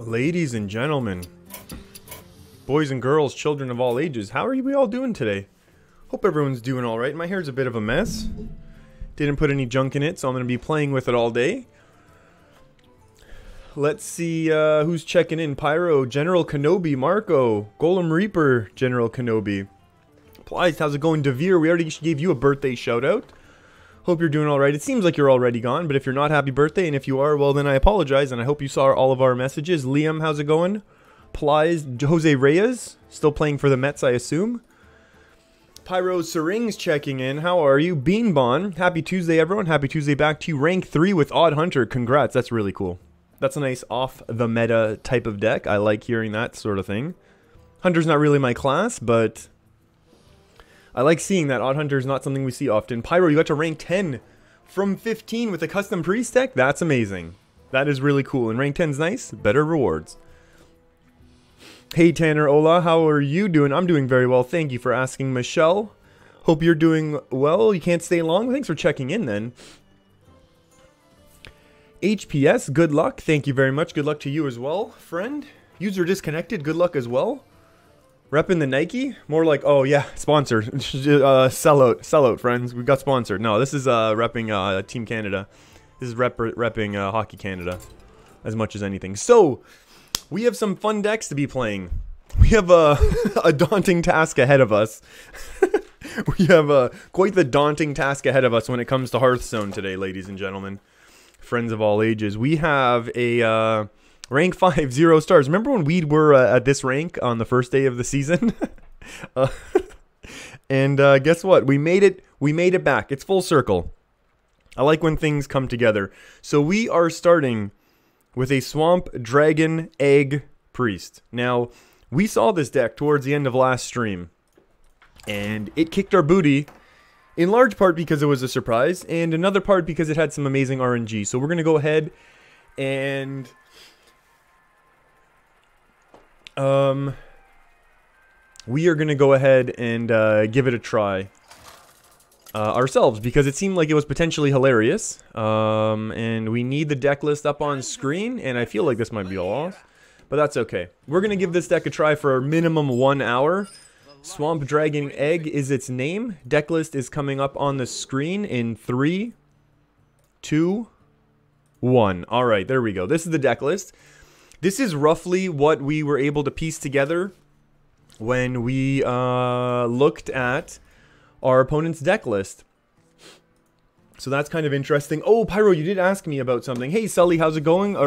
Ladies and gentlemen, boys and girls, children of all ages, how are we all doing today? Hope everyone's doing alright. My hair's a bit of a mess. Didn't put any junk in it, so I'm going to be playing with it all day. Let's see who's checking in. Pyro, General Kenobi, Marco, Golem Reaper, General Kenobi. Plies, how's it going? Devere, we already gave you a birthday shout out. Hope you're doing alright. It seems like you're already gone, but if you're not, happy birthday. And if you are, well then I apologize, and I hope you saw all of our messages. Liam, how's it going? Plies, Jose Reyes, still playing for the Mets, I assume. Pyro Syrinx checking in. How are you? Beanbon, happy Tuesday, everyone. Happy Tuesday back to you. Rank 3 with Odd Hunter. Congrats, that's really cool. That's a nice off-the-meta type of deck. I like hearing that sort of thing. Hunter's not really my class, but I like seeing that. Odd Hunter is not something we see often. Pyro, you got to rank 10 from 15 with a custom priest deck? That's amazing. That is really cool. And rank 10's nice. Better rewards. Hey Tanner, Ola, how are you doing? I'm doing very well. Thank you for asking, Michelle. Hope you're doing well. You can't stay long. Thanks for checking in then. HPS, good luck. Thank you very much. Good luck to you as well, friend. User disconnected. Good luck as well. Repping the Nike? More like, oh yeah, sponsor. Sellout, friends. We got sponsored. No, this is repping Team Canada. This is repping Hockey Canada as much as anything. So, we have some fun decks to be playing. We have a daunting task ahead of us. We have quite the daunting task ahead of us when it comes to Hearthstone today, ladies and gentlemen. Friends of all ages. We have a rank 5, 0 stars. Remember when we were at this rank on the first day of the season? And guess what? We made it. We made it back. It's full circle. I like when things come together. So we are starting with a Swamp Dragon Egg Priest. Now, we saw this deck towards the end of last stream, and it kicked our booty, in large part because it was a surprise, and another part because it had some amazing RNG. So we're going to go ahead and we are going to go ahead and give it a try ourselves, because it seemed like it was potentially hilarious. And we need the deck list up on screen, and I feel like this might be all off, but that's okay. We're going to give this deck a try for a minimum 1 hour. Swamp Dragon Egg is its name. Deck list is coming up on the screen in 3, 2, 1. Alright, there we go. This is the deck list. This is roughly what we were able to piece together when we looked at our opponent's deck list. So that's kind of interesting. Oh, Pyro, you did ask me about something. Hey, Sully, how's it going?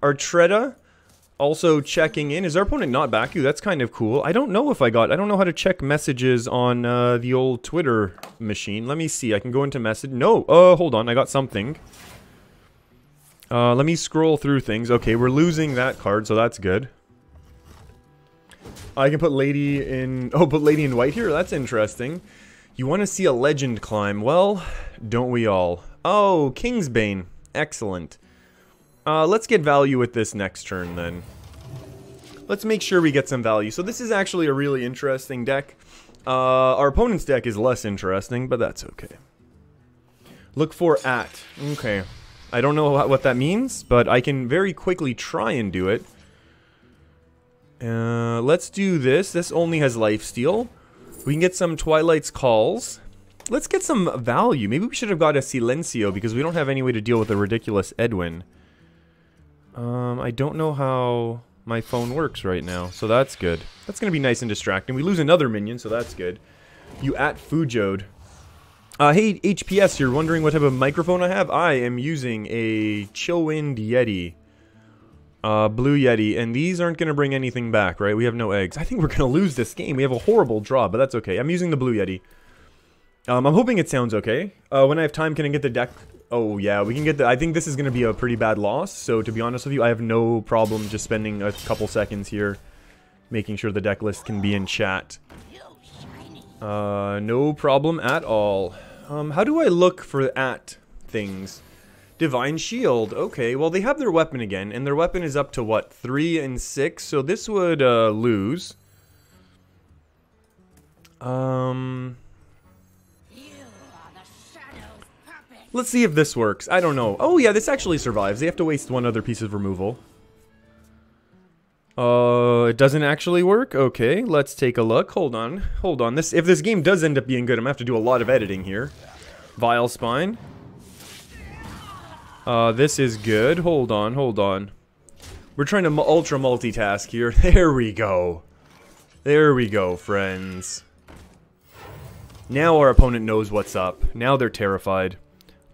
Artretta also checking in. Is our opponent not Baku? That's kind of cool. I don't know if I don't know how to check messages on the old Twitter machine. Let me see. I can go into message. No, hold on. I got something. Let me scroll through things. Okay, we're losing that card, so that's good. I can put Lady in... Oh, put Lady in White here? That's interesting. You want to see a legend climb? Well, don't we all? Oh, Kingsbane. Excellent. Let's get value with this next turn, then. Let's make sure we get some value. So this is actually a really interesting deck. Our opponent's deck is less interesting, but that's okay. Look for at. Okay. I don't know what that means, but I can very quickly try and do it. Let's do this. This only has lifesteal. We can get some Twilight's Calls. Let's get some value. Maybe we should have got a Silencio, because we don't have any way to deal with a ridiculous Edwin. I don't know how my phone works right now, so that's good. That's going to be nice and distracting. We lose another minion, so that's good. You at Fujode. Hey, HPS, you're wondering what type of microphone I have? I am using a Chillwind Yeti. Blue Yeti, and these aren't going to bring anything back, right? We have no eggs. I think we're going to lose this game. We have a horrible draw, but that's okay. I'm using the Blue Yeti. I'm hoping it sounds okay. When I have time, can I get the deck? Oh, yeah, we can get the... I think this is going to be a pretty bad loss, so to be honest with you, I have no problem just spending a couple seconds here making sure the deck list can be in chat. No problem at all. How do I look for at things? Divine Shield. Okay, well, they have their weapon again, and their weapon is up to, what, 3 and 6? So this would, lose. Let's see if this works. I don't know. Oh, yeah, this actually survives. They have to waste one other piece of removal. It doesn't actually work? Okay, let's take a look. Hold on. If this game does end up being good, I'm gonna have to do a lot of editing here. Vile Spine. This is good. Hold on. We're trying to ultra multitask here. There we go. There we go, friends. Now our opponent knows what's up. Now they're terrified.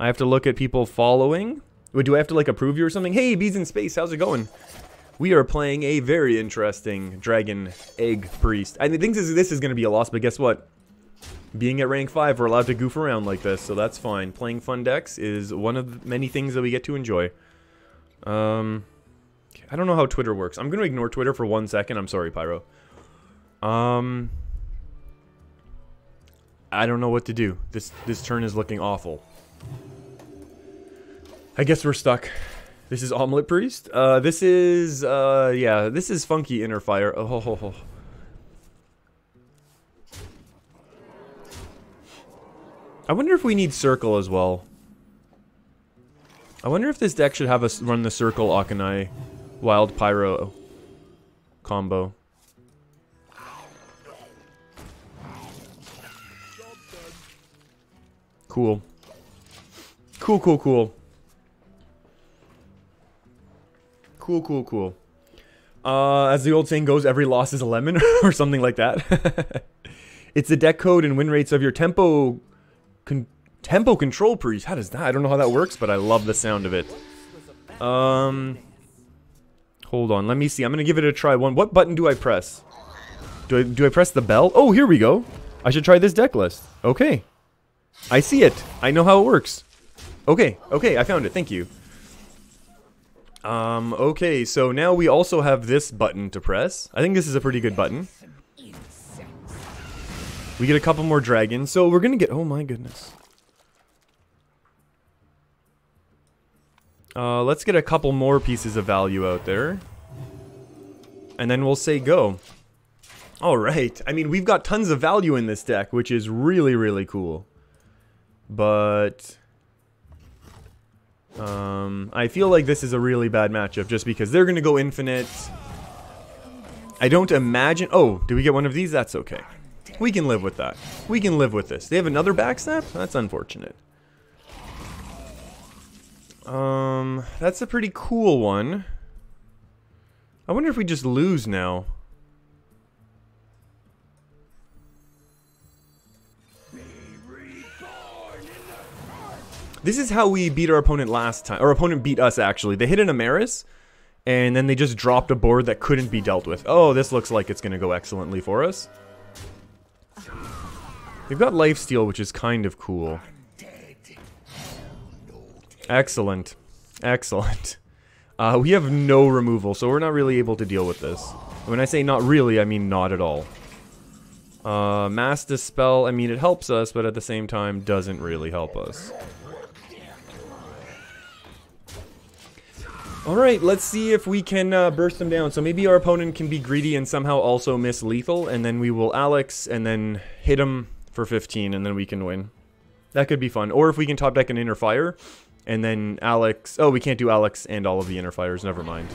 I have to look at people following. Wait, do I have to, like, approve you or something? Hey, Bees in Space, how's it going? We are playing a very interesting Dragon Egg Priest. I think this is going to be a loss, but guess what? Being at rank 5, we're allowed to goof around like this, so that's fine. Playing fun decks is one of many things that we get to enjoy. I don't know how Twitter works. I'm going to ignore Twitter for 1 second. I'm sorry, Pyro. I don't know what to do. This turn is looking awful. I guess we're stuck. This is Omelet Priest. This is Funky Inner Fire. Oh, ho, ho, ho. I wonder if we need Circle as well. I wonder if this deck should have us run the Circle Akanai Wild Pyro combo. Cool. Cool. As the old saying goes, every loss is a lemon, or something like that. It's the deck code and win rates of your tempo control priest. How does that? I don't know how that works, but I love the sound of it. Hold on, let me see. I'm gonna give it a try. What button do I press? Do I press the bell? Oh, here we go. I should try this deck list. Okay. I see it. I know how it works. Okay, I found it. Thank you. Okay, so now we also have this button to press. I think this is a pretty good button. We get a couple more dragons, so we're gonna get... Oh my goodness. Let's get a couple more pieces of value out there. And then we'll say go. Alright, I mean, we've got tons of value in this deck, which is really, really cool. But... I feel like this is a really bad matchup just because they're gonna go infinite. I don't imagine... Oh, did we get one of these? That's okay. We can live with that. We can live with this. They have another backsnap? That's unfortunate. That's a pretty cool one. I wonder if we just lose now. This is how we beat our opponent last time. Our opponent beat us, actually. They hit an Amaris, and then they just dropped a board that couldn't be dealt with. Oh, this looks like it's going to go excellently for us. They've got Lifesteal, which is kind of cool. Excellent. We have no removal, so we're not really able to deal with this. When I say not really, I mean not at all. Mass Dispel, I mean, it helps us, but at the same time, doesn't really help us. Alright, let's see if we can burst them down. So maybe our opponent can be greedy and somehow also miss lethal, and then we will Alex, and then hit him for 15, and then we can win. That could be fun. Or if we can top deck an Inner Fire, and then Alex... Oh, we can't do Alex and all of the Inner Fires, never mind.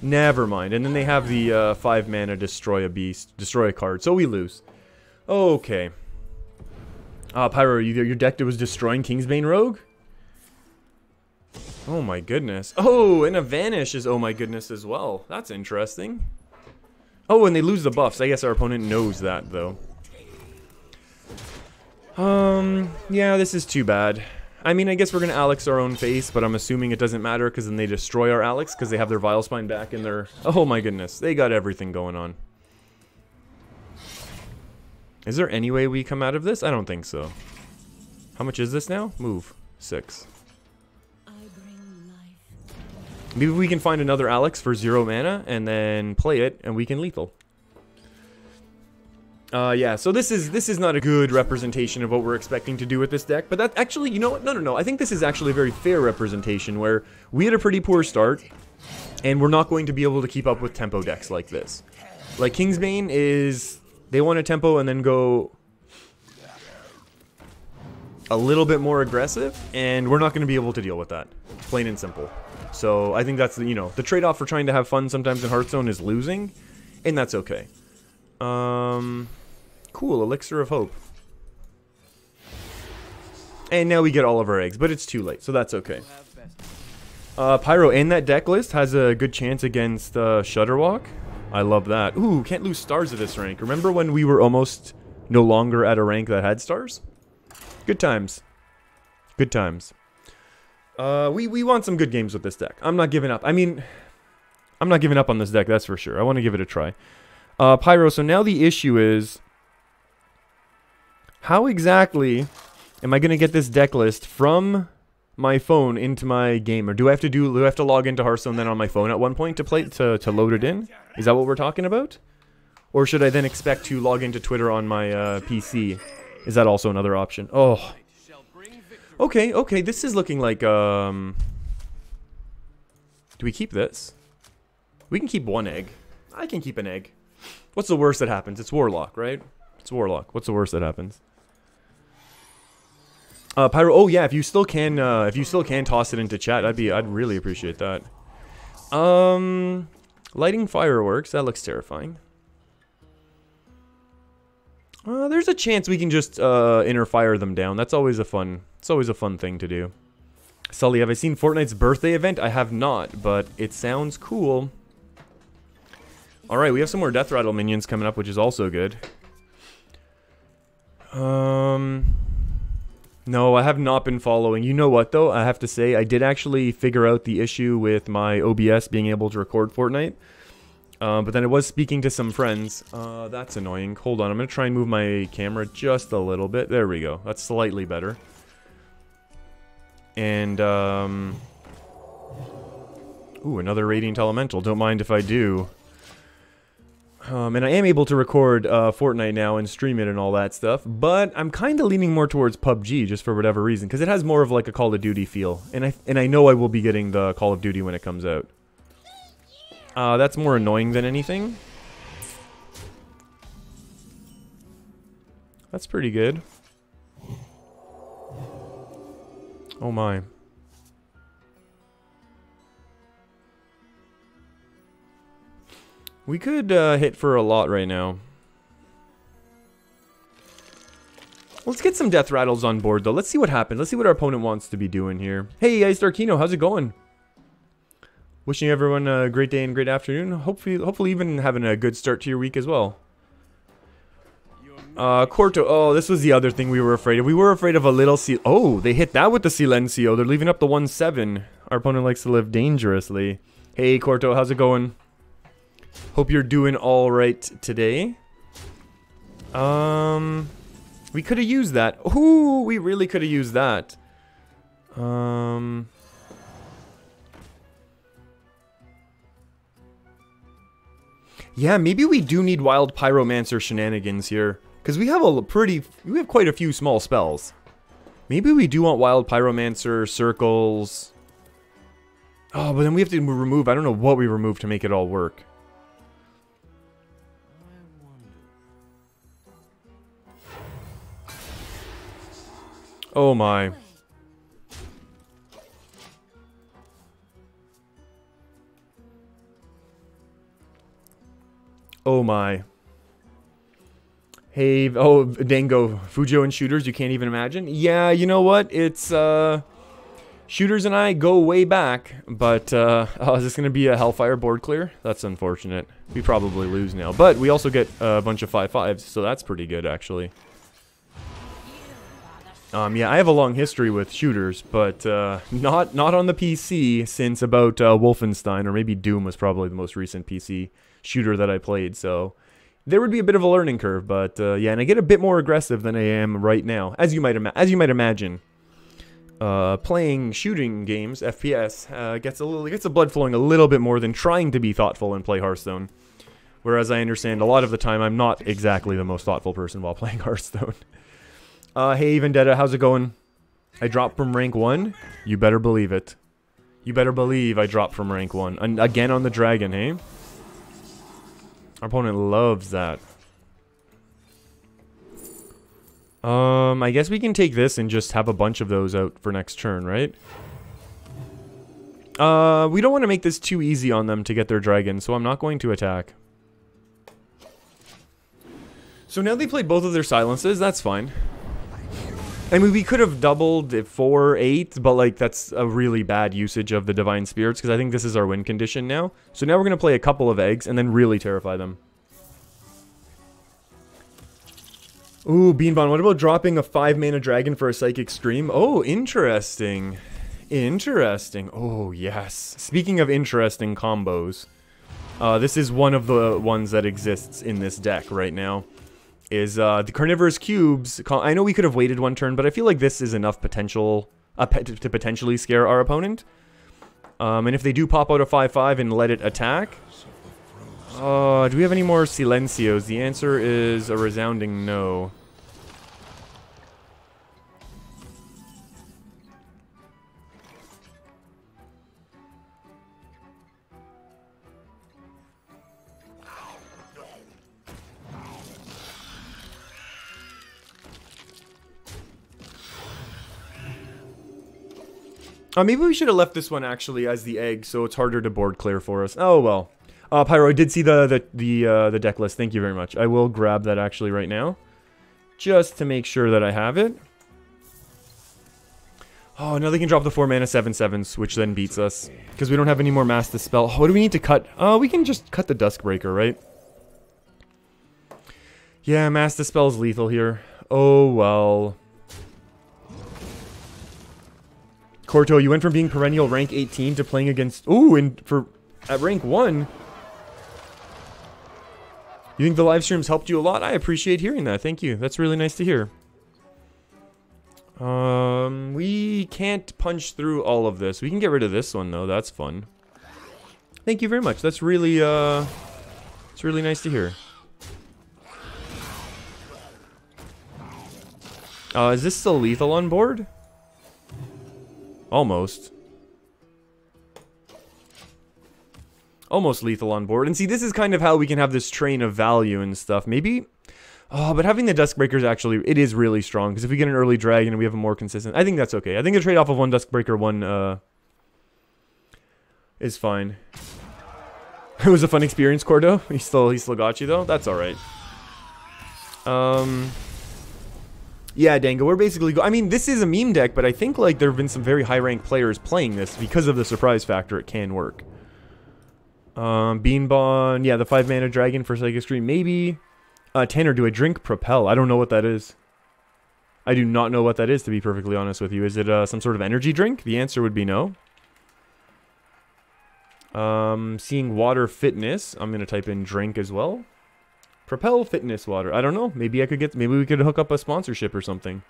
Never mind. And then they have the 5 mana destroy a beast, destroy a card, so we lose. Okay. Pyro, your deck was destroying Kingsbane Rogue? Oh my goodness. Oh, and a Vanish is oh my goodness as well. That's interesting. Oh, and they lose the buffs. I guess our opponent knows that, though. Yeah, this is too bad. I mean, I guess we're gonna Alex our own face, but I'm assuming it doesn't matter because then they destroy our Alex because they have their Vile Spine back in their... Oh my goodness, they got everything going on. Is there any way we come out of this? I don't think so. How much is this now? Move. 6. Maybe we can find another Alex for 0 mana and then play it and we can lethal. Yeah, so this is not a good representation of what we're expecting to do with this deck, but that actually, you know what? No. I think this is actually a very fair representation where we had a pretty poor start and we're not going to be able to keep up with tempo decks like this. Like Kingsbane is, they want a tempo and then go a little bit more aggressive, and we're not going to be able to deal with that. Plain and simple. So I think that's, you know, the trade-off for trying to have fun sometimes in Hearthstone is losing, and that's okay. Cool, Elixir of Hope. And now we get all of our eggs, but it's too late, so that's okay. Pyro in that deck list has a good chance against Shudderwalk. I love that. Ooh, can't lose stars at this rank. Remember when we were almost no longer at a rank that had stars? Good times. Good times. We want some good games with this deck. I'm not giving up. I mean, I'm not giving up on this deck, that's for sure. I want to give it a try. Pyro, so now the issue is, how exactly am I going to get this deck list from my phone into my game? Or do I have to log into Hearthstone then on my phone at one point to load it in? Is that what we're talking about? Or should I then expect to log into Twitter on my PC? Is that also another option? Oh. Okay, okay, this is looking like, do we keep this? We can keep one egg. I can keep an egg. What's the worst that happens? It's Warlock, right? It's Warlock. What's the worst that happens? Pyro, oh yeah, if you still can toss it into chat, I'd really appreciate that. Lighting fireworks, that looks terrifying. There's a chance we can just inner fire them down. That's always a fun. It's always a fun thing to do. Sully, have I seen Fortnite's birthday event? I have not, but it sounds cool. All right, we have some more Death Rattle minions coming up, which is also good. No, I have not been following. You know what, though? I have to say, I did actually figure out the issue with my OBS being able to record Fortnite. But then I was speaking to some friends. That's annoying. Hold on, I'm going to try and move my camera just a little bit. There we go. That's slightly better. And, ooh, another Radiant Elemental. Don't mind if I do. And I am able to record Fortnite now and stream it and all that stuff, but I'm kind of leaning more towards PUBG just for whatever reason, because it has more of like a Call of Duty feel, and I know I will be getting the Call of Duty when it comes out. That's more annoying than anything. That's pretty good. Oh my. We could hit for a lot right now. Let's get some Death Rattles on board, though. Let's see what happens. Let's see what our opponent wants to be doing here. Hey, Ice Darkino, how's it going? Wishing everyone a great day and great afternoon. Hopefully even having a good start to your week as well. Corto. Oh, this was the other thing we were afraid of. We were afraid of a little Oh, they hit that with the Silencio. They're leaving up the 1-7. Our opponent likes to live dangerously. Hey, Corto, how's it going? Hope you're doing all right today. We could have used that. Ooh, we really could have used that. Yeah, maybe we do need Wild Pyromancer shenanigans here, because we have quite a few small spells. Maybe we do want Wild Pyromancer, circles. Oh, but then we have to remove. I don't know what we remove to make it all work. Oh my. Oh my. Hey, oh, Dango, Fujio and shooters, you can't even imagine? Yeah, you know what? It's, shooters and I go way back, but, oh, is this gonna be a Hellfire board clear? That's unfortunate. We probably lose now, but we also get a bunch of 5/5s, so that's pretty good, actually. Yeah, I have a long history with shooters, but not on the PC since about Wolfenstein, or maybe Doom was probably the most recent PC shooter that I played, so there would be a bit of a learning curve, but yeah, and I get a bit more aggressive than I am right now, as you might imagine. Playing shooting games, FPS, gets the blood flowing a little bit more than trying to be thoughtful and play Hearthstone. Whereas I understand a lot of the time I'm not exactly the most thoughtful person while playing Hearthstone. Hey Vendetta, how's it going? I dropped from rank 1? You better believe it. You better believe I dropped from rank 1. And again on the dragon, hey? Our opponent loves that. I guess we can take this and just have a bunch of those out for next turn, right? We don't want to make this too easy on them to get their dragon, so I'm not going to attack. So now they played both of their silences, that's fine. I mean, we could have doubled it 4-8, but like that's a really bad usage of the Divine Spirits, because I think this is our win condition now. So now we're going to play a couple of eggs and then really terrify them. Ooh, Beanbon, what about dropping a 5-mana dragon for a Psychic Stream? Oh, interesting. Interesting. Oh, yes. Speaking of interesting combos, this is one of the ones that exists in this deck right now. Is the Carnivorous Cubes. I know we could have waited one turn, but I feel like this is enough potential to potentially scare our opponent. And if they do pop out a 5-5 and let it attack... do we have any more Silencios? The answer is a resounding no. Maybe we should have left this one actually as the egg, so it's harder to board clear for us. Oh well. Pyro, I did see the deck list. Thank you very much. I will grab that actually right now, just to make sure that I have it. Oh, now they can drop the 4-mana 7/7s, which then beats us because we don't have any more Mass Dispel. What do we need to cut? We can just cut the Duskbreaker, right? Yeah, Mass Dispel is lethal here. Oh well. Corto, you went from being perennial rank 18 to playing against... Ooh, and at rank 1. You think the live streams helped you a lot? I appreciate hearing that. Thank you. That's really nice to hear. We can't punch through all of this. We can get rid of this one, though. That's fun. Thank you very much. That's really, it's really nice to hear. Is this still lethal on board? Almost. Almost lethal on board. And see, this is kind of how we can have this train of value and stuff. Maybe... Oh, but having the Duskbreaker is actually... It is really strong. Because if we get an early dragon and we have a more consistent... I think that's okay. I think a trade-off of one Duskbreaker, one... is fine. It was a fun experience, Cordo. He still got you, though. That's alright. Yeah, Dango, we're basically... I mean, this is a meme deck, but I think, like, there have been some very high-ranked players playing this because of the surprise factor. It can work. Beanbon... Yeah, the 5-mana dragon for Psychic Stream. Maybe... Tanner, do I drink Propel? I don't know what that is. I do not know what that is, to be perfectly honest with you. Is it some sort of energy drink? The answer would be no. Seeing Water Fitness. I'm going to type in drink as well. Propel Fitness Water. I don't know. Maybe I could get... Maybe we could hook up a sponsorship or something.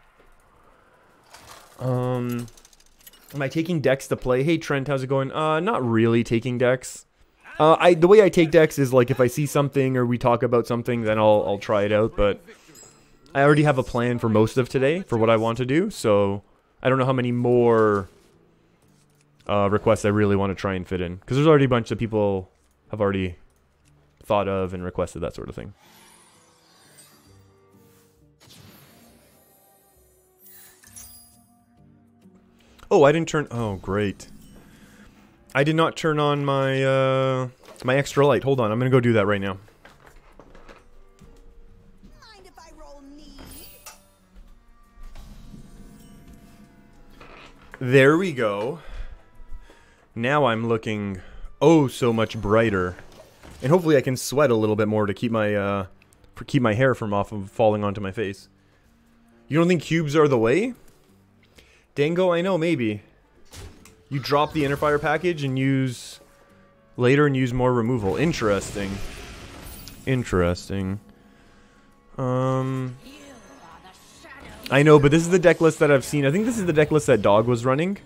Am I taking decks to play? Hey, Trent, how's it going? Not really taking decks. The way I take decks is, like, if I see something or we talk about something, then I'll try it out, but I already have a plan for most of today for what I want to do, so I don't know how many more requests I really want to try and fit in, because there's already a bunch that people have already thought of and requested, that sort of thing. Oh, I didn't turn... Oh, great. I did not turn on my, my extra light. Hold on, I'm gonna go do that right now. Mind if I roll knee? There we go. Now I'm looking oh so much brighter. And hopefully I can sweat a little bit more to keep my hair from off of falling onto my face. You don't think cubes are the way? Dango, I know, maybe. You drop the Innerfire package and use later and use more removal. Interesting. Interesting. I know, but this is the deck list that I've seen. I think this is the deck list that Dog was running.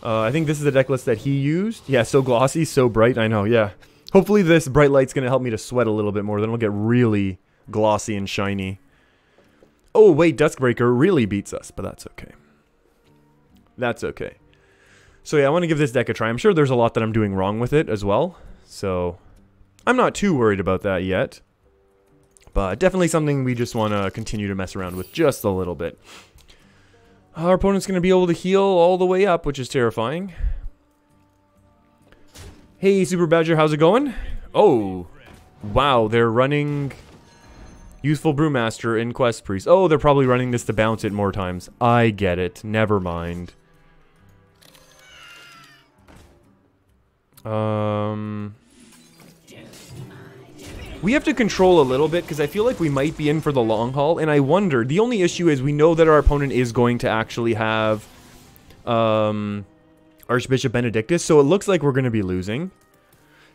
I think this is the deck list that he used. Yeah, so glossy, so bright. I know, yeah. Hopefully this bright light's going to help me to sweat a little bit more. Then we'll get really glossy and shiny. Oh, wait, Duskbreaker really beats us, but that's okay. That's okay. So yeah, I want to give this deck a try. I'm sure there's a lot that I'm doing wrong with it as well. So I'm not too worried about that yet. But definitely something we just want to continue to mess around with just a little bit. Our opponent's going to be able to heal all the way up, which is terrifying. Hey, Super Badger, how's it going? Oh, wow, they're running Youthful Brewmaster and Quest Priest. Oh, they're probably running this to bounce it more times. I get it. Never mind. We have to control a little bit because I feel like we might be in for the long haul, and I wonder, the only issue is we know that our opponent is going to actually have Archbishop Benedictus, so it looks like we're going to be losing.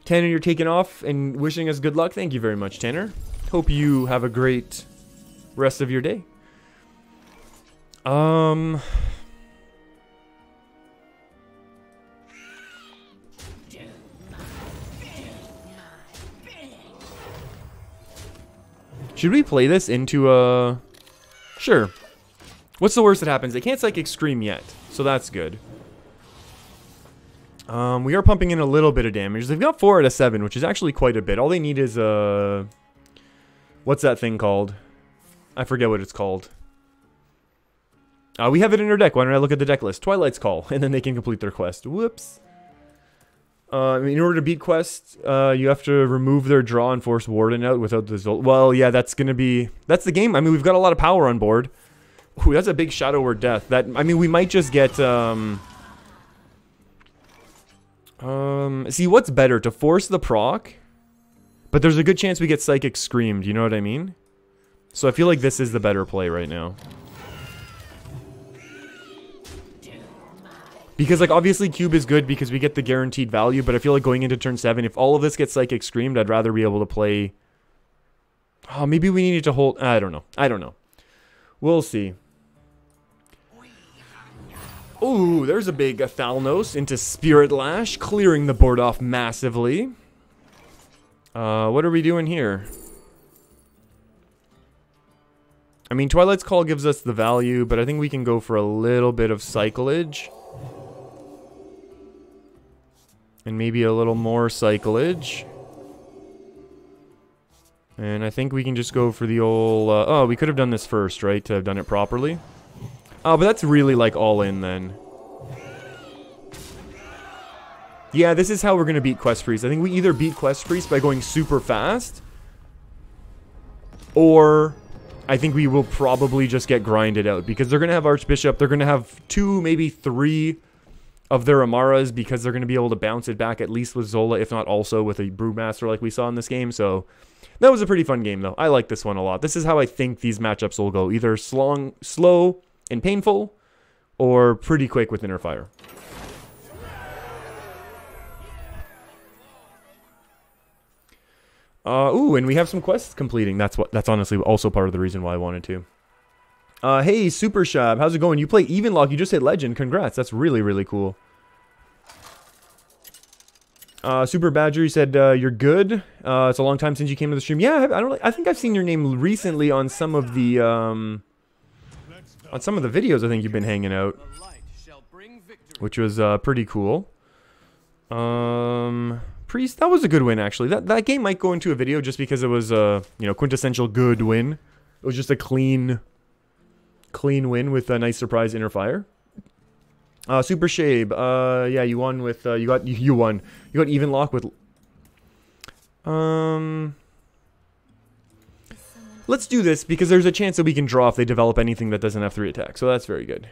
Tanner, you're taking off and wishing us good luck. Thank you very much, Tanner. Hope you have a great rest of your day. Should we play this into a... Sure. What's the worst that happens? They can't Psychic Scream yet, so that's good. We are pumping in a little bit of damage. They've got 4 out of 7, which is actually quite a bit. All they need is a... What's that thing called? I forget what it's called. We have it in our deck. Why don't I look at the deck list? Twilight's Call, and then they can complete their quest. Whoops. In order to beat Quest, you have to remove their draw and force Warden out without the Zolt. Well, yeah, that's going to be... That's the game. I mean, we've got a lot of power on board. Ooh, that's a big Shadow Word Death. That, I mean, we might just get... See, what's better? To force the proc? But there's a good chance we get Psychic Screamed, you know what I mean? So I feel like this is the better play right now. Because, like, obviously Cube is good because we get the guaranteed value, but I feel like going into turn 7, if all of this gets Psychic Screamed, I'd rather be able to play... Oh, maybe we needed to hold... I don't know. I don't know. We'll see. Ooh, there's a big Thalnos into Spirit Lash, clearing the board off massively. What are we doing here? I mean, Twilight's Call gives us the value, but I think we can go for a little bit of Cyclage. And maybe a little more Cyclage. And I think we can just go for the old... oh, we could have done this first, right? To have done it properly. Oh, but that's really, like, all in then. Yeah, this is how we're going to beat Quest Priest. I think we either beat Quest Priest by going super fast, or I think we will probably just get grinded out. Because they're going to have Archbishop. They're going to have 2, maybe 3... of their Amaras, because they're going to be able to bounce it back at least with Zola, if not also with a Brewmaster like we saw in this game. So that was a pretty fun game, though. I like this one a lot. This is how I think these matchups will go. Either slow and painful, or pretty quick with Inner Fire. Ooh, and we have some quests completing. That's honestly also part of the reason why I wanted to. Hey, Super Shab, how's it going? You play Even Lock, you just hit Legend. Congrats, that's really, really cool. Super Badger, you said you're good. It's a long time since you came to the stream. Yeah, I think I've seen your name recently on some of the videos I think you've been hanging out, which was pretty cool. Priest, that was a good win actually. That game might go into a video just because it was a quintessential good win. It was just a clean win with a nice surprise Inner Fire. Super Shabe, yeah, you won with, you got Even Lock with, let's do this because there's a chance that we can draw if they develop anything that doesn't have 3 attacks, so that's very good.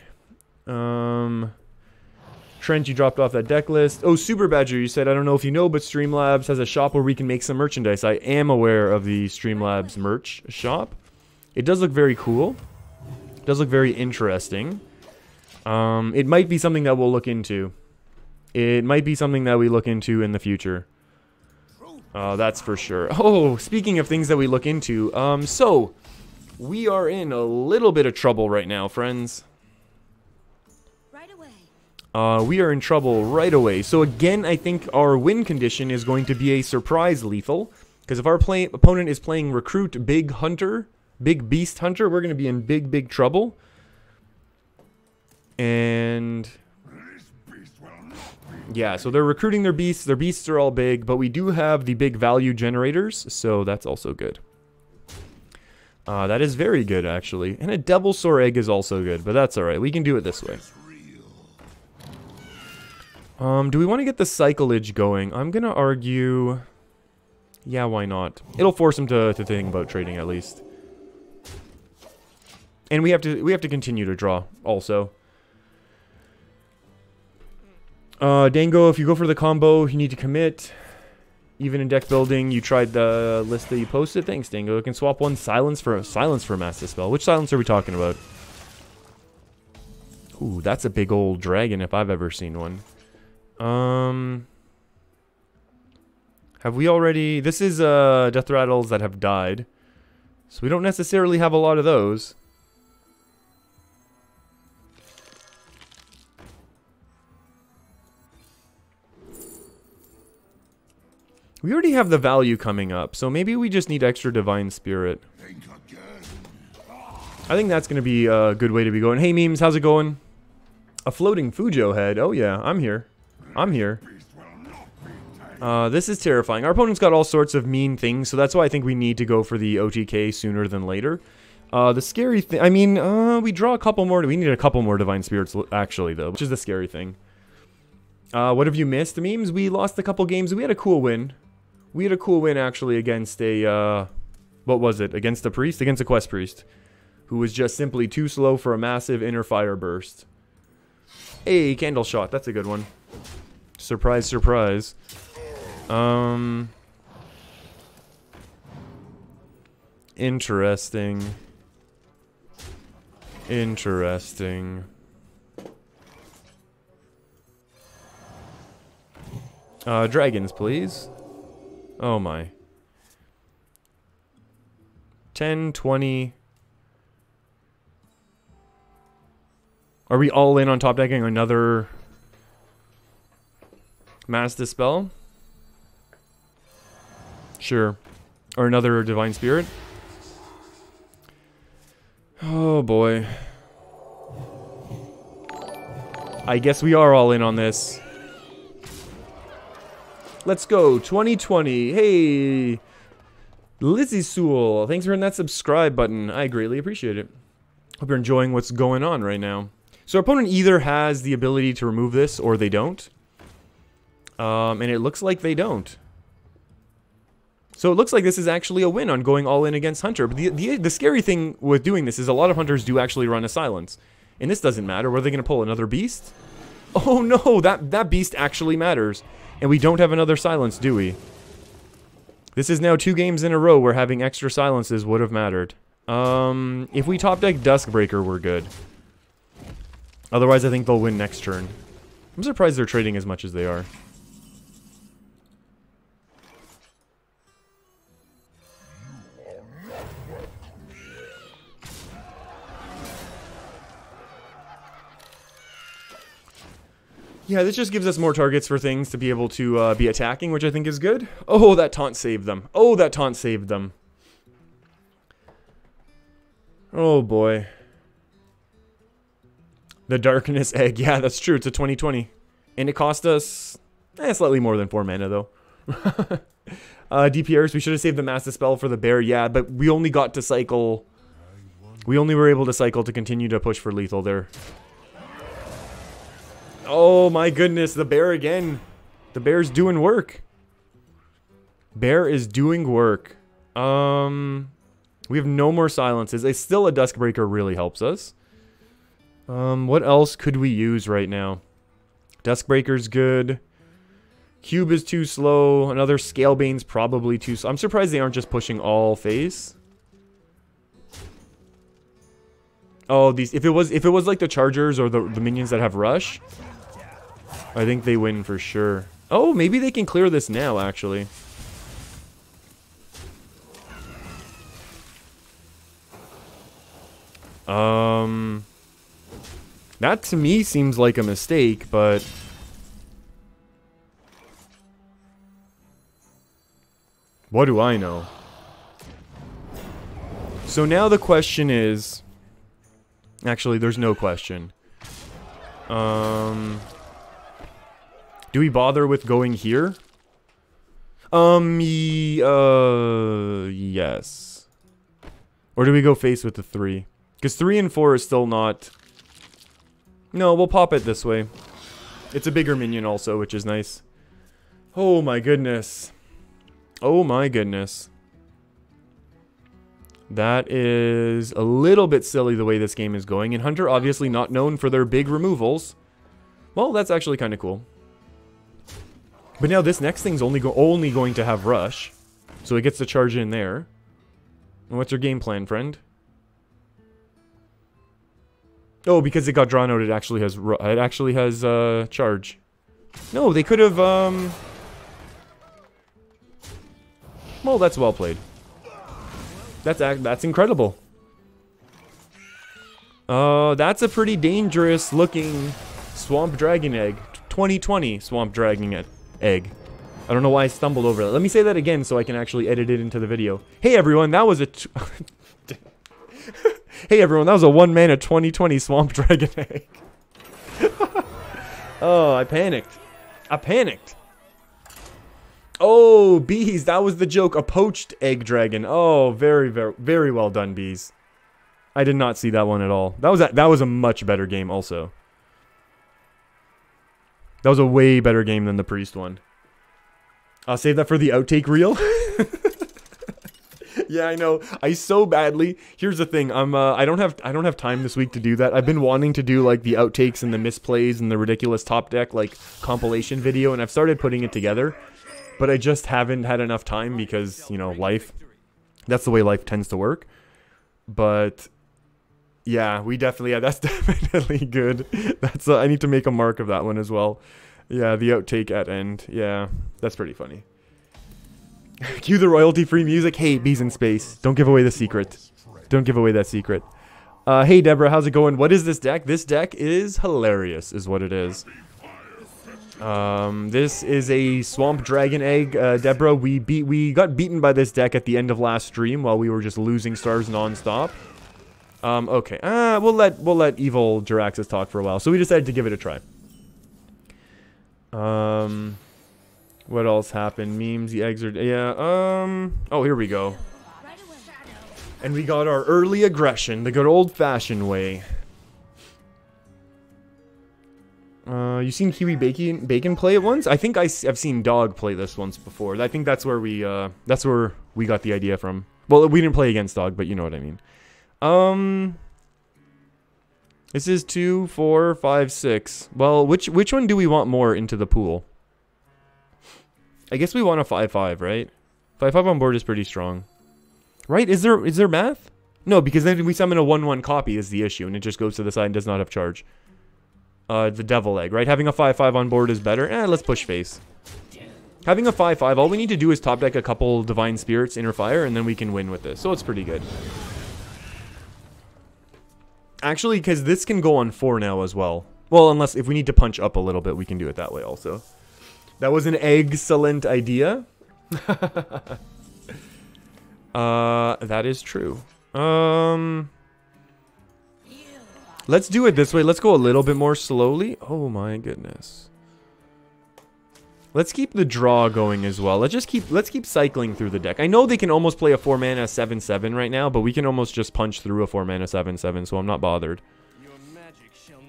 Trent, you dropped off that deck list. Oh, Super Badger, you said, I don't know if you know, but Streamlabs has a shop where we can make some merchandise. I am aware of the Streamlabs merch shop. It does look very cool. It does look very interesting. It might be something that we'll look into. It might be something that we look into in the future. That's for sure. Oh, speaking of things that we look into, so we are in a little bit of trouble right now, friends. Right away. We are in trouble right away. So again, I think our win condition is going to be a surprise lethal. Because if our opponent is playing Recruit Big Hunter, Big Beast Hunter, we're going to be in big, big trouble. And yeah, so they're recruiting their beasts. Their beasts are all big, but we do have the big value generators, so that's also good. That is very good, actually. And a Devil Sore Egg is also good, but that's alright. We can do it this way. Do we want to get the cyclage going? I'm gonna argue... Yeah, why not? It'll force him to think about trading at least. And we have to continue to draw also. Dango, if you go for the combo, you need to commit. Even in deck building, you tried the list that you posted. Thanks, Dango. You can swap one silence for a Mass Dispel. Which silence are we talking about? Ooh, that's a big old dragon if I've ever seen one. Have we already... This is Death Rattles that have died. So we don't necessarily have a lot of those. We already have the value coming up, so maybe we just need extra Divine Spirit. I think that's going to be a good way to be going. Hey, Memes, how's it going? A floating Fujo head. Oh, yeah, I'm here. I'm here. This is terrifying. Our opponent's got all sorts of mean things, so that's why I think we need to go for the OTK sooner than later. The scary thing... I mean, we draw a couple more... We need a couple more Divine Spirits, actually, though, which is the scary thing. What have you missed, Memes? We lost a couple games. We had a cool win. We had a cool win, actually, against a, what was it? Against a priest? Against a quest priest. Who was just simply too slow for a massive inner fire burst. Hey, Candle Shot. That's a good one. Surprise, surprise. Interesting. Interesting. Dragons, please. Oh my. 10, 20. Are we all in on top decking another Mass Dispel? Sure. Or another Divine Spirit? Oh boy. I guess we are all in on this. Let's go, 2020. Hey, Lizzie Sewell. Thanks for hitting that subscribe button. I greatly appreciate it. Hope you're enjoying what's going on right now. So our opponent either has the ability to remove this or they don't. And it looks like they don't. So it looks like this is actually a win on going all in against Hunter. But the scary thing with doing this is a lot of Hunters do actually run a silence. And this doesn't matter. Were they going to pull another beast? Oh no, that beast actually matters. And we don't have another silence, do we? This is now 2 games in a row where having extra silences would have mattered. If we top deck Duskbreaker, we're good. Otherwise, I think they'll win next turn. I'm surprised they're trading as much as they are. Yeah, this just gives us more targets for things to be able to be attacking, which I think is good. Oh, that taunt saved them. Oh, that taunt saved them. Oh, boy. The Darkness Egg. Yeah, that's true. It's a 2020. And it cost us slightly more than 4 mana, though. DPRs, we should have saved the Mass Dispel for the bear. Yeah, but we only got to cycle... We only were able to cycle to continue to push for lethal there. Oh my goodness, the bear again. The bear's doing work. Bear is doing work. We have no more silences. It's still a Duskbreaker really helps us. What else could we use right now? Duskbreaker's good. Cube is too slow. Another Scalebane's probably too slow. I'm surprised they aren't just pushing all face. Oh, these if it was like the Chargers or the minions that have rush, I think they win for sure. Oh, maybe they can clear this now, actually. That to me seems like a mistake, but... What do I know? So now the question is... Actually, there's no question. Do we bother with going here? Yes. Or do we go face with the 3? Because 3 and 4 is still not... No, we'll pop it this way. It's a bigger minion also, which is nice. Oh my goodness. Oh my goodness. That is a little bit silly the way this game is going. And Hunter obviously not known for their big removals. Well, that's actually kind of cool. But now this next thing's only going to have Rush. So it gets to charge in there. And what's your game plan, friend? Oh, because it got drawn out, it actually has charge. No, they could have well, that's well played. That's incredible. That's a pretty dangerous looking Swamp Dragon egg. 2020 Swamp Dragon egg. I don't know why I stumbled over that. Let me say that again so I can actually edit it into the video. Hey everyone, that was a hey everyone, that was a 1-mana 2020 Swamp Dragon egg. Oh, I panicked. I panicked. Oh, Bees, that was the joke. A poached egg dragon. Oh, very, very, very well done, Bees. I did not see that one at all. That was a much better game also. That was a way better game than the Priest one. I'll save that for the outtake reel. Yeah, I know. I so badly. Here's the thing. I don't have time this week to do that. I've been wanting to do like the outtakes and the misplays and the ridiculous top deck like compilation video, and I've started putting it together. But I just haven't had enough time because, you know, life. That's the way life tends to work. But yeah, that's definitely good. That's I need to make a mark of that one as well. Yeah, the outtake at end. Yeah, that's pretty funny. Cue the royalty-free music. Hey, Bees in Space. Don't give away the secret. Don't give away that secret. Hey, Deborah, how's it going? What is this deck? This deck is hilarious, is what it is. This is a Swamp Dragon egg, Deborah. We got beaten by this deck at the end of last stream while we were just losing stars non-stop. Okay. We'll let evil Jiraxis talk for a while. So we decided to give it a try. What else happened? Memes, the eggs are... Yeah, oh, here we go. And we got our early aggression, the good old-fashioned way. You seen Kiwi Bacon play it once? I think I've seen Dog play this once before. I think that's where we got the idea from. Well, we didn't play against Dog, but you know what I mean. This is 2, 4, 5, 6. Well, which one do we want more into the pool? I guess we want a 5-5, right? 5-5 on board is pretty strong. Right? Is there math? No, because then we summon a 1-1 copy is the issue, and it just goes to the side and does not have charge. The Devil Egg, right? Having a 5-5 on board is better. Let's push face. Having a 5-5, all we need to do is top deck a couple Divine Spirits, Inner Fire, and then we can win with this. So it's pretty good. Actually, because this can go on 4 now as well. Well, unless if we need to punch up a little bit, we can do it that way also. That was an excellent idea. That is true. Let's do it this way. Let's go a little bit more slowly. Oh my goodness. Let's keep the draw going as well. Let's keep cycling through the deck. I know they can almost play a 4-mana 7-7 right now, but we can almost just punch through a 4-mana 7-7, so I'm not bothered.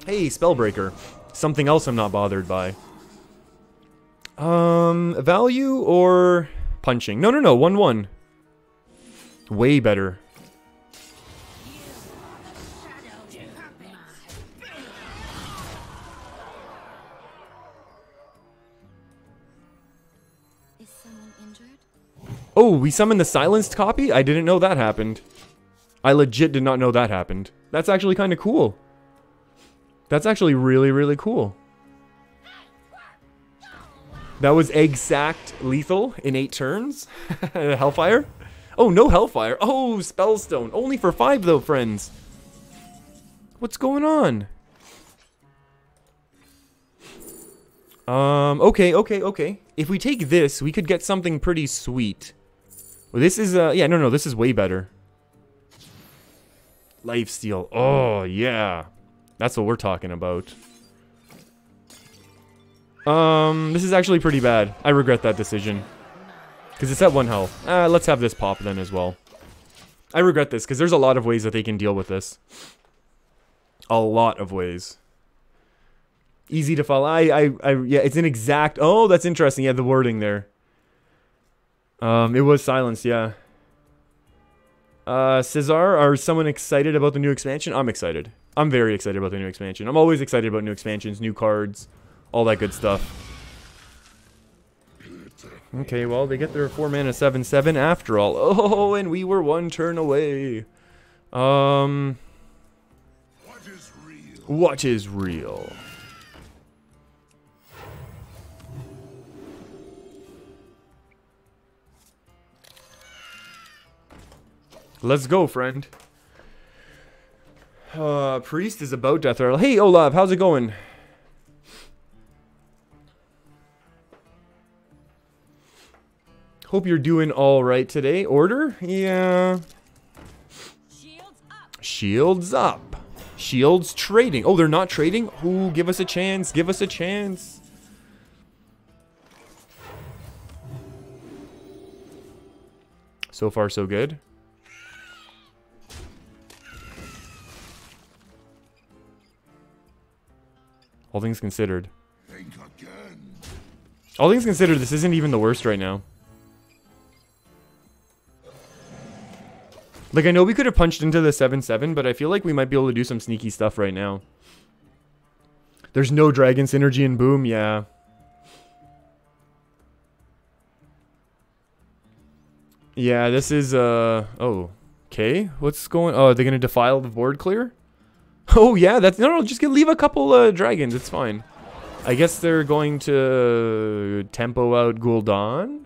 Hey, Spellbreaker. Something else I'm not bothered by. Value or punching? No, 1-1. Way better. Oh, we summoned the silenced copy? I didn't know that happened. I legit did not know that happened. That's actually kind of cool. That's actually really, really cool. That was egg-sacked lethal in 8 turns. Hellfire? Oh, no Hellfire. Oh, Spellstone. Only for 5 though, friends. What's going on? Okay. If we take this, we could get something pretty sweet. Well, this is, yeah, no, this is way better. Lifesteal. Oh, yeah. That's what we're talking about. This is actually pretty bad. I regret that decision. Because it's at 1 health. Let's have this pop then as well. I regret this, because there's a lot of ways that they can deal with this. A lot of ways. Easy to follow. Yeah, it's an exact. Oh, that's interesting. Yeah, the wording there. It was silenced. Yeah. Cesar, are someone excited about the new expansion? I'm excited. I'm very excited about the new expansion. I'm always excited about new expansions, new cards, all that good stuff. Okay, well, they get their 4-mana 7/7 after all. Oh, and we were 1 turn away. What is real? What is real? Let's go, friend. Priest is about death rattle. Hey, Olav, how's it going? Hope you're doing all right today. Order? Yeah. Shields up. Shields up. Shields trading. Oh, they're not trading? Ooh, give us a chance. Give us a chance. So far, so good. All things considered. All things considered, this isn't even the worst right now. Like, I know we could have punched into the 7/7, but I feel like we might be able to do some sneaky stuff right now. There's no dragon synergy in Boom, yeah. Yeah, this is, oh, okay. What's going, oh, are they gonna defile the board clear? Oh, yeah, that's, no, just leave a couple, dragons, it's fine. I guess they're going to tempo out Gul'dan.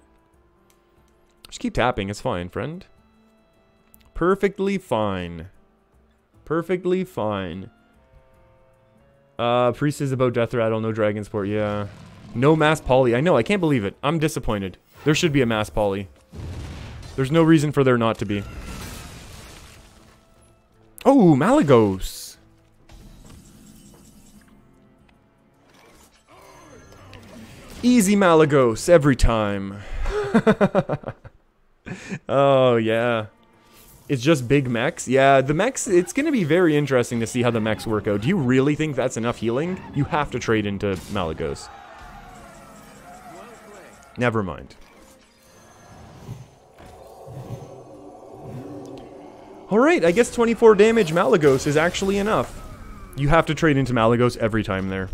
Just keep tapping, it's fine, friend. Perfectly fine. Perfectly fine. Priest is about death rattle, no dragon sport, yeah. No mass poly. I know, I can't believe it. I'm disappointed. There should be a mass poly. There's no reason for there not to be. Oh, Malygos. Easy Malygos every time. Oh, yeah. It's just big mechs. Yeah, the mechs, it's going to be very interesting to see how the mechs work out. Do you really think that's enough healing? You have to trade into Malygos. Never mind. Alright, I guess 24 damage Malygos is actually enough. You have to trade into Malygos every time there.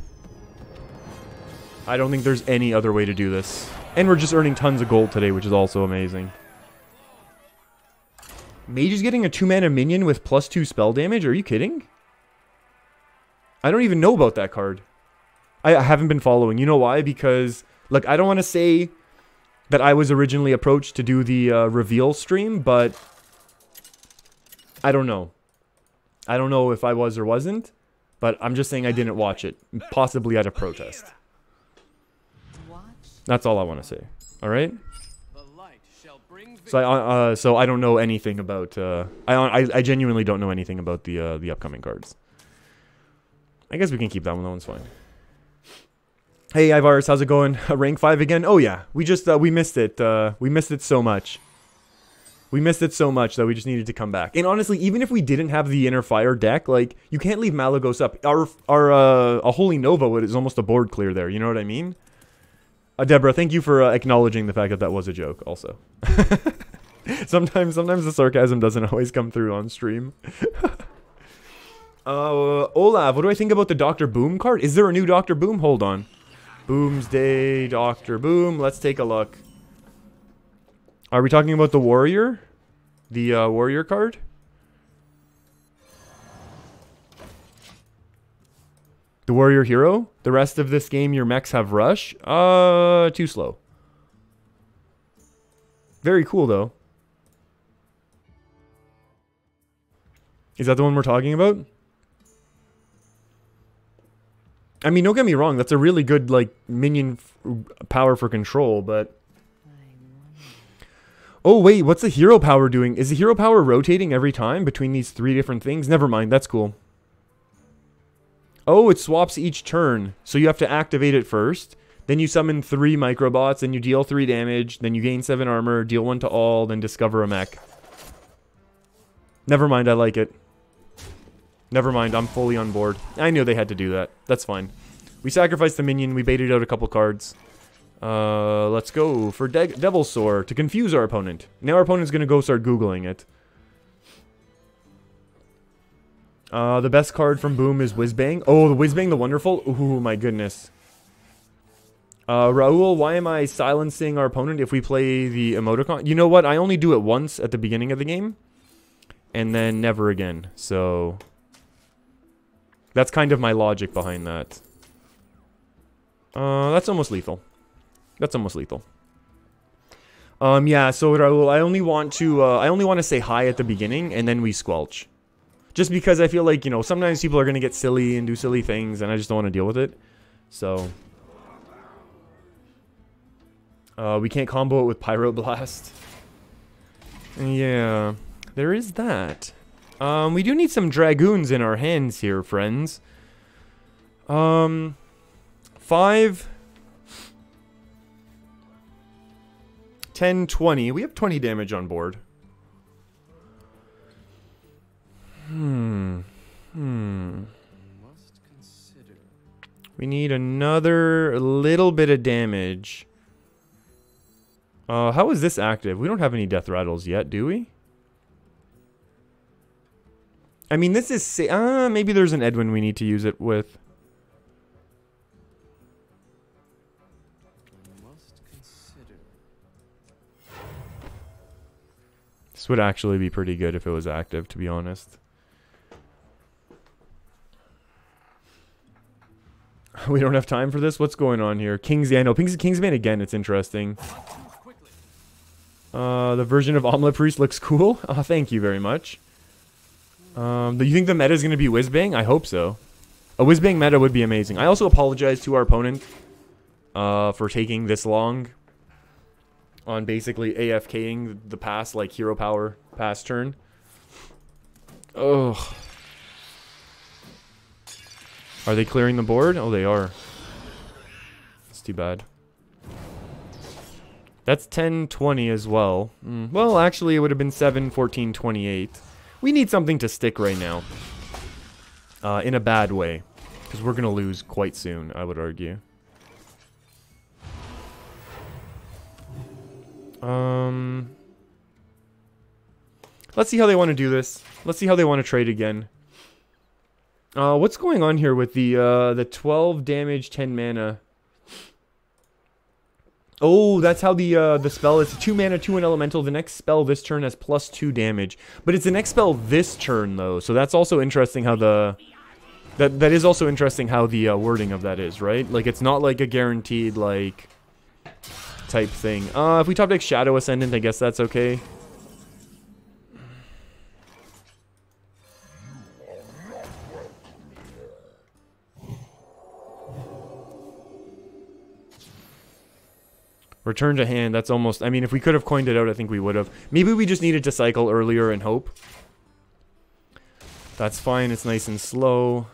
I don't think there's any other way to do this. And we're just earning tons of gold today, which is also amazing. Mage is getting a 2-mana minion with +2 spell damage? Are you kidding? I don't even know about that card. I haven't been following. You know why? Because, like, I don't want to say that I was originally approached to do the reveal stream, but I don't know. I don't know if I was or wasn't, but I'm just saying I didn't watch it. Possibly at a protest. That's all I want to say. All right. So I don't know anything about. I genuinely don't know anything about the upcoming cards. I guess we can keep that one. That one's fine. Hey Ivarus, how's it going? Rank 5 again? Oh yeah, we just we missed it. We missed it so much. We missed it so much that we just needed to come back. And honestly, even if we didn't have the Inner Fire deck, like you can't leave Malygos up. Our a Holy Nova is almost a board clear there. You know what I mean? Deborah, thank you for acknowledging the fact that that was a joke also. Sometimes the sarcasm doesn't always come through on stream. Olav, what do I think about the Dr. Boom card? Is there a new Dr. Boom? Hold on. Boomsday, Dr. Boom. Let's take a look. Are we talking about the Warrior? The Warrior card? The Warrior Hero? The rest of this game, your mechs have rush? Too slow. Very cool, though. Is that the one we're talking about? I mean, don't get me wrong. That's a really good, like, minion power for control, but... Oh, wait. What's the hero power doing? Is the hero power rotating every time between these 3 different things? Never mind. That's cool. Oh, it swaps each turn. So you have to activate it first. Then you summon 3 microbots, then you deal 3 damage, then you gain 7 armor, deal 1 to all, then discover a mech. Never mind, I like it. Never mind, I'm fully on board. I knew they had to do that. That's fine. We sacrificed the minion. We baited out a couple cards. Let's go for Devilsaur to confuse our opponent. Now our opponent's going to go start Googling it. The best card from Boom is Whizbang. Oh, the Whizbang the Wonderful. Ooh, my goodness. Raul, why am I silencing our opponent if we play the emoticon? You know what? I only do it once at the beginning of the game. And then never again. So that's kind of my logic behind that. That's almost lethal. That's almost lethal. Yeah, so Raul, I only want to say hi at the beginning and then we squelch. Just because I feel like, you know, sometimes people are going to get silly and do silly things and I just don't want to deal with it. So we can't combo it with Pyroblast. Yeah, there is that. We do need some Dragoons in our hands here, friends. 5. 10, 20. We have 20 damage on board. We need another little bit of damage. How is this active? We don't have any death rattles yet, do we? I mean, this is... maybe there's an Edwin we need to use it with. This would actually be pretty good if it was active, to be honest. We don't have time for this? What's going on here? Yeah, no, Kingsman again, it's interesting. The version of Omelette Priest looks cool. Thank you very much. Do you think the meta is going to be Whizbang? I hope so. A Whizbang meta would be amazing. I also apologize to our opponent for taking this long on basically AFKing the past, like, hero power past turn. Ugh. Are they clearing the board? Oh, they are. That's too bad. That's 10, 20 as well. Well, actually, it would have been 7, 14, 28. We need something to stick right now. In a bad way. Because we're going to lose quite soon, I would argue. Let's see how they want to do this. Let's see how they want to trade again. What's going on here with the 12 damage, 10 mana? Oh, that's how the spell is. 2 mana, 2/1 elemental. The next spell this turn has +2 damage. But it's the next spell this turn, though. So that's also interesting how the... That is also interesting how the wording of that is, right? Like, it's not like a guaranteed, like, type thing. If we top deck Shadow Ascendant, I guess that's okay. Return to hand, that's almost... I mean, if we could have coined it out, I think we would have. Maybe we just needed to cycle earlier and hope. That's fine, it's nice and slow.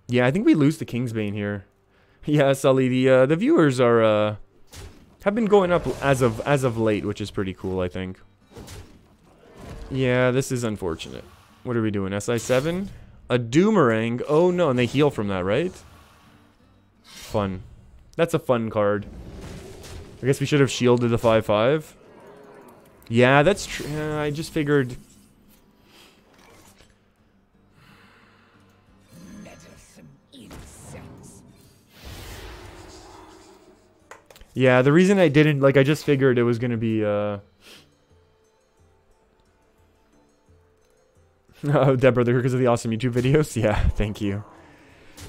Yeah, I think we lose the Kingsbane here. Yeah, Sully, the viewers are, have been going up as of late, which is pretty cool, I think. Yeah, this is unfortunate. What are we doing, SI7? A Doomerang? Oh no, and they heal from that, right? Fun. That's a fun card. I guess we should have shielded the 5/5. Yeah, that's true. I just figured... Yeah, the reason I didn't... Like, I just figured it was going to be... Oh, Deborah, because of the awesome YouTube videos? Yeah, thank you.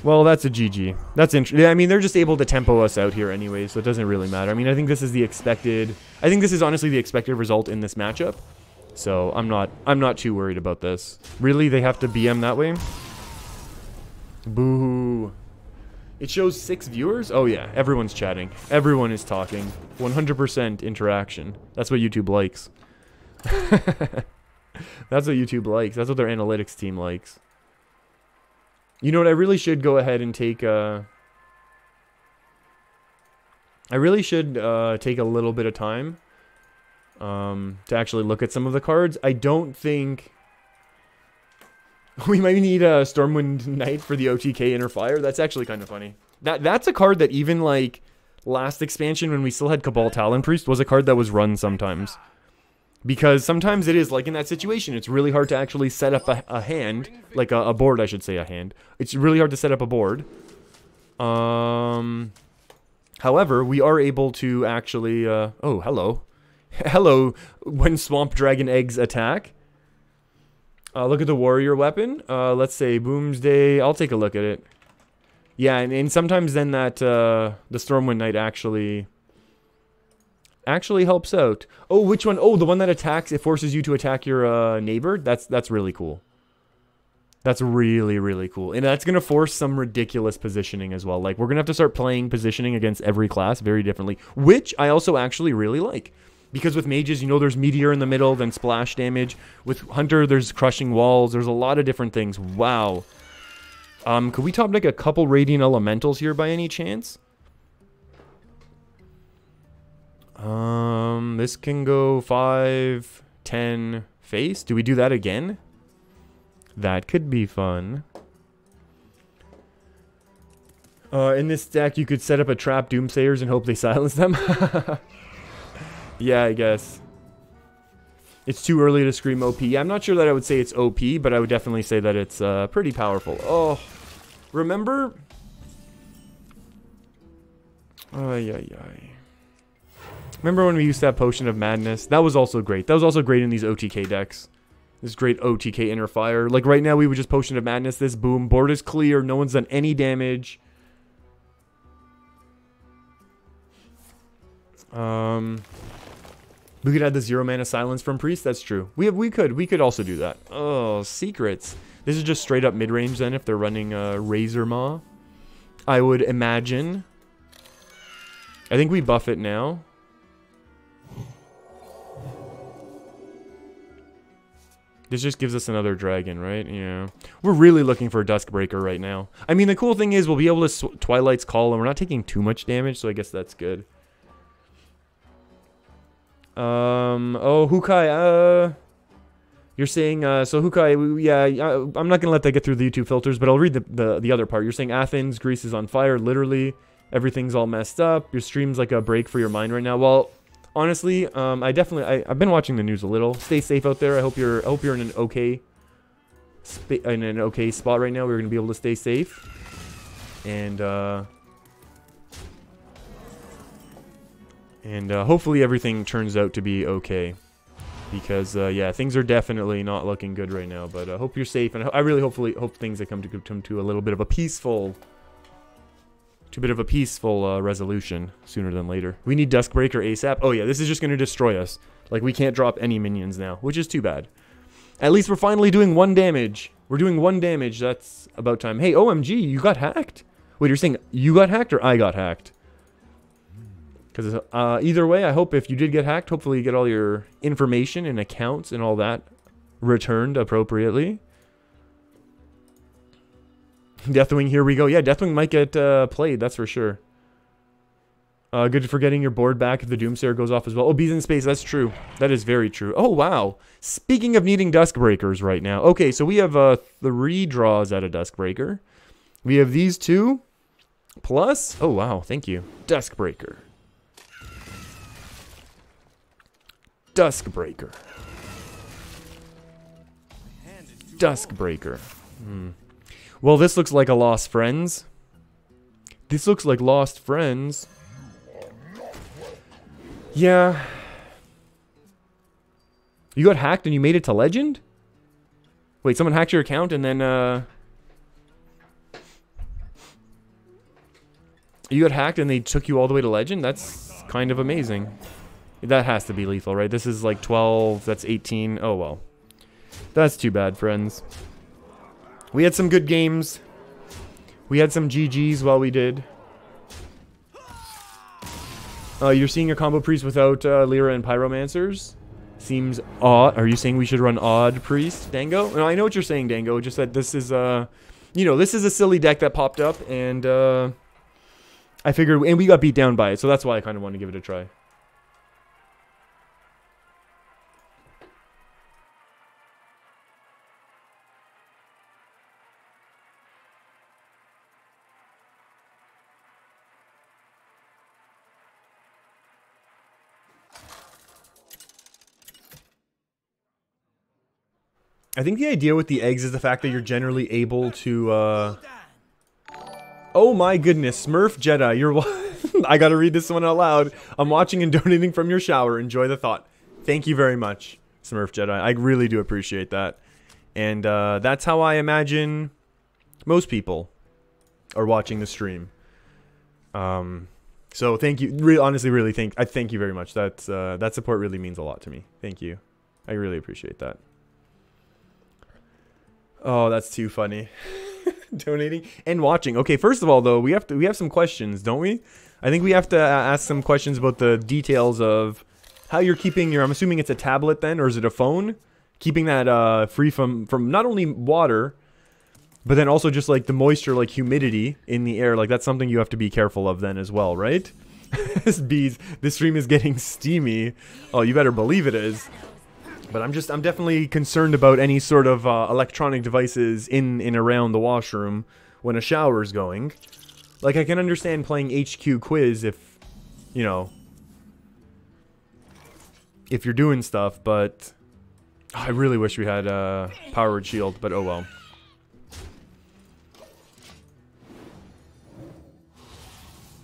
Well, that's a GG. That's interesting. I mean, they're just able to tempo us out here anyway, so it doesn't really matter. I mean, I think this is the expected... I think this is honestly the expected result in this matchup. So, I'm not too worried about this. Really? They have to BM that way? Boo. It shows 6 viewers? Oh yeah, everyone's chatting. Everyone is talking. 100% interaction. That's what YouTube likes. That's what YouTube likes. That's what their analytics team likes. You know what? I really should go ahead and take I really should take a little bit of time to actually look at some of the cards. I don't think... We might need a Stormwind Knight for the OTK Inner Fire. That's actually kind of funny. That's a card that even, like, last expansion when we still had Cabal Talon Priest was a card that was run sometimes. Because sometimes it is, like in that situation, it's really hard to actually set up a hand. Like a board, I should say, a hand. It's really hard to set up a board. However, we are able to actually, oh, hello. Hello, when Swamp Dragon Eggs attack. Look at the warrior weapon. Let's say Boomsday. I'll take a look at it. Yeah, and sometimes then that, the Stormwind Knight actually helps out. Oh, which one? Oh, the one that attacks, it forces you to attack your, neighbor? That's really cool. That's really, really cool. And that's going to force some ridiculous positioning as well. Like, we're going to have to start playing positioning against every class very differently. Which I also actually really like. Because with mages, you know, there's meteor in the middle, then splash damage. With hunter, there's crushing walls. There's a lot of different things. Wow. Could we top like a couple radiant elementals here by any chance? This can go 5, 10 face. Do we do that again? That could be fun. In this deck, you could set up a trap Doomsayers and hope they silence them. Yeah, I guess. It's too early to scream OP. I'm not sure that I would say it's OP, but I would definitely say that it's pretty powerful. Oh, remember? Remember when we used to have Potion of Madness? That was also great. That was also great in these OTK decks. This great OTK Inner Fire. Like right now, we would just Potion of Madness this. Boom. Board is clear. No one's done any damage. We could add the 0 mana silence from Priest. That's true. We could also do that. Oh, secrets. This is just straight up mid range then if they're running Razor Maw. I would imagine. I think we buff it now. This just gives us another dragon, right? Yeah. We're really looking for a Duskbreaker right now. I mean, the cool thing is we'll be able to Twilight's Call, and we're not taking too much damage, so I guess that's good. Oh, Hukai, you're saying, so Hukai, yeah, I'm not gonna let that get through the YouTube filters, but I'll read the other part. You're saying Athens, Greece is on fire, literally. Everything's all messed up. Your stream's like a break for your mind right now. Well, honestly, I've been watching the news a little. Stay safe out there. I hope you're in an okay spot right now. We're gonna be able to stay safe, and hopefully everything turns out to be okay, because yeah, things are definitely not looking good right now. But I hope you're safe, and I really hope things that come to a little bit of a peaceful. Resolution sooner than later. We need Duskbreaker ASAP. Oh yeah, this is just going to destroy us. Like, we can't drop any minions now, which is too bad. At least we're finally doing 1 damage. We're doing 1 damage. That's about time. Hey, OMG, you got hacked? Wait, you're saying you got hacked or I got hacked? Because either way, I hope if you did get hacked, hopefully you get all your information and accounts and all that returned appropriately. Deathwing, here we go. Yeah, Deathwing might get played, that's for sure. Good for getting your board back if the Doomsayer goes off as well. Oh, Bees in Space, that's true. That is very true. Oh, wow. Speaking of needing Duskbreakers right now. Okay, so we have 3 draws out of Duskbreaker. We have these 2. Plus, oh, wow, thank you. Duskbreaker. Duskbreaker. Duskbreaker. Well, this looks like a Lost Friends. This looks like Lost Friends. Yeah. You got hacked and you made it to Legend? Wait, someone hacked your account and then, you got hacked and they took you all the way to Legend? That's kind of amazing. That has to be lethal, right? This is like 12, that's 18. Oh, well. That's too bad, friends. We had some good games. We had some GGs while we did. You're seeing a combo priest without Lyra and Pyromancers? Seems odd. Are you saying we should run odd priest, Dango? No, I know what you're saying, Dango. Just that this is, you know, this is a silly deck that popped up, and I figured, and we got beat down by it, so that's why I kind of wanted to give it a try. I think the idea with the eggs is the fact that you're generally able to, Oh my goodness, Smurf Jedi, you're I gotta read this one out loud. I'm watching and donating from your shower. Enjoy the thought. Thank you very much, Smurf Jedi. I really do appreciate that. And that's how I imagine most people are watching the stream. So thank you. Honestly, really thank you very much. That support really means a lot to me. Thank you. I really appreciate that. Oh, that's too funny. Donating and watching. Okay, first of all, though, we have some questions, don't we? I think we have to ask some questions about the details of how you're keeping your. I'm assuming it's a tablet then, or is it a phone? Keeping that free from not only water, but then also just like the moisture, like humidity in the air. Like that's something you have to be careful of then as well, right? This stream is getting steamy. Oh, you better believe it is. But I'm definitely concerned about any sort of electronic devices in and around the washroom when a shower is going. Like, I can understand playing HQ Quiz if, you know, if you're doing stuff, but I really wish we had a powered shield, but oh well.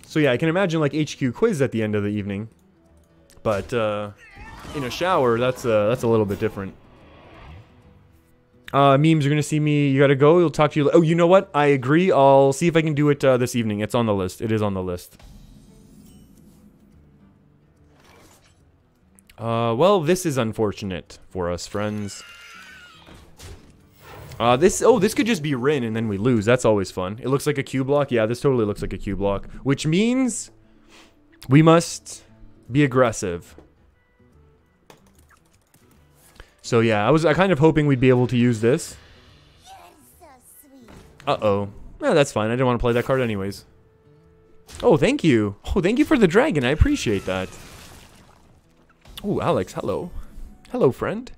So yeah, I can imagine like HQ Quiz at the end of the evening, but in a shower, that's a little bit different. Memes, you're gonna see me. You gotta go. We'll talk to you. Oh, you know what? I agree. I'll see if I can do it this evening. It's on the list. It is on the list. Well, this is unfortunate for us, friends. This could just be Rin and then we lose. That's always fun. It looks like a Q block. Yeah, this totally looks like a Q block, which means we must be aggressive. So yeah, I kind of hoping we'd be able to use this. Uh-oh. Yeah, that's fine. I didn't want to play that card anyways. Oh, thank you. Oh, thank you for the dragon. I appreciate that. Oh, Alex, hello. Hello, friend.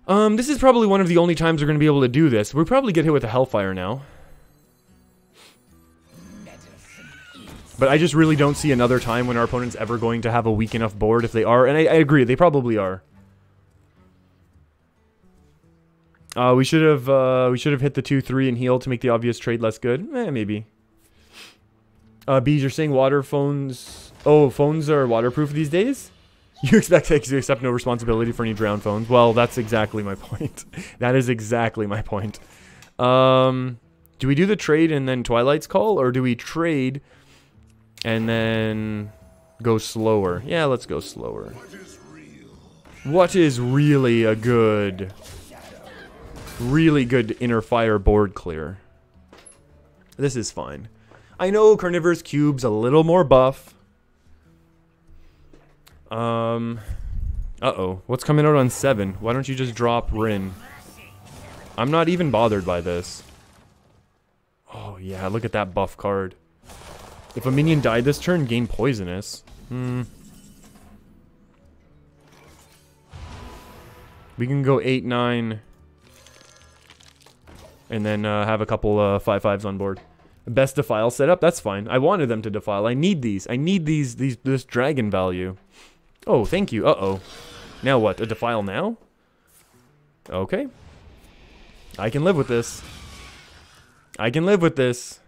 This is probably one of the only times we're going to be able to do this. We'll probably get hit with a Hellfire now. But I just really don't see another time when our opponent's ever going to have a weak enough board if they are. And I agree, they probably are. We should have hit the 2-3 and heal to make the obvious trade less good. Maybe. Bees, you're saying water phones... Oh, phones are waterproof these days? You expect X to accept no responsibility for any drowned phones? Well, that's exactly my point. That is exactly my point. Do we do the trade and then Twilight's Call? Or do we trade and then go slower? Yeah, let's go slower. What is really a good... Really good inner fire board clear? This is fine. I know Carnivorous Cube's a little more buff. Uh-oh. What's coming out on 7? Why don't you just drop Rin? I'm not even bothered by this. Oh, yeah. Look at that buff card. If a minion died this turn, gain Poisonous. We can go 8-9. And then have a couple 5-5s on board. Best Defile setup? That's fine. I wanted them to Defile. I need these. I need this dragon value. Oh, thank you. Uh-oh. Now what? A Defile now? Okay. I can live with this. I can live with this.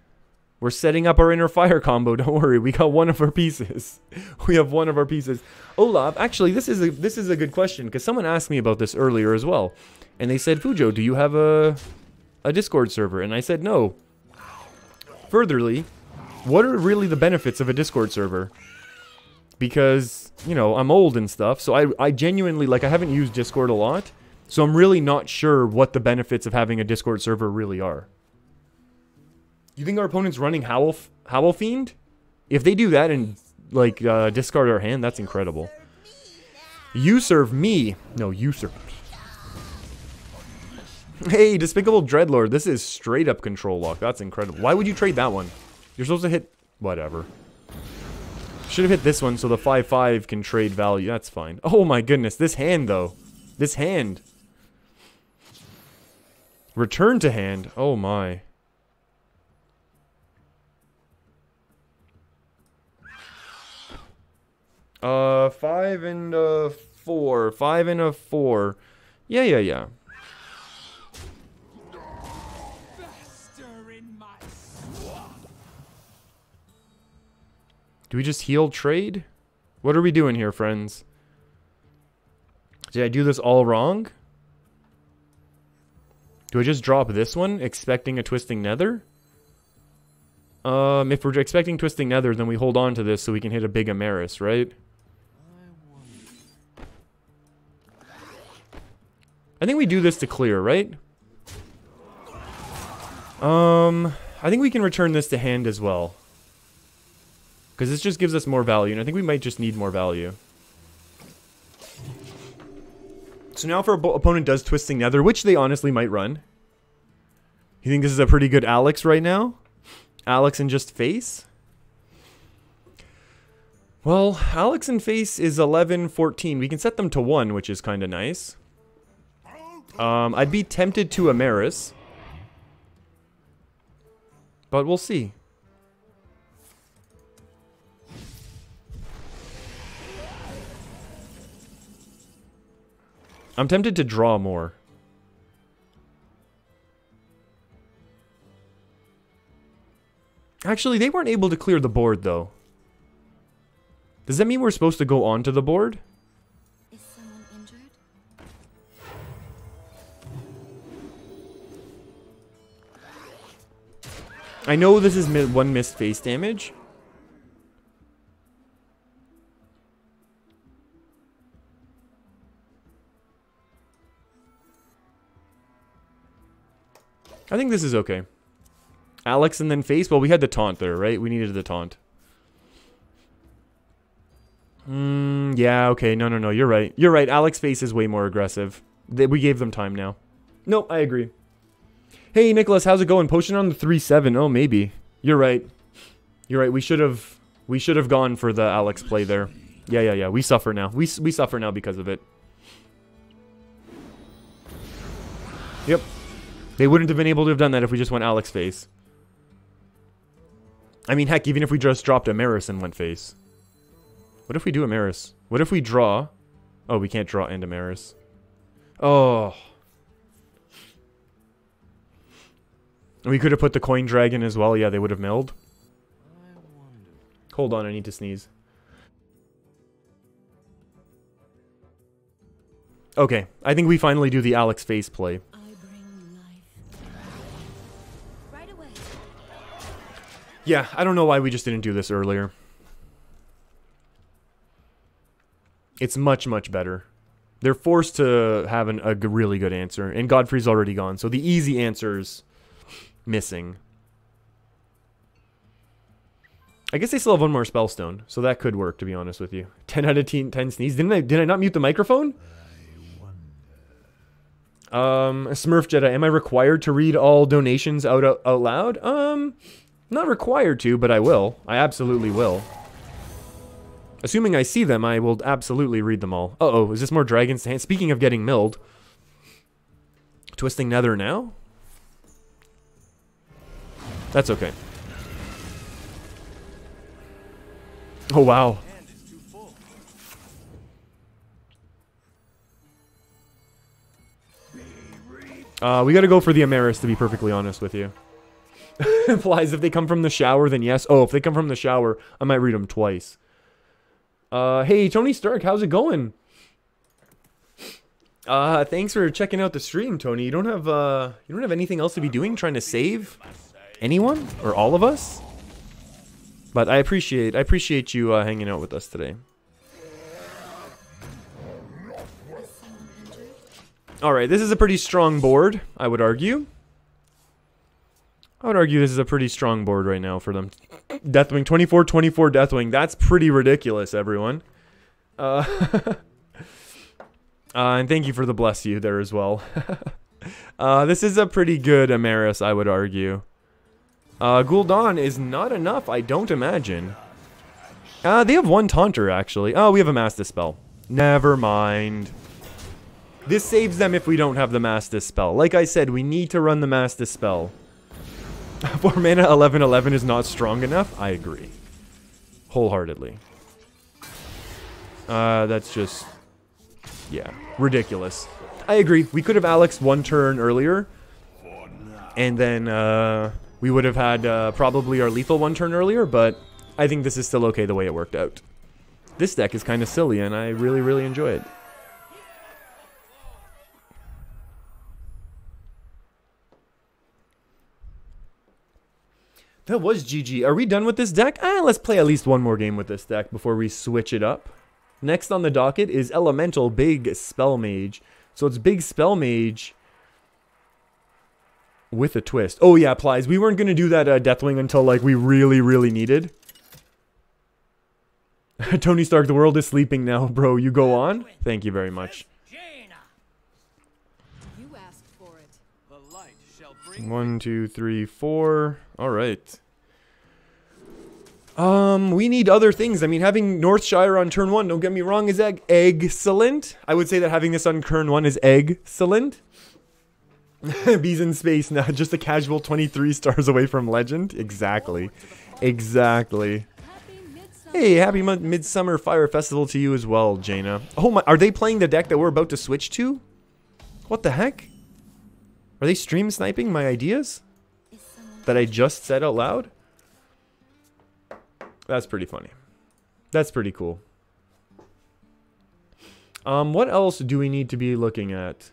We're setting up our inner fire combo. Don't worry. We got one of our pieces. We have one of our pieces. Olaf, actually, this is a good question, because someone asked me about this earlier as well. And they said, Fujo, do you have a Discord server? And I said no. Furtherly, what are really the benefits of a Discord server? Because, you know, I'm old and stuff, so I genuinely, like, I haven't used Discord a lot, so I'm really not sure what the benefits of having a Discord server really are. You think our opponent's running Howl Fiend? If they do that and, like, discard our hand, that's incredible. You serve me. No, you serve me. Hey, Despicable Dreadlord, this is straight up control lock. That's incredible. Why would you trade that one? You're supposed to hit... Whatever. Should have hit this one so the 5-5 can trade value. That's fine. Oh my goodness, this hand, though. This hand. Return to hand. Oh my. $5 and a 4. 5 and a 4. Yeah. Do we just heal trade? What are we doing here, friends? Did I do this all wrong? Do I just drop this one, expecting a Twisting Nether? If we're expecting Twisting Nether, then we hold on to this so we can hit a big Amaris, right? I think we do this to clear, right? I think we can return this to hand as well. Because this just gives us more value, and I think we might just need more value. So now if our opponent does Twisting Nether, which they honestly might run. You think this is a pretty good Alex right now? Alex and just face? Well, Alex and face is 11, 14. We can set them to 1, which is kind of nice. I'd be tempted to Amaris. But we'll see. I'm tempted to draw more. Actually, they weren't able to clear the board, though. Does that mean we're supposed to go onto the board? Is someone injured? I know this is one missed face damage. I think this is okay. Alex and then face. Well, we had the taunt there, right? We needed the taunt. Yeah, okay. No. You're right. You're right. Alex face is way more aggressive. We gave them time now. Nope, I agree. Hey, Nicholas, how's it going? Potion on the 3-7. Oh, maybe. You're right. You're right. We should have gone for the Alex play there. Yeah. We suffer now. We suffer now because of it. Yep. They wouldn't have been able to have done that if we just went Alex face. I mean, heck, even if we just dropped Amaris and went face. What if we do Amaris? What if we draw? Oh, we can't draw and Amaris. Oh. We could have put the Coin Dragon as well. Yeah, they would have milled. Hold on, I need to sneeze. Okay, I think we finally do the Alex face play. Yeah, I don't know why we just didn't do this earlier. It's much, much better. They're forced to have a really good answer, and Godfrey's already gone, so the easy answer's missing. I guess they still have one more Spellstone, so that could work, to be honest with you. 10 out of 10 sneeze. Did I not mute the microphone? Smurf Jedi, am I required to read all donations out loud? Not required to, but I will. I absolutely will. Assuming I see them, I will absolutely read them all. Uh-oh, is this more dragons to hand? Speaking of getting milled. Twisting Nether now? That's okay. Oh, wow. We gotta go for the Amaris, to be perfectly honest with you. Implies if they come from the shower, then yes. Oh, if they come from the shower, I might read them twice. Hey, Tony Stark, how's it going? Thanks for checking out the stream, Tony. You don't have anything else to be doing, trying to save anyone or all of us? But I appreciate you hanging out with us today. All right, this is a pretty strong board, I would argue. I would argue this is a pretty strong board right now for them. Deathwing, 24-24 Deathwing. That's pretty ridiculous, everyone. And thank you for the bless you there as well. This is a pretty good Amaris, I would argue. Gul'dan is not enough, I don't imagine. They have one Taunter, actually. Oh, we have a Mass Dispel. Never mind. This saves them if we don't have the Mass Dispel. Like I said, we need to run the Mass Dispel. 4 mana 11/11 is not strong enough? I agree. Wholeheartedly. That's just... yeah, ridiculous. I agree. We could have Alex one turn earlier. And then, we would have had probably our lethal one turn earlier, but I think this is still okay the way it worked out. This deck is kind of silly, and I really, really enjoy it. That was GG. Are we done with this deck? Let's play at least one more game with this deck before we switch it up. Next on the docket is Elemental Big Spell Mage. So it's Big Spell Mage with a twist. Oh yeah, Plies. We weren't going to do that Deathwing until like we really, really needed. Tony Stark, the world is sleeping now, bro. You go on? Thank you very much. You asked for it. 1, 2, 3, 4. All right. We need other things. I mean, having Northshire on turn 1, don't get me wrong, is excellent. I would say that having this on turn 1 is excellent. Bees in space now, just a casual 23 stars away from legend. Exactly. Exactly. Hey, happy Midsummer Fire Festival to you as well, Jaina. Oh my, are they playing the deck that we're about to switch to? What the heck? Are they stream sniping my ideas that I just said out loud? That's pretty funny. That's pretty cool. What else do we need to be looking at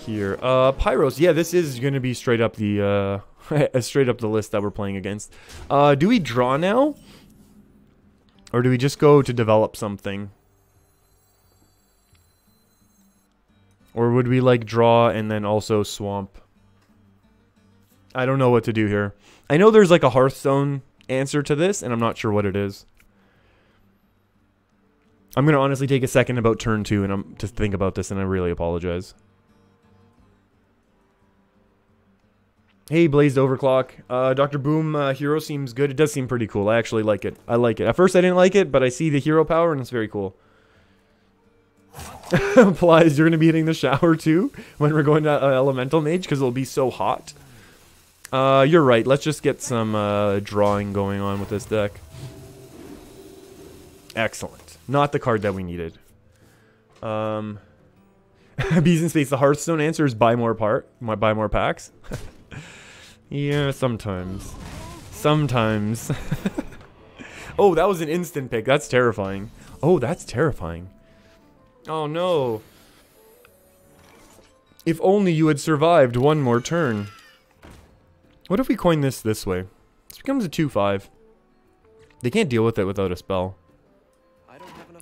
here? Pyros. Yeah, this is going to be straight up the straight up the list that we're playing against. Do we draw now? Or do we just go to develop something? Or would we like draw and then also swamp? I don't know what to do here. I know there's like a Hearthstone answer to this, and I'm not sure what it is. I'm going to honestly take a second about turn 2 and to think about this, and I really apologize. Hey, Blazed Overclock. Dr. Boom hero seems good. It does seem pretty cool. I actually like it. I like it. At first I didn't like it, but I see the hero power, and it's very cool. Applies, you're going to be hitting the shower too when we're going to Elemental Mage because it'll be so hot. You're right. Let's just get some drawing going on with this deck. Excellent. Not the card that we needed. Bees in Space. The Hearthstone answer is buy more packs. Yeah, sometimes. Sometimes. Oh, that was an instant pick. That's terrifying. Oh, that's terrifying. Oh no. If only you had survived one more turn. What if we coin this way? This becomes a 2/5. They can't deal with it without a spell.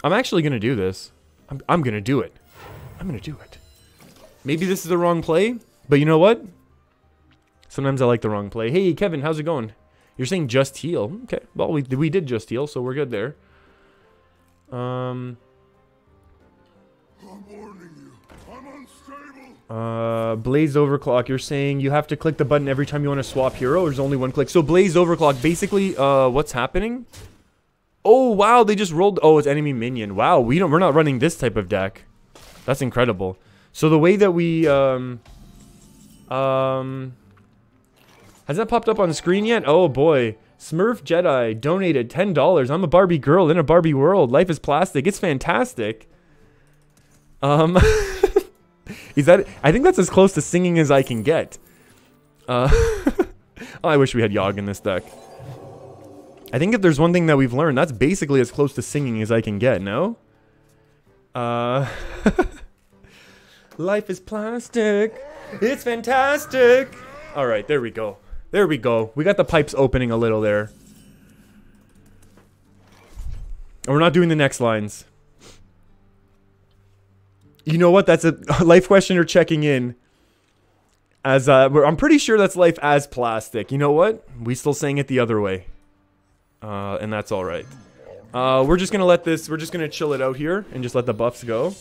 I'm actually going to do this. I'm going to do it. I'm going to do it. Maybe this is the wrong play, but you know what? Sometimes I like the wrong play. Hey, Kevin, how's it going? You're saying just heal. Okay, well, we did just heal, so we're good there. I'm warning you. I'm unstable. Blaze Overclock, you're saying you have to click the button every time you want to swap hero, or there's only one click. So Blaze Overclock, basically, what's happening? Oh, wow, they just rolled. Oh, it's enemy minion. Wow, we're not running this type of deck. That's incredible. So the way that we, has that popped up on screen yet? Oh boy. Smurf Jedi donated $10. I'm a Barbie girl in a Barbie world. Life is plastic. It's fantastic. Is that... I think that's as close to singing as I can get. Oh, I wish we had Yogg in this deck. I think if there's one thing that we've learned, that's basically as close to singing as I can get, no? Life is plastic. It's fantastic. Alright, there we go. There we go. We got the pipes opening a little there. And we're not doing the next lines. You know what? That's a life questioner checking in. As I'm pretty sure that's life as plastic. You know what? We still saying it the other way. And that's alright. We're just gonna let this, we're just gonna chill it out here and just let the buffs go.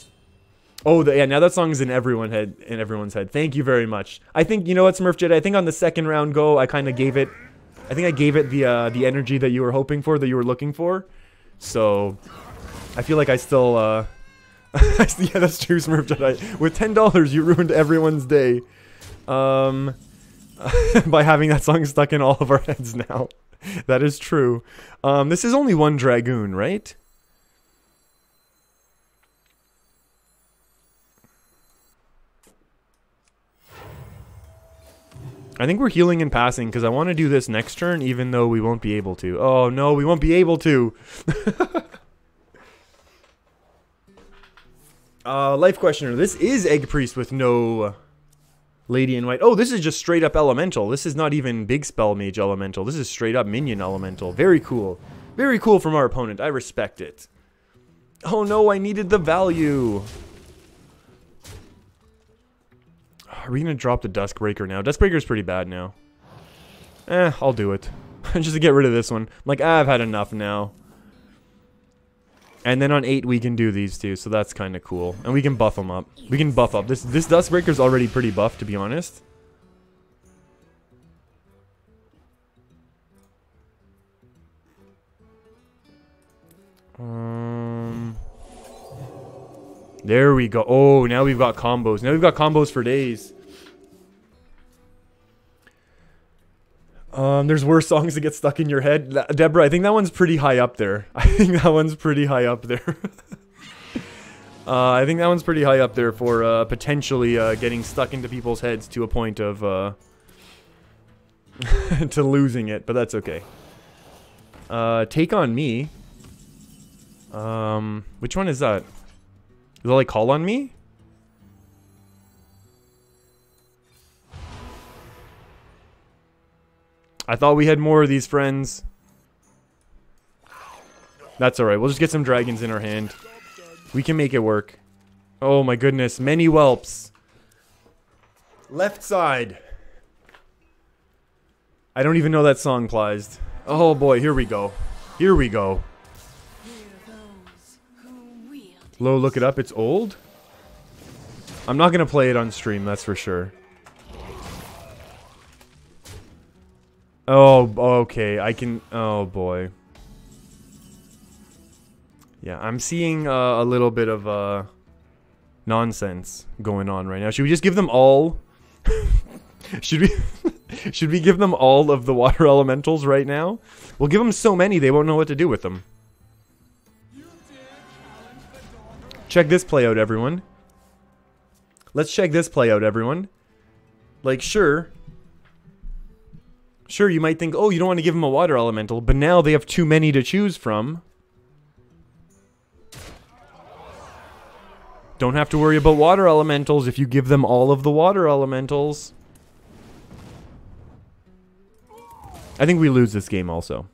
Oh, yeah, now that song's in everyone's head. Thank you very much. I think, you know what, Smurf Jedi, I think on the second round go, I kind of gave it, I think I gave it the energy that you were hoping for, that you were looking for. So, I feel like I still, yeah, that's true, Smurf Jedi. With $10, you ruined everyone's day. By having that song stuck in all of our heads now. That is true. This is only one Dragoon, right? I think we're healing and passing because I want to do this next turn even though we won't be able to. Oh no, we won't be able to. Life Questioner. This is Egg Priest with no Lady in White. Oh, this is just straight up Elemental. This is not even Big Spell Mage Elemental. This is straight up Minion Elemental. Very cool. Very cool from our opponent. I respect it. Oh no, I needed the value. Are we going to drop the Duskbreaker now? Duskbreaker's pretty bad now. I'll do it. Just to get rid of this one. I'm like, I've had enough now. And then on 8 we can do these two, so that's kind of cool. And we can buff them up. We can buff up. This Duskbreaker's already pretty buffed, to be honest. There we go. Oh, now we've got combos. Now we've got combos for days. There's worse songs that get stuck in your head. Deborah, I think that one's pretty high up there. I think that one's pretty high up there. I think that one's pretty high up there for potentially getting stuck into people's heads to a point of to losing it, but that's okay. Take on Me. Which one is that? Is it like Call on Me? I thought we had more of these friends. That's alright. We'll just get some dragons in our hand. We can make it work. Oh my goodness. Many whelps. Left side. I don't even know that song plays. Oh boy. Here we go. Here we go. Lo, look it up. It's old? I'm not going to play it on stream. That's for sure. Oh, okay. I can... Oh, boy. Yeah, I'm seeing a little bit of nonsense going on right now. Should we just give them all... Should we give them all of the water elementals right now? We'll give them so many they won't know what to do with them. Check this play out, everyone. Let's check this play out, everyone. Like, sure... Sure, you might think, oh, you don't want to give them a water elemental, but now they have too many to choose from. Don't have to worry about water elementals if you give them all of the water elementals. I think we lose this game also.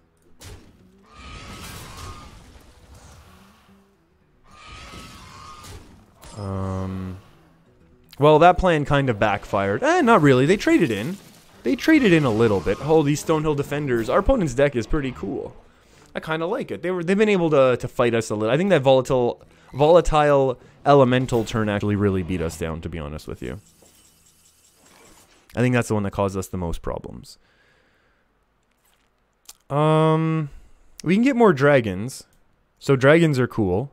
Well, that plan kind of backfired. Not really. They traded in. They traded in a little bit. Oh, these Stonehill Defenders. Our opponent's deck is pretty cool. I kind of like it. They've been able to fight us a little. I think that volatile elemental turn actually really beat us down, to be honest with you. I think that's the one that caused us the most problems. We can get more dragons. So dragons are cool.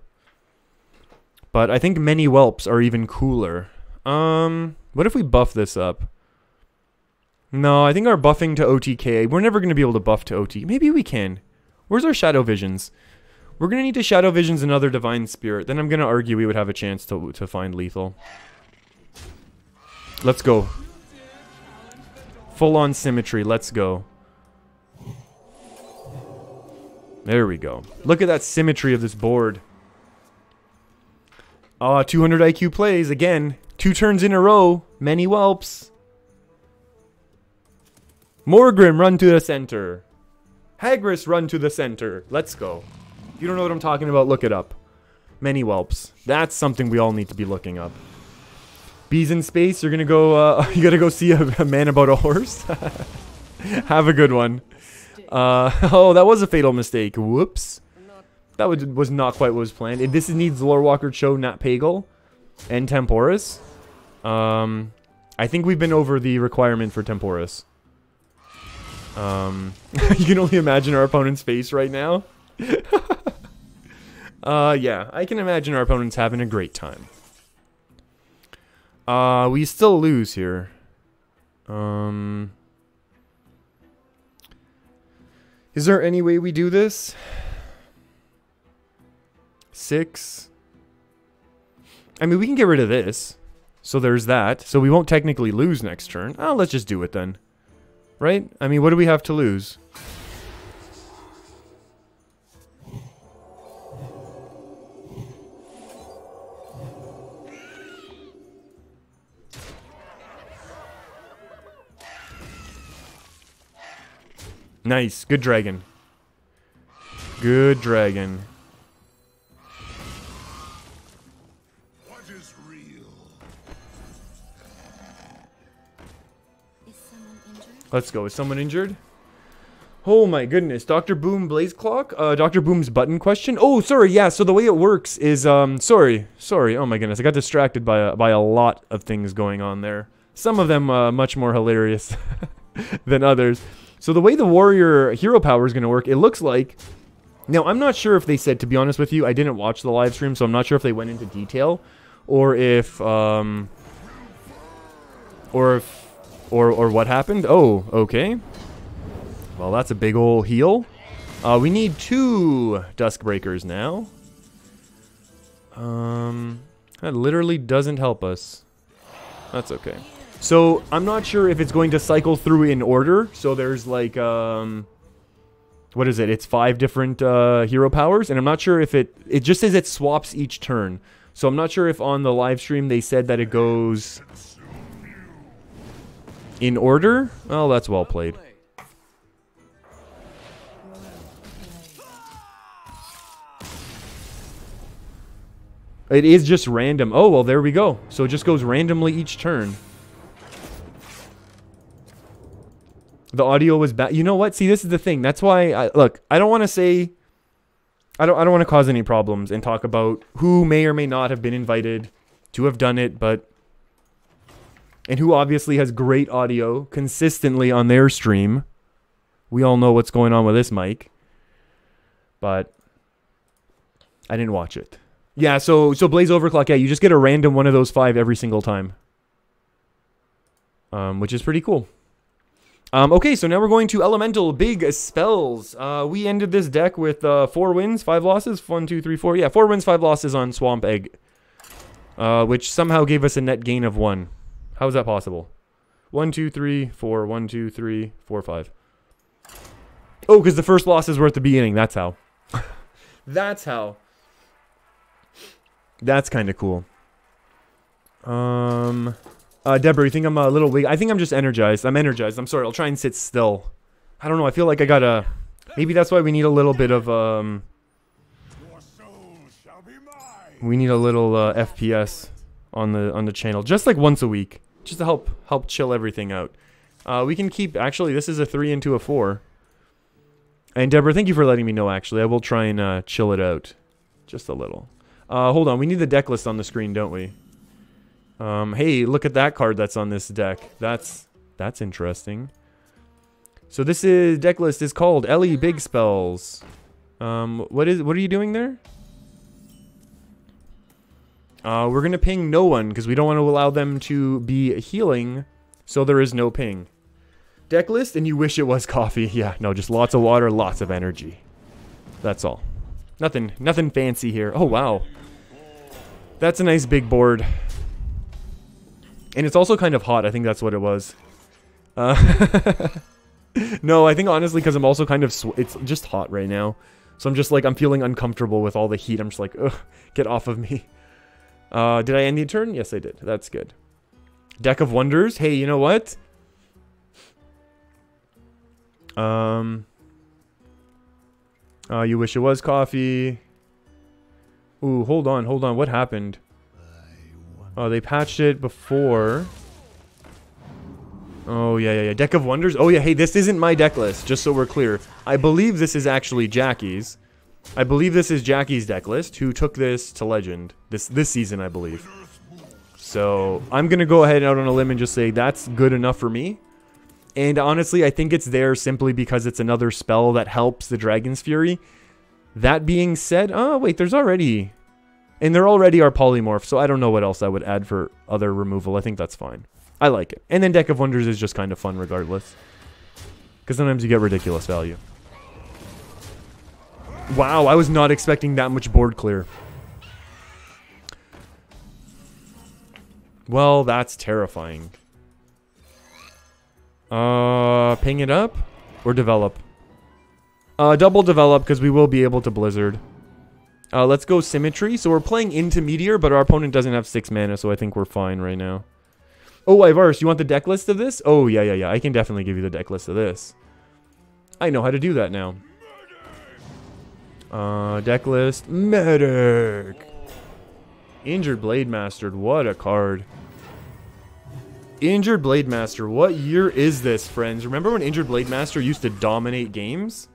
But I think many whelps are even cooler. What if we buff this up? No, I think our buffing to OTK, we're never going to be able to buff to OT. Maybe we can. Where's our Shadow Visions? We're going to need to Shadow Visions another Divine Spirit. Then I'm going to argue we would have a chance to find lethal. Let's go. Full on symmetry. Let's go. There we go. Look at that symmetry of this board. 200 IQ plays. Again, 2 turns in a row. Many whelps. Morgrim, run to the center. Hagris, run to the center. Let's go. If you don't know what I'm talking about, look it up. Many whelps. That's something we all need to be looking up. Bees in space, you're gonna go, you gotta go see a man about a horse? Have a good one. Oh, that was a fatal mistake. Whoops. That was not quite what was planned. This needs Lorewalker, Cho, Nat Pagal, and Temporis. I think we've been over the requirement for Temporis. You can only imagine our opponent's face right now. Yeah, I can imagine our opponent's having a great time. We still lose here. Is there any way we do this? 6. I mean, we can get rid of this. So there's that. So we won't technically lose next turn. Oh, let's just do it then. Right? I mean, what do we have to lose? Nice. Good dragon. Good dragon. What is real? Is someone injured? Let's go. Is someone injured? Oh my goodness. Dr. Boom Blaze Clock? Dr. Boom's button question? Oh, sorry. Yeah, so the way it works is, sorry. Oh my goodness. I got distracted by a lot of things going on there. Some of them much more hilarious than others. So the way the warrior hero power is going to work, it looks like... Now, I'm not sure if they said, to be honest with you, I didn't watch the live stream, so I'm not sure if they went into detail. Or if, or what happened. Oh, okay. Well, that's a big ol' heal. We need 2 Duskbreakers now. That literally doesn't help us. That's okay. So, I'm not sure if it's going to cycle through in order. So, there's like, what is it? It's 5 different hero powers. And I'm not sure if it just says it swaps each turn. So, I'm not sure if on the live stream they said that it goes in order. Oh, that's well played. It is just random. Oh, well, there we go. So, it just goes randomly each turn. The audio was bad. You know what? See, this is the thing. That's why look, I don't want to say I don't want to cause any problems and talk about who may or may not have been invited to have done it, but and who obviously has great audio consistently on their stream. We all know what's going on with this mic. But I didn't watch it. Yeah, so Blaze Overclock, yeah, you just get a random one of those 5 every single time. Which is pretty cool. Okay, so now we're going to Elemental Big Spells. We ended this deck with 4 wins, 5 losses. 1, 2, 3, 4. Yeah, 4 wins, 5 losses on Swamp Egg. Which somehow gave us a net gain of 1. How is that possible? 1, 2, 3, 4. 1, 2, 3, 4, 5. Oh, because the first losses were at the beginning. That's how. That's how. That's kind of cool. Deborah, you think I'm a little weak? I think I'm just energized. I'm energized. I'm sorry. I'll try and sit still. I don't know. I feel like I gotta... Maybe that's why we need a little bit of, Your soul shall be mine. We need a little, FPS on the channel. Just like once a week. Just to help chill everything out. We can keep... Actually, this is a 3 into a 4. And Deborah, thank you for letting me know, actually. I will try and, chill it out. Just a little. Hold on. We need the deck list on the screen, don't we? Hey, look at that card that's on this deck. That's interesting. So this deck list is called Ellie Big Spells. What are you doing there? We're gonna ping no one because we don't want to allow them to be healing, so there is no ping. Deck list, and you wish it was coffee. Yeah, no, just lots of water, lots of energy. That's all. Nothing fancy here. Oh wow, that's a nice big board. And it's also kind of hot. I think that's what it was. No, I think honestly because I'm also kind of... it's just hot right now. So I'm just like... I'm feeling uncomfortable with all the heat. I'm just like, ugh, get off of me. Did I end the turn? Yes, I did. That's good. Deck of Wonders. Hey, you know what? You wish it was coffee. Ooh, hold on. What happened? Oh, they patched it before. Oh, yeah. Deck of Wonders. Oh, yeah. Hey, this isn't my deck list, just so we're clear. I believe this is actually Jackie's. I believe this is Jackie's deck list, who took this to Legend this season, I believe. So, I'm going to go ahead out on a limb and just say that's good enough for me. And honestly, I think it's there simply because it's another spell that helps the Dragon's Fury. That being said... Oh, wait, there's already... And there already are polymorph, so I don't know what else I would add for other removal. I think that's fine. I like it. And then Deck of Wonders is just kind of fun regardless. Because sometimes you get ridiculous value. Wow, I was not expecting that much board clear. Well, that's terrifying. Ping it up or develop? Double develop because we will be able to blizzard. Let's go symmetry. So we're playing into meteor, but our opponent doesn't have 6 mana, so I think we're fine right now. Oh, Ivarus, you want the deck list of this? Oh, yeah. I can definitely give you the deck list of this. I know how to do that now. Deck list. Medic. Injured Blade Master. What a card. Injured Blade Master. What year is this, friends? Remember when Injured Blade Master used to dominate games?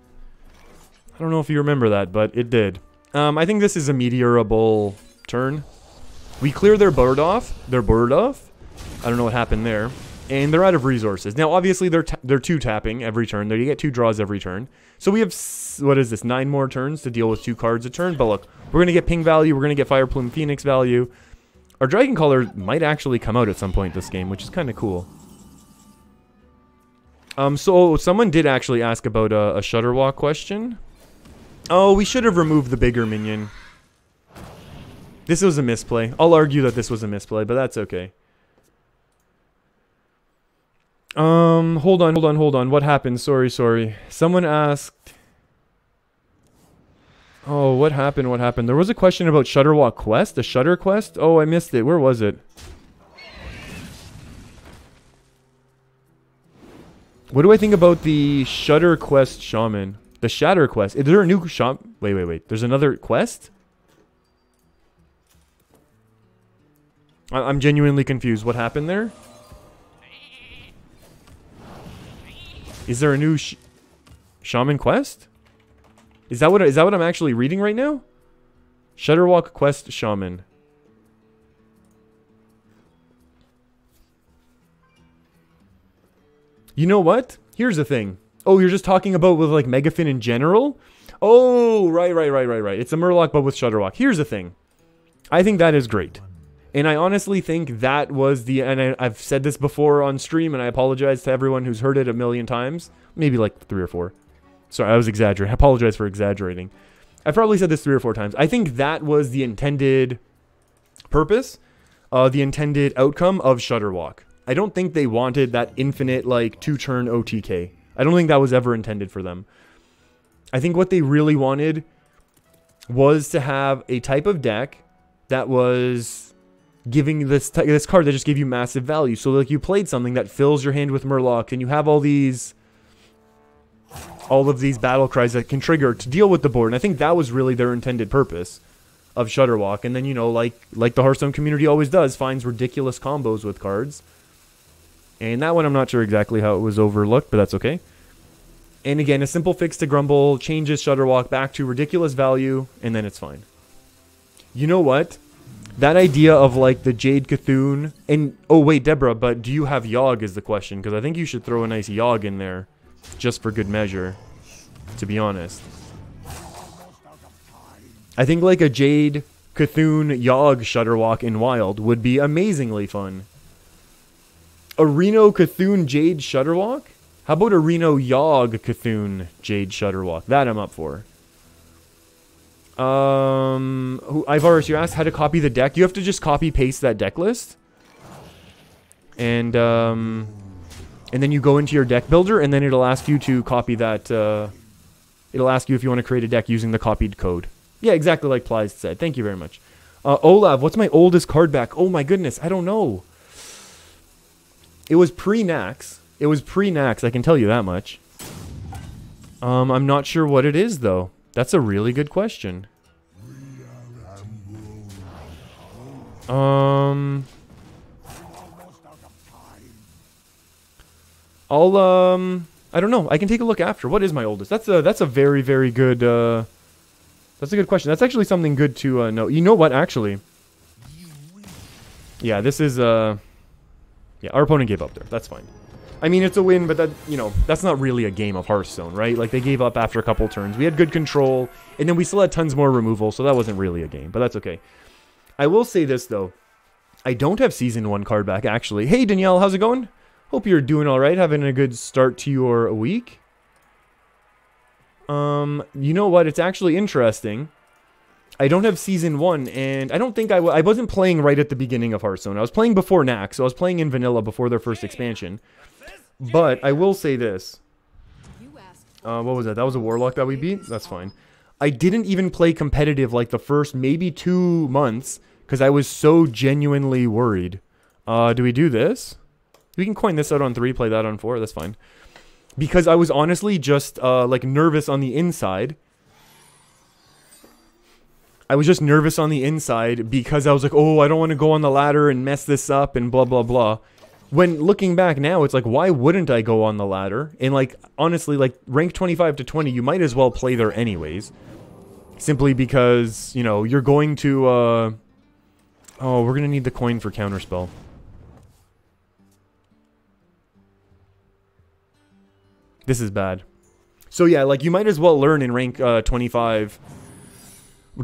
I don't know if you remember that, but it did. I think this is a meteorable turn. We clear their bird off. I don't know what happened there. And they're out of resources. Now, obviously, they're 2-tapping every turn. You get 2 draws every turn. So we have, what is this, 9 more turns to deal with 2 cards a turn. But look, we're going to get ping value. We're going to get Fire Plume Phoenix value. Our Dragon Caller might actually come out at some point this game, which is kind of cool. So someone did actually ask about a Shudderwalk question. Oh, we should have removed the bigger minion. This was a misplay. I'll argue that this was a misplay, but that's okay. Hold on. What happened? Sorry. Someone asked... Oh, what happened? There was a question about Shudderwalk Quest, a Shudder Quest? Oh, I missed it. Where was it? What do I think about the Shudder Quest Shaman? The Shatter Quest. Is there a new shaman? Wait. There's another quest? I'm genuinely confused. What happened there? Is there a new Shaman Quest? Is that what I'm actually reading right now? Shudderwalk Quest Shaman. You know what? Here's the thing. Oh, you're just talking about with like Megafin in general? Oh, right. It's a Murloc but with Shudderwalk. Here's the thing. I think that is great. And I honestly think that was the... And I've said this before on stream, and I apologize to everyone who's heard it a million times. Maybe like 3 or 4. Sorry, I was exaggerating. I apologize for exaggerating. I've probably said this 3 or 4 times. I think that was the intended purpose, the intended outcome of Shudderwalk. I don't think they wanted that infinite, like, 2-turn OTK. I don't think that was ever intended for them. I think what they really wanted was to have a type of deck that was giving this card that just gave you massive value. So, like, you played something that fills your hand with Murlocs, and you have all of these battle cries that can trigger to deal with the board. And I think that was really their intended purpose of Shudderwalk. And then, you know, like the Hearthstone community always does, finds ridiculous combos with cards. And that one, I'm not sure exactly how it was overlooked, but that's okay. And again, a simple fix to Grumble changes Shudderwalk back to ridiculous value, and then it's fine. You know what? That idea of, like, the Jade Cthulhu, and... Oh, wait, Deborah, but do you have Yogg is the question, because I think you should throw a nice Yogg in there, just for good measure, to be honest. I think, like, a Jade Cthulhu Yogg Shudderwalk in Wild would be amazingly fun. A Reno Cthulhu Jade Shudderwalk? How about a Reno Yogg Cthulhu Jade Shudderwalk? That I'm up for. Ivarus, you asked how to copy the deck. You have to just copy paste that deck list. And then you go into your deck builder, and then it'll ask you to copy that. It'll ask you if you want to create a deck using the copied code. Yeah, exactly like Plies said. Thank you very much. Olav, what's my oldest card back? Oh my goodness, I don't know. It was pre-Nax. It was pre-Nax, I can tell you that much. I'm not sure what it is, though. That's a really good question. I don't know. I can take a look after. What is my oldest? That's a very, very good, that's a good question. That's actually something good to know. You know what, actually? Yeah, this is, yeah, our opponent gave up there. That's fine. I mean, it's a win, but that, you know, that's not really a game of Hearthstone, right? Like, they gave up after a couple turns. We had good control, and then we still had tons more removal, so that wasn't really a game, but that's okay. I will say this, though. I don't have Season 1 card back, actually. Hey, Danielle, how's it going? Hope you're doing all right, having a good start to your week. You know what? It's actually interesting. I don't have Season 1, and I don't think I wasn't playing right at the beginning of Hearthstone. I was playing before Nax, so I was playing in Vanilla before their first expansion. But I will say this. You asked. What was that? That was a Warlock that we beat? That's fine. I didn't even play competitive like the first maybe 2 months because I was so genuinely worried. Do we do this? We can coin this out on 3, play that on 4. That's fine. Because I was honestly just like nervous on the inside. I was just nervous on the inside because I was like, oh, I don't want to go on the ladder and mess this up and blah, blah, blah. When looking back now, it's like, why wouldn't I go on the ladder? And like, honestly, like rank 25 to 20, you might as well play there anyways. Simply because, you know, you're going to, oh, we're going to need the coin for counterspell. This is bad. So yeah, like you might as well learn in rank 25,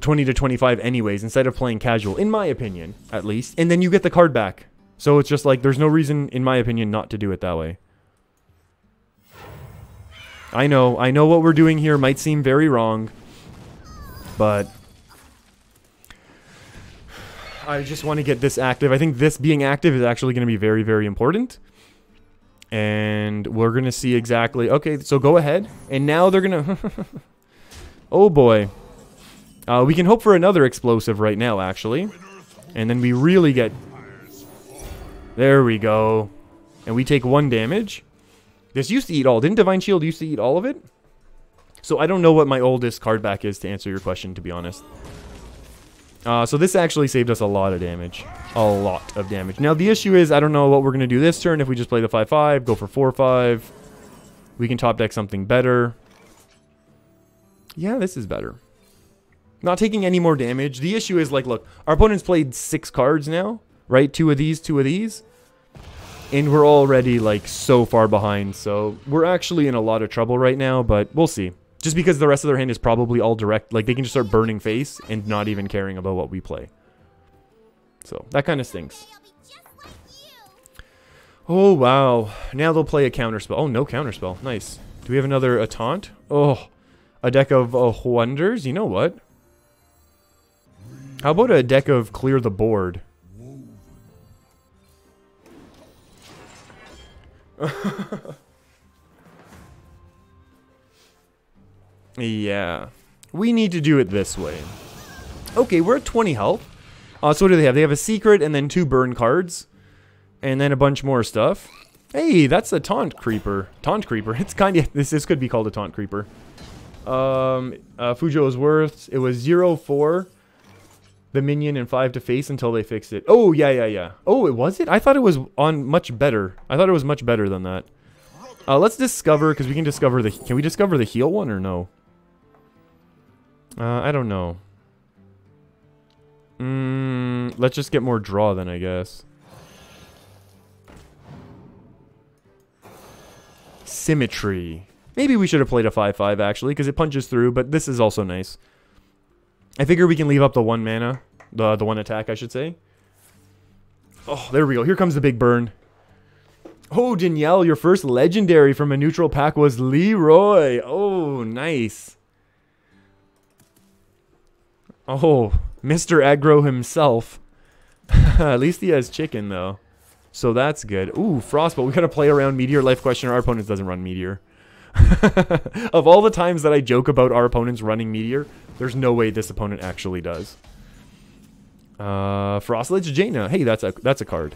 20 to 25 anyways, instead of playing casual, in my opinion, at least. And then you get the card back. So it's just like, there's no reason, in my opinion, not to do it that way. I know what we're doing here might seem very wrong, but I just want to get this active. I think this being active is actually going to be very, very important. And we're going to see exactly, okay, so go ahead. And now they're going to, oh boy. We can hope for another explosive right now, actually. And then we really get... There we go. And we take 1 damage. This used to eat all. Didn't Divine Shield used to eat all of it? So I don't know what my oldest card back is to answer your question, to be honest. So this actually saved us a lot of damage. A lot of damage. Now the issue is, I don't know what we're going to do this turn. If we just play the 5-5, go for 4-5. We can top deck something better. Yeah, this is better. Not taking any more damage. The issue is, like, look, our opponent's played 6 cards now, right? 2 of these, 2 of these. And we're already, like, so far behind. So we're actually in a lot of trouble right now, but we'll see. Just because the rest of their hand is probably all direct. Like, they can just start burning face and not even caring about what we play. So, that kind of stinks. Oh, wow. Now they'll play a counterspell. Oh, no counterspell. Nice. Do we have another taunt? Oh, a deck of wonders? You know what? How about a deck of clear the board? Yeah. We need to do it this way. Okay, we're at 20 health. So what do they have? They have a secret and then 2 burn cards. And then a bunch more stuff. Hey, that's a taunt creeper. Taunt creeper. It's kind of... This could be called a taunt creeper. Fujo's worth... It was 0-4. The minion and 5 to face until they fixed it. Oh, yeah. Oh, it was it? I thought it was on much better. I thought it was much better than that. Let's discover, because we can discover the... Can we discover the heal one or no? I don't know. Let's just get more draw then, I guess. Symmetry. Maybe we should have played a 5-5 actually, because it punches through, but this is also nice. I figure we can leave up the 1 mana. The 1 attack, I should say. Oh, there we go. Here comes the big burn. Oh, Danielle, your first legendary from a neutral pack was Leroy. Oh, nice. Oh, Mr. Aggro himself. At least he has chicken, though. So that's good. Ooh, Frostbolt. We gotta play around Meteor. Life Questioner. Our opponent doesn't run Meteor. Of all the times that I joke about our opponents running Meteor, there's no way this opponent actually does. Frostledge Jaina. Hey, that's a card.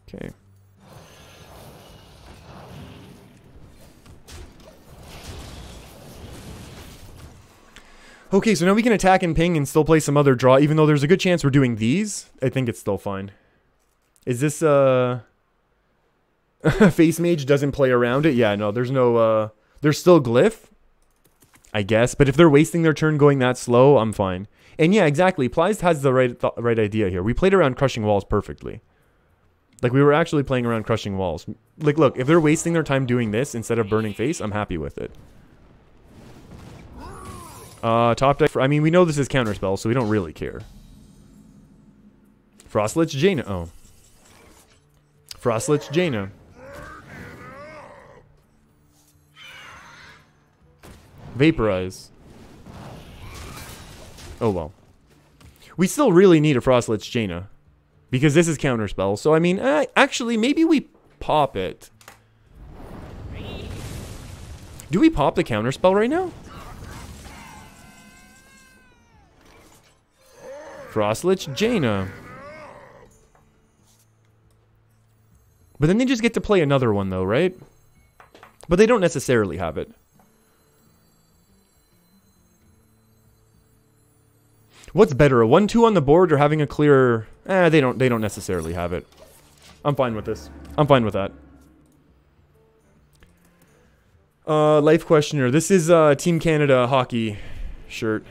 Okay. Okay, so now we can attack and ping and still play some other draw, even though there's a good chance we're doing these. I think it's still fine. Is this, Face Mage doesn't play around it? Yeah, no, there's no, there's still Glyph, I guess. But if they're wasting their turn going that slow, I'm fine. And yeah, exactly. Plies has the right idea here. We played around Crushing Walls perfectly. Like, we were actually playing around Crushing Walls. Like, look, if they're wasting their time doing this instead of Burning Face, I'm happy with it. Top deck, I mean, we know this is counterspell, so we don't really care. Frostlich Jaina. Oh. Frostlich Jaina. Vaporize. Oh, well. We still really need a Frostlich Jaina. Because this is counterspell. So, I mean, actually, maybe we pop it. Do we pop the counterspell right now? Frostlich Jaina. But then they just get to play another one, though, right? But they don't necessarily have it. What's better, a 1-2 on the board or having a clear... they don't necessarily have it. I'm fine with this. I'm fine with that. Life Questioner. This is Team Canada hockey shirt.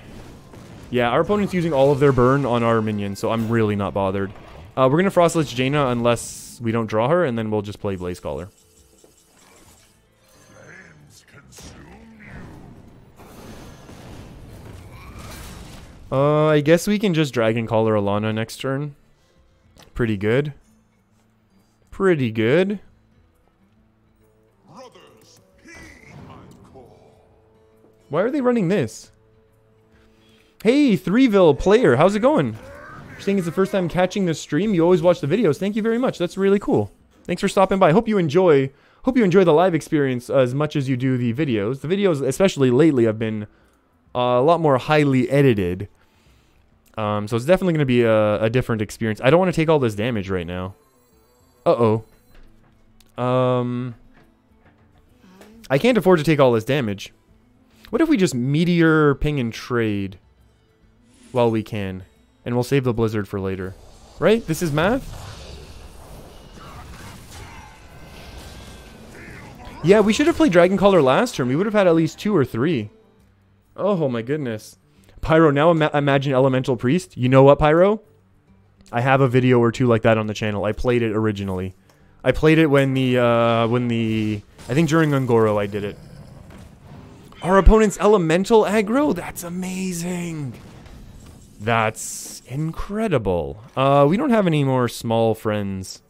Yeah, our opponent's using all of their burn on our minions, so I'm really not bothered. We're going to Frostlich Jaina unless we don't draw her, and then we'll just play Blaze Caller. I guess we can just Dragon Caller Alana next turn. Pretty good. Pretty good. Brothers, heed my call. Why are they running this? Hey, Threeville player, how's it going? You're saying it's the first time catching this stream. You always watch the videos. Thank you very much. That's really cool. Thanks for stopping by. Hope you enjoy the live experience as much as you do the videos. The videos, especially lately, have been a lot more highly edited. So it's definitely going to be a different experience. I don't want to take all this damage right now. Uh-oh. I can't afford to take all this damage. What if we just Meteor, Ping, and trade while we can? And we'll save the Blizzard for later. Right? This is math? Yeah, we should have played Dragon Caller last turn. We would have had at least 2 or 3. Oh my goodness. Pyro, now imagine Elemental Priest. You know what, Pyro? I have a video or 2 like that on the channel. I played it originally. I played it when I think during Ungoro I did it. Our opponent's Elemental aggro? That's amazing. That's incredible. We don't have any more small friends.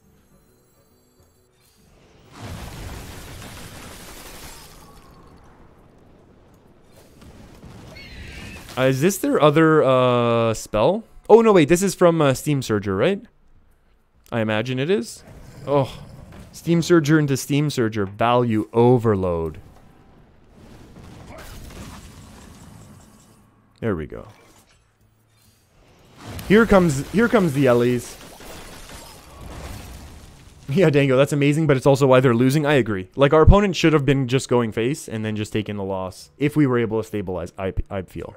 Is this their other spell? Oh, no, wait. This is from Steam Surger, right? I imagine it is. Oh. Steam Surger into Steam Surger. Value overload. There we go. Here comes the Ellies. Yeah, Dango, that's amazing, but it's also why they're losing. I agree. Like, our opponent should have been just going face and then just taking the loss. If we were able to stabilize, I feel.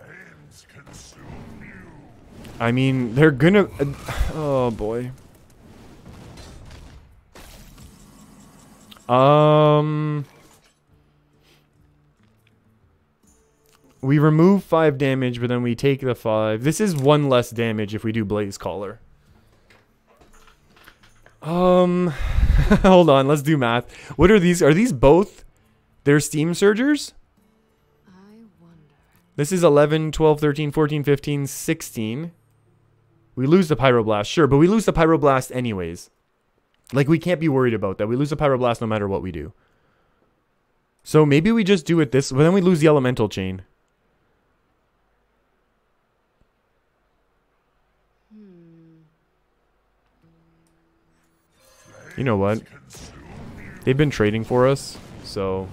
I mean, they're gonna... oh, boy. We remove 5 damage, but then we take the 5. This is 1 less damage if we do Blaze Caller. Hold on, let's do math. What are these? Are these both their Steam Surgers? I wonder. This is 11, 12, 13, 14, 15, 16. We lose the Pyroblast, sure, but we lose the Pyroblast anyways. Like, we can't be worried about that. We lose the Pyroblast no matter what we do. So maybe we just do it this, but then we lose the Elemental Chain. You know what? They've been trading for us, so...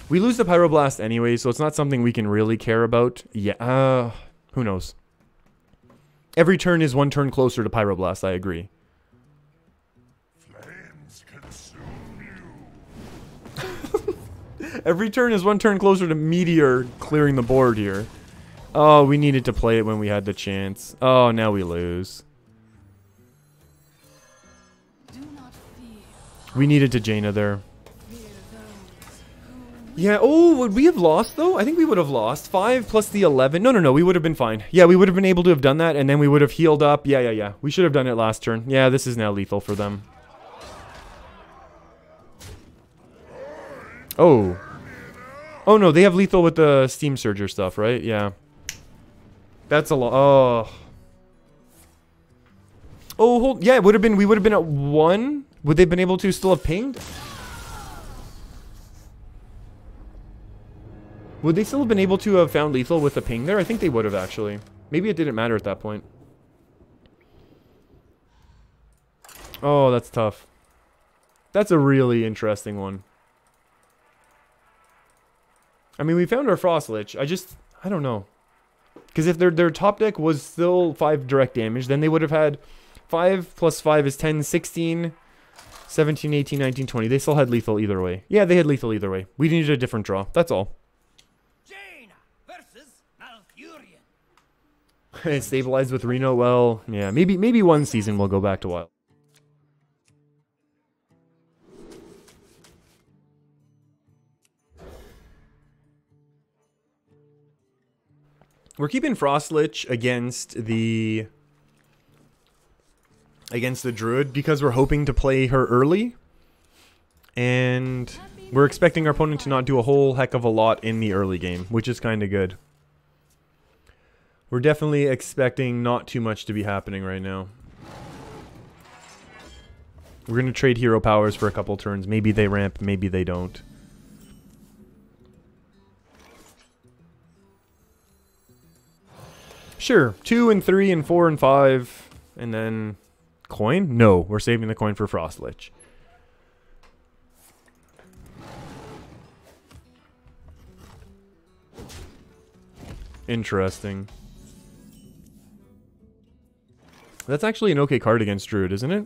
we lose the Pyroblast anyway, so it's not something we can really care about. Yeah, who knows? Every turn is 1 turn closer to Pyroblast, I agree. Flames consume you. Every turn is 1 turn closer to Meteor clearing the board here. Oh, we needed to play it when we had the chance. Oh, now we lose. Do not fear. We needed to Jaina there. Fear those who Yeah, oh, would we have lost, though? I think we would have lost. 5 plus the 11. No, we would have been fine. Yeah, we would have been able to have done that, and then we would have healed up. Yeah. We should have done it last turn. Yeah, this is now lethal for them. Oh. Oh, no, they have lethal with the Steam Surger stuff, right? Yeah. That's a lot. Oh. Oh, hold. Yeah, it would have been. We would have been at 1. Would they have been able to still have pinged? Would they still have been able to have found lethal with a ping there? I think they would have, actually. Maybe it didn't matter at that point. Oh, that's tough. That's a really interesting one. I mean, we found our Frost Lich. I don't know. Because if their top deck was still 5 direct damage, then they would have had 5 plus 5 is 10, 16, 17, 18, 19, 20. They still had lethal either way. Yeah, they had lethal either way. We needed a different draw. That's all. Jaina versus Malfurion. It stabilized with Reno. Well, yeah, maybe one season we'll go back to Wild. We're keeping Frost Lich against the Druid because we're hoping to play her early. And we're expecting our opponent to not do a whole heck of a lot in the early game, which is kind of good. We're definitely expecting not too much to be happening right now. We're going to trade hero powers for a couple turns. Maybe they ramp, maybe they don't. Sure, 2 and 3 and 4 and 5, and then coin? No, we're saving the coin for Frost Lich. Interesting. That's actually an okay card against Druid, isn't it?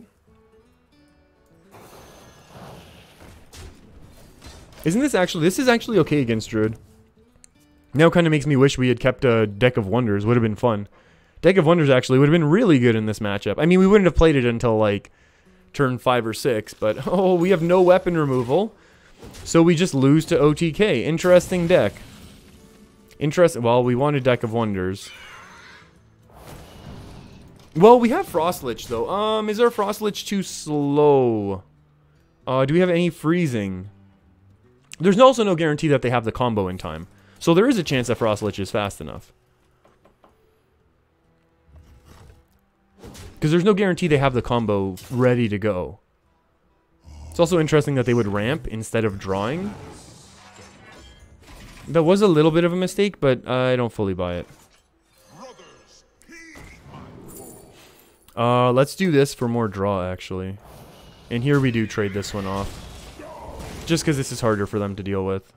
This is actually okay against Druid. Now kind of makes me wish we had kept a Deck of Wonders. Would have been fun. Deck of Wonders actually would have been really good in this matchup. I mean, we wouldn't have played it until like turn 5 or 6, but oh, we have no weapon removal. So we just lose to OTK. Interesting deck. Well, we wanted Deck of Wonders. Well, we have Frost Lich though. Is our Frost Lich too slow? Do we have any freezing? There's also no guarantee that they have the combo in time. So there is a chance that Frost Lich is fast enough. Because there's no guarantee they have the combo ready to go. It's also interesting that they would ramp instead of drawing. That was a little bit of a mistake, but I don't fully buy it. Let's do this for more draw, actually. And here we do trade this one off. Just because this is harder for them to deal with.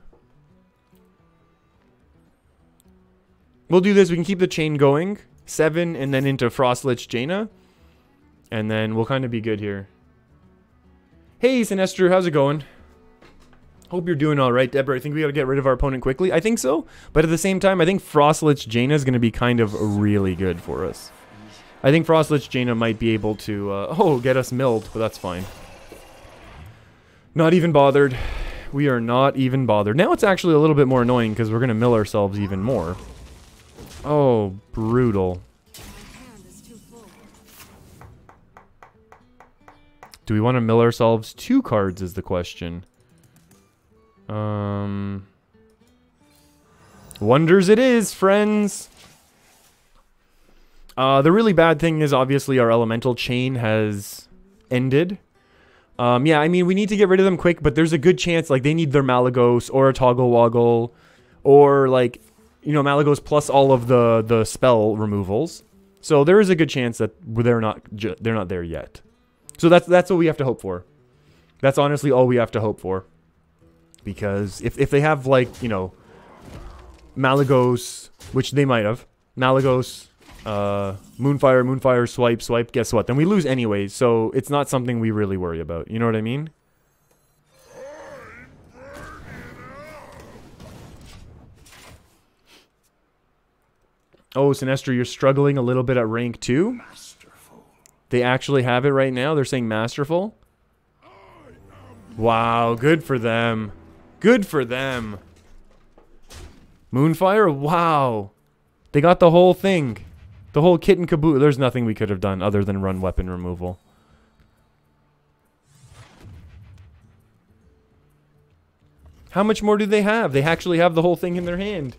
We'll do this. We can keep the chain going. 7 and then into Frost Lich Jaina. And then we'll kind of be good here. Hey, Sinestro, how's it going? Hope you're doing all right, Deborah. I think we got to get rid of our opponent quickly. I think so. But at the same time, I think Frost Lich Jaina is going to be kind of really good for us. I think Frost Lich Jaina might be able to, get us milled, but that's fine. Not even bothered. We are not even bothered. Now it's actually a little bit more annoying because we're going to mill ourselves even more. Oh, brutal. Do we want to mill ourselves 2 cards is the question. Wonders it is, friends. The really bad thing is obviously our elemental chain has ended. Yeah, I mean, we need to get rid of them quick, but there's a good chance, like, they need their Malygos or a Toggle Woggle, or, like, you know, Malygos plus all of the spell removals. So there is a good chance that they're not there yet. So that's what we have to hope for. That's honestly all we have to hope for. Because if they have, like, you know, Malygos, which they might have, Malygos, Moonfire, swipe, guess what? Then we lose anyway, so it's not something we really worry about. You know what I mean? Oh, Sinestro, you're struggling a little bit at rank 2? Masterful. They actually have it right now? They're saying Masterful? Wow, good for them. Good for them. Moonfire? Wow. They got the whole thing. The whole kit and caboodle. There's nothing we could have done other than run weapon removal. How much more do they have? They actually have the whole thing in their hand.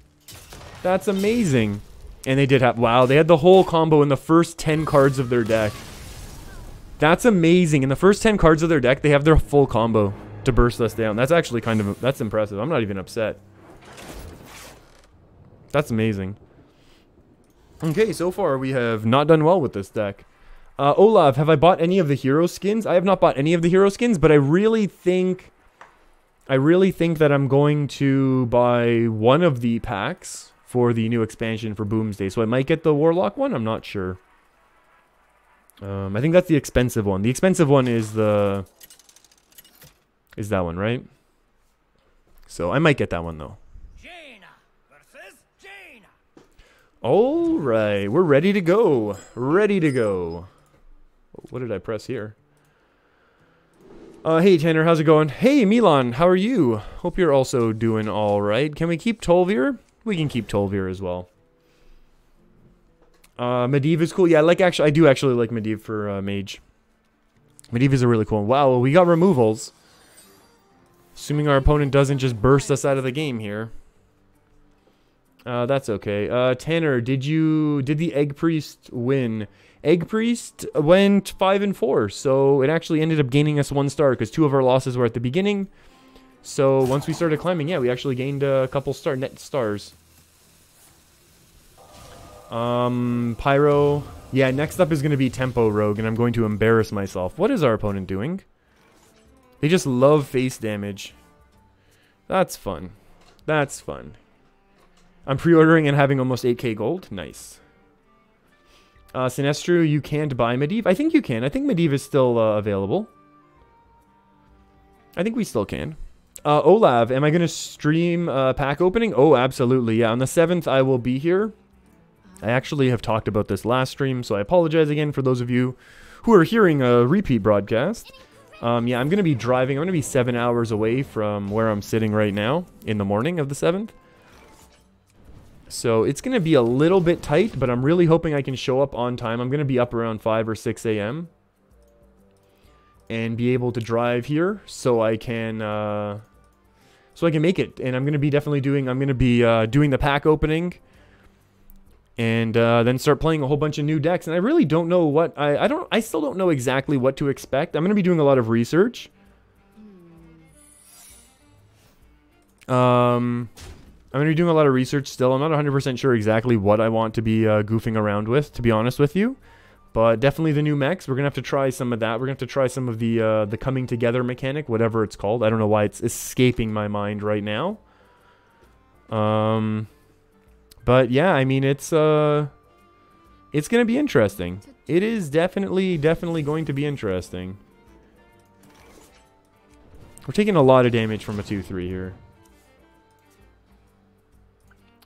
That's amazing. And they did have... Wow, they had the whole combo in the first 10 cards of their deck. That's amazing. In the first 10 cards of their deck, they have their full combo to burst us down. That's actually kind of... That's impressive. I'm not even upset. That's amazing. Okay, so far we have not done well with this deck. Olav, have I bought any of the hero skins? I have not bought any of the hero skins, but I really think that I'm going to buy one of the packs for the new expansion for Boomsday. So I might get the Warlock one. I'm not sure. I think that's the expensive one. The expensive one is that one, right? So I might get that one though. Jaina versus Jaina. All right, we're ready to go. Ready to go. What did I press here? Hey Tanner, how's it going? Hey Milan, how are you? Hope you're also doing all right. Can we keep Tolvir? We can keep Tolvir as well. Medivh is cool. Yeah, I do actually like Medivh for Mage. Medivh is a really cool one. Wow, we got removals. Assuming our opponent doesn't just burst us out of the game here. That's okay. Tanner, did the Egg Priest win? Egg Priest went 5 and 4, so it actually ended up gaining us 1 star because 2 of our losses were at the beginning. So once we started climbing, yeah, we actually gained a couple net stars. Pyro. Yeah, next up is going to be Tempo Rogue, and I'm going to embarrass myself. What is our opponent doing? They just love face damage. That's fun. That's fun. I'm pre-ordering and having almost 8k gold. Nice. Sinestro, you can't buy Medivh? I think you can. I think Medivh is still available. I think we still can. Olav, am I going to stream pack opening? Oh, absolutely. Yeah, on the 7th I will be here. I actually have talked about this last stream, so I apologize again for those of you who are hearing a repeat broadcast. Yeah, I'm going to be driving. I'm going to be 7 hours away from where I'm sitting right now in the morning of the 7th. So it's going to be a little bit tight, but I'm really hoping I can show up on time. I'm going to be up around 5 or 6 a.m. and be able to drive here so I can make it. And I'm going to be doing the pack opening and then start playing a whole bunch of new decks. And I really don't know what I still don't know exactly what to expect. I'm going to be doing a lot of research. I'm going to be doing a lot of research still. I'm not 100% sure exactly what I want to be goofing around with, to be honest with you. But definitely the new mechs. We're going to have to try some of that. We're going to have to try some of the coming together mechanic, whatever it's called. I don't know why it's escaping my mind right now. But yeah, I mean, it's going to be interesting. It is definitely going to be interesting. We're taking a lot of damage from a 2-3 here.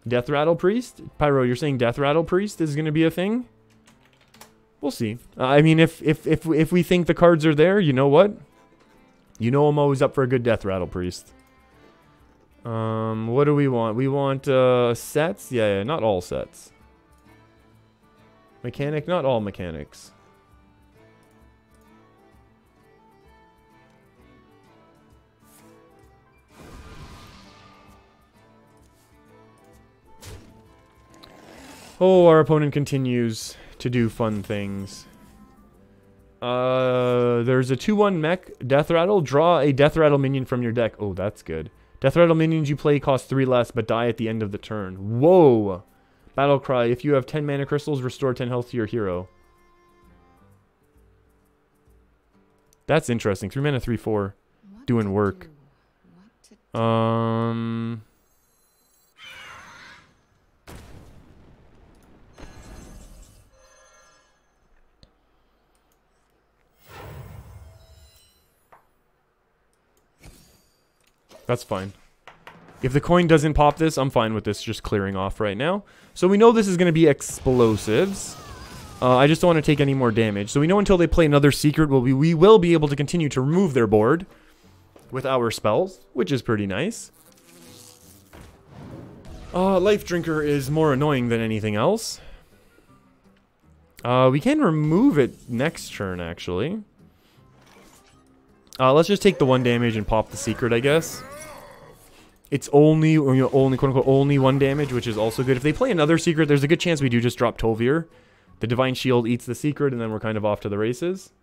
Death Rattle Priest? Pyro, you're saying Death Rattle Priest is going to be a thing? We'll see. I mean, if we think the cards are there, you know what? You know I'm always up for a good Death Rattle Priest. What do we want? We want sets? Yeah, not all sets. Mechanic? Not all mechanics. Oh, our opponent continues to do fun things. There's a 2-1 mech, Death Rattle. Draw a Death Rattle minion from your deck. Oh, that's good. Death Rattle minions you play cost 3 less, but die at the end of the turn. Whoa! Battle Cry. If you have 10 mana crystals, restore 10 health to your hero. That's interesting. 3 mana, 3/4. Doing work. That's fine. If the coin doesn't pop this, I'm fine with this just clearing off right now. So we know this is going to be explosives. I just don't want to take any more damage. So we know until they play another secret, we will be able to continue to remove their board with our spells, which is pretty nice. Life Drinker is more annoying than anything else. We can remove it next turn, actually. Let's just take the 1 damage and pop the secret, I guess. It's only quote-unquote, only 1 damage, which is also good. If they play another secret, there's a good chance we do just drop Tolvir. The Divine Shield eats the secret, and then we're kind of off to the races.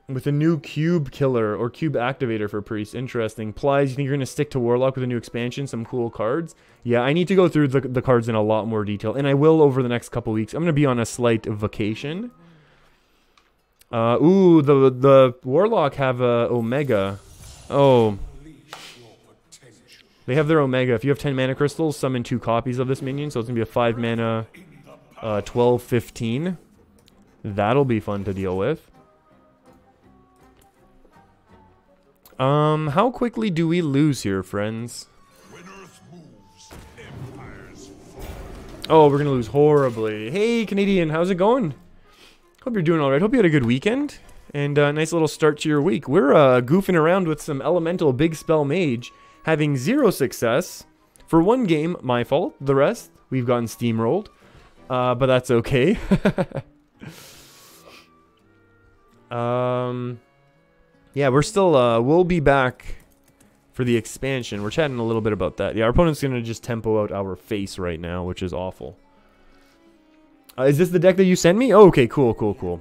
With a new cube killer or cube activator for priest. Interesting. Plies, you think you're going to stick to Warlock with a new expansion? Some cool cards? Yeah, I need to go through the cards in a lot more detail. And I will over the next couple weeks. I'm going to be on a slight vacation. Ooh, the Warlock have a Omega. Oh. They have their Omega. If you have 10 mana crystals, summon 2 copies of this minion. So it's going to be a 5 mana 12/15. That'll be fun to deal with. How quickly do we lose here, friends? When Earth moves, empires fall. Oh, we're gonna lose horribly. Hey, Canadian, how's it going? Hope you're doing all right. Hope you had a good weekend and a nice little start to your week. We're goofing around with some elemental big spell mage, having 0 success for 1 game. My fault. The rest we've gotten steamrolled, but that's okay. Yeah, we're still, we'll be back for the expansion. We're chatting a little bit about that. Yeah, our opponent's going to just tempo out our face right now, which is awful. Is this the deck that you sent me? Oh, okay, cool.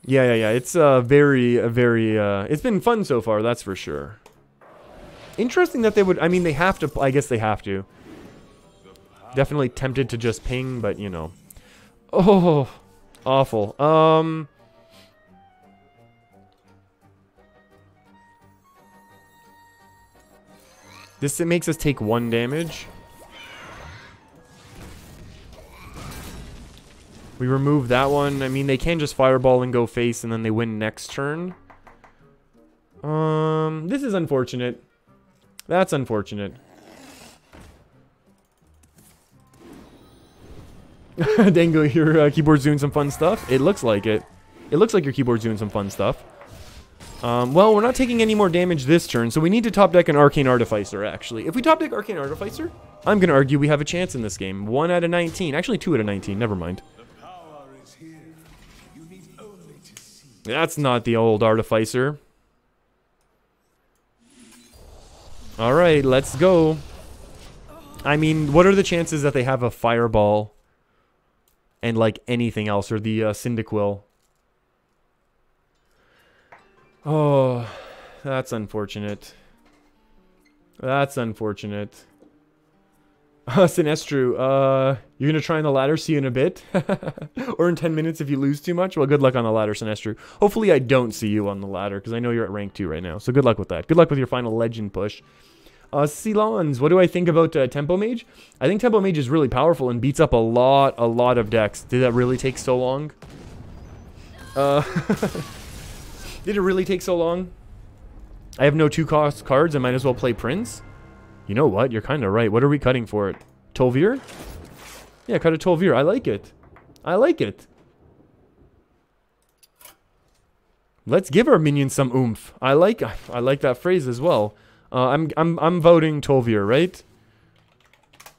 Yeah. It's very, it's been fun so far, that's for sure. Interesting that they would, I mean, they have to, I guess they have to. Definitely tempted to just ping, but, you know. Oh, awful. This makes us take 1 damage. We remove that one. I mean, they can just fireball and go face, and then they win next turn. This is unfortunate. That's unfortunate. Dango, your keyboard's doing some fun stuff. It looks like it. It looks like your keyboard's doing some fun stuff. Well, we're not taking any more damage this turn, so we need to top deck an Arcane Artificer, actually. If we top deck Arcane Artificer, I'm going to argue we have a chance in this game. 1 out of 19. Actually, 2 out of 19. Never mind. The power is here. You need only to see. That's not the old Artificer. Alright, let's go. I mean, what are the chances that they have a Fireball and, like, anything else, or the Cyndaquil? Oh, that's unfortunate. That's unfortunate. Sinestru, you're gonna try on the ladder, see you in a bit? Or in 10 minutes if you lose too much? Well, good luck on the ladder, Sinestru. Hopefully I don't see you on the ladder, because I know you're at rank 2 right now. So good luck with that. Good luck with your final legend push. Silons, what do I think about Tempo Mage? I think Tempo Mage is really powerful and beats up a lot of decks. Did that really take so long? Did it really take so long? I have no 2-cost cards. I might as well play Prince. You know what? You're kind of right. What are we cutting for it? Tol'Vir? Yeah, cut a Tol'Vir. I like it. I like it. Let's give our minions some oomph. I like that phrase as well. I'm voting Tol'Vir, right?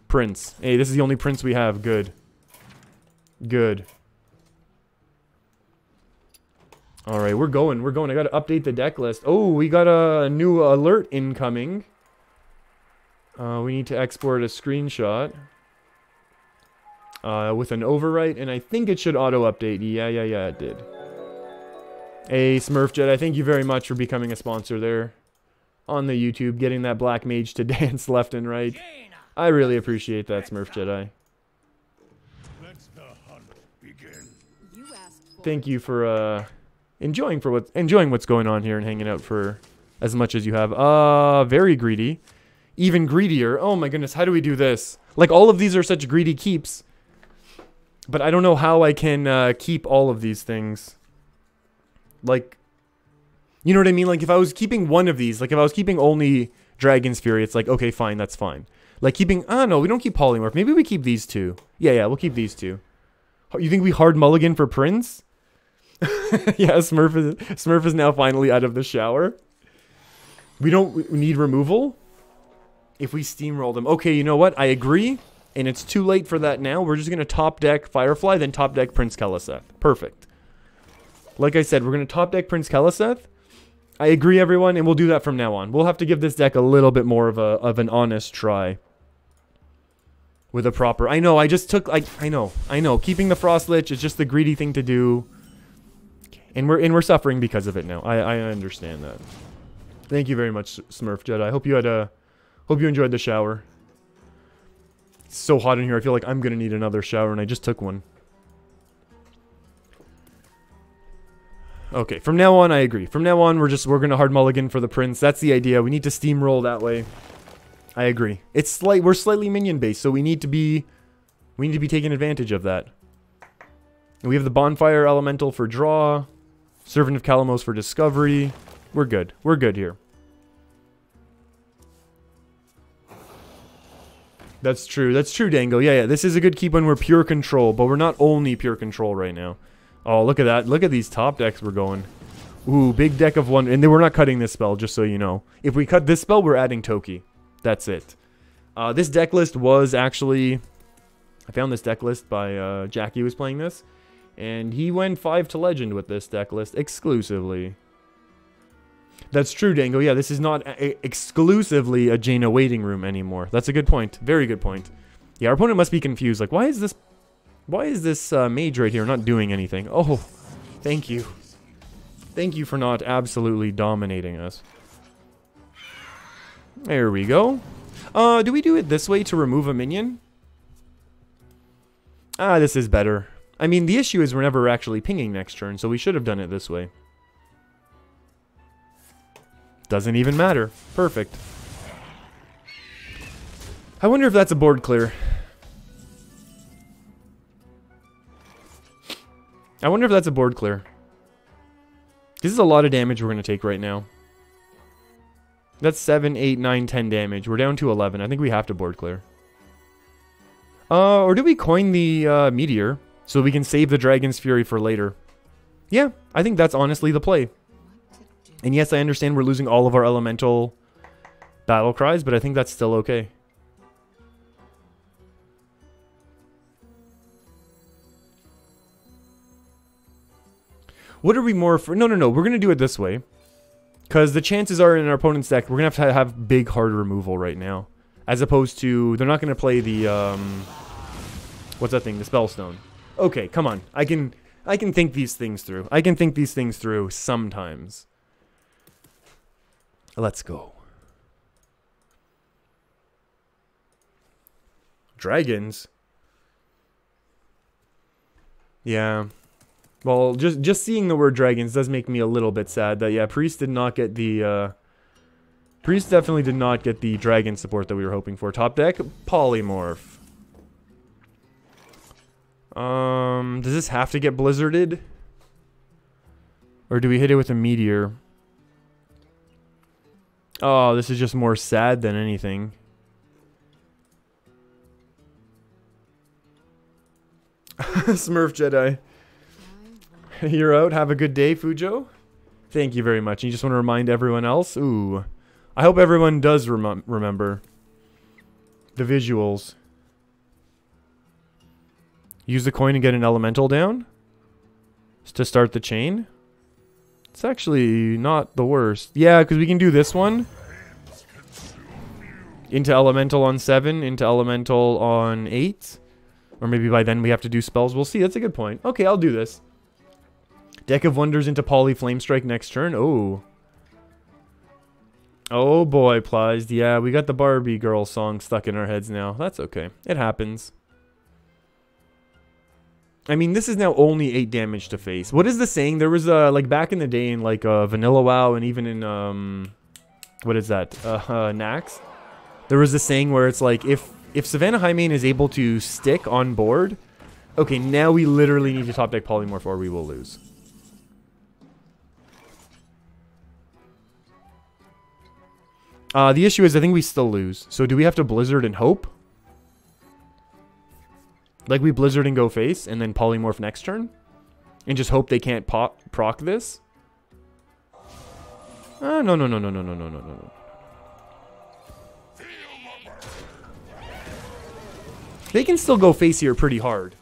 Prince. Hey, this is the only Prince we have. Good. Good. Alright, we're going. I gotta update the deck list. Oh, we got a new alert incoming. We need to export a screenshot. With an overwrite, and I think it should auto-update. Yeah, it did. Hey, Smurfjet, I thank you very much for becoming a sponsor there. On the YouTube, getting that black mage to dance left and right. I really appreciate that, Smurf Jedi. Let the hunt begin. You asked for Thank you for enjoying what's going on here and hanging out for as much as you have. Very greedy. Even greedier. Oh my goodness, how do we do this? Like, all of these are such greedy keeps. But I don't know how I can keep all of these things. Like, you know what I mean? Like, if I was keeping one of these, like if I was keeping only Dragon's Fury, it's like, okay, fine, that's fine. Like keeping, no, we don't keep Polymorph. Maybe we keep these two. Yeah, we'll keep these two. You think we hard mulligan for Prince? Yeah, Smurf is now finally out of the shower. We need removal? If we steamroll them. Okay, you know what? I agree. And it's too late for that now. We're just going to top deck Firefly, then top deck Prince Keleseth. Perfect. Like I said, we're going to top deck Prince Keleseth. I agree, everyone, and we'll do that from now on. We'll have to give this deck a little bit more of an honest try. With a proper... I know, I just took... I know. Keeping the Frost Lich is just the greedy thing to do. And we're suffering because of it now. I understand that. Thank you very much, Smurf Jedi. Hope you enjoyed the shower. It's so hot in here. I feel like I'm gonna need another shower, and I just took one. Okay, from now on, I agree. From now on, we're gonna hard mulligan for the prince. That's the idea. We need to steamroll that way. I agree. We're slightly minion based, so we need to be taking advantage of that. And we have the bonfire elemental for draw, servant of Kalamos for discovery. We're good. We're good here. That's true. That's true, Dango. Yeah. This is a good keep when we're pure control, but we're not only pure control right now. Oh, look at that. Look at these top decks we're going. Ooh, big deck of one. And then we're not cutting this spell, just so you know. If we cut this spell, we're adding Toki. That's it. This deck list was actually... I found this deck list by Jackie was playing this. And he went 5 to legend with this deck list exclusively. That's true, Dango. Yeah, this is not exclusively a Jaina waiting room anymore. That's a good point. Very good point. Yeah, our opponent must be confused. Like, why is this mage right here not doing anything? Oh, thank you. Thank you for not absolutely dominating us. There we go. Do we do it this way to remove a minion? Ah, this is better. I mean, the issue is we're never actually pinging next turn, so we should have done it this way. Doesn't even matter. Perfect. I wonder if that's a board clear. I wonder if that's a board clear. This is a lot of damage we're going to take right now. That's 7, 8, 9, 10 damage. We're down to 11. I think we have to board clear. Or do we coin the meteor so we can save the Dragon's Fury for later? Yeah, I think that's honestly the play. And yes, I understand we're losing all of our elemental battle cries, but I think that's still okay. What are we more for? No. We're going to do it this way. Because the chances are in our opponent's deck, we're going to have big hard removal right now. As opposed to, they're not going to play the, what's that thing? The Spellstone. Okay, come on. I can think these things through. I can think these things through sometimes. Let's go. Dragons? Yeah. Well, just seeing the word dragons does make me a little bit sad that, yeah, Priest did not get the, Priest definitely did not get the dragon support that we were hoping for. Top deck, Polymorph. Does this have to get blizzarded? Or do we hit it with a meteor? Oh, this is just more sad than anything. Smurf Jedi. You're out. Have a good day, Fujo. Thank you very much. You just want to remind everyone else? Ooh. I hope everyone does remember the visuals. Use the coin and get an elemental down to start the chain. It's actually not the worst. Yeah, because we can do this one. Into elemental on 7, into elemental on 8. Or maybe by then we have to do spells. We'll see. That's a good point. Okay, I'll do this. Deck of Wonders into Poly Flame Strike next turn. Oh. Oh boy, Plies. Yeah, we got the Barbie girl song stuck in our heads now. That's okay. It happens. I mean, this is now only 8 damage to face. What is the saying? There was, like, back in the day in, like, Vanilla WoW and even in, what is that? Nax. There was a saying where it's like, if Savannah Highmane is able to stick on board, okay, now we literally need to top deck Polymorph or we will lose. The issue is I think we still lose. So do we have to Blizzard and hope? Like we Blizzard and go face and then Polymorph next turn? And just hope they can't proc this? No. They can still go face here pretty hard.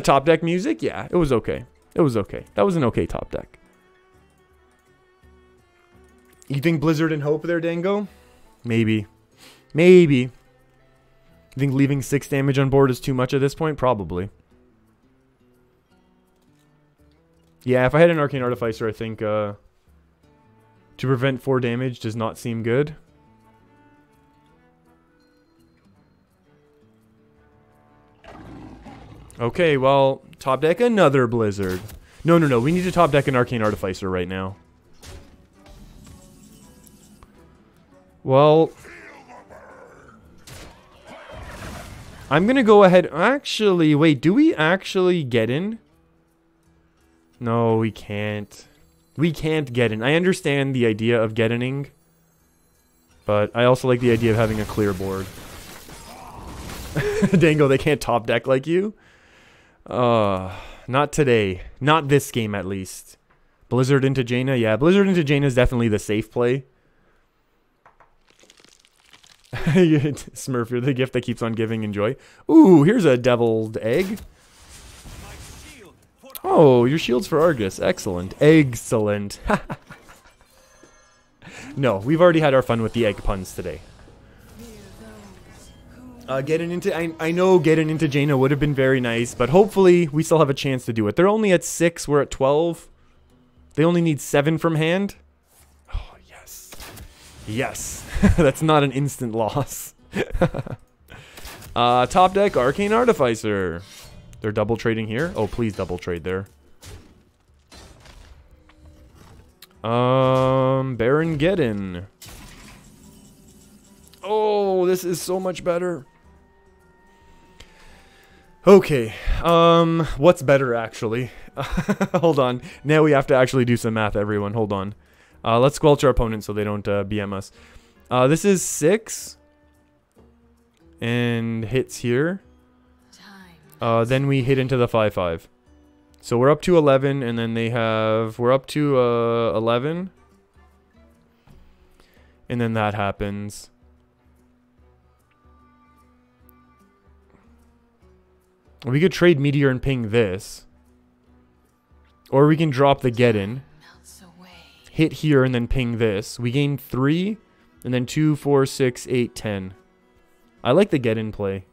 Top deck music? Yeah, it was okay. It was okay. That was an okay top deck. You think Blizzard and hope there, Dango? Maybe. Maybe. You think leaving 6 damage on board is too much at this point? Probably. Yeah, if I had an Arcane Artificer, I think to prevent 4 damage does not seem good. Okay, well, top deck another Blizzard. No, no, no, we need to top deck an Arcane Artificer right now. Well, I'm gonna go ahead. Actually, wait, do we actually get in? No, we can't. We can't get in. I understand the idea of getting, but I also like the idea of having a clear board. Dango, they can't top deck like you. Not today. Not this game, at least. Blizzard into Jaina? Yeah, Blizzard into Jaina is definitely the safe play. Smurf, you're the gift that keeps on giving. Enjoy. Ooh, here's a deviled egg. Oh, your shield's for Argus. Excellent. Excellent. No, we've already had our fun with the egg puns today. Getting into I know getting into Jaina would have been very nice, but hopefully we still have a chance to do it. They're only at 6, we're at 12. They only need 7 from hand. Oh, yes. Yes. That's not an instant loss. Top deck, Arcane Artificer. They're double trading here. Oh, please double trade there. Baron Geddon. Oh, this is so much better. Okay, what's better actually? Hold on. Now we have to actually do some math, everyone. Hold on. Let's squelch our opponents so they don't BM us. This is 6. And hits here. Then we hit into the 5-5. So we're up to 11, and then they have... We're up to 11. And then that happens. We could trade Meteor and ping this. Or we can drop the Geddon. Hit here and then ping this. We gain 3. And then 2, 4, 6, 8, 10. I like the Geddon play.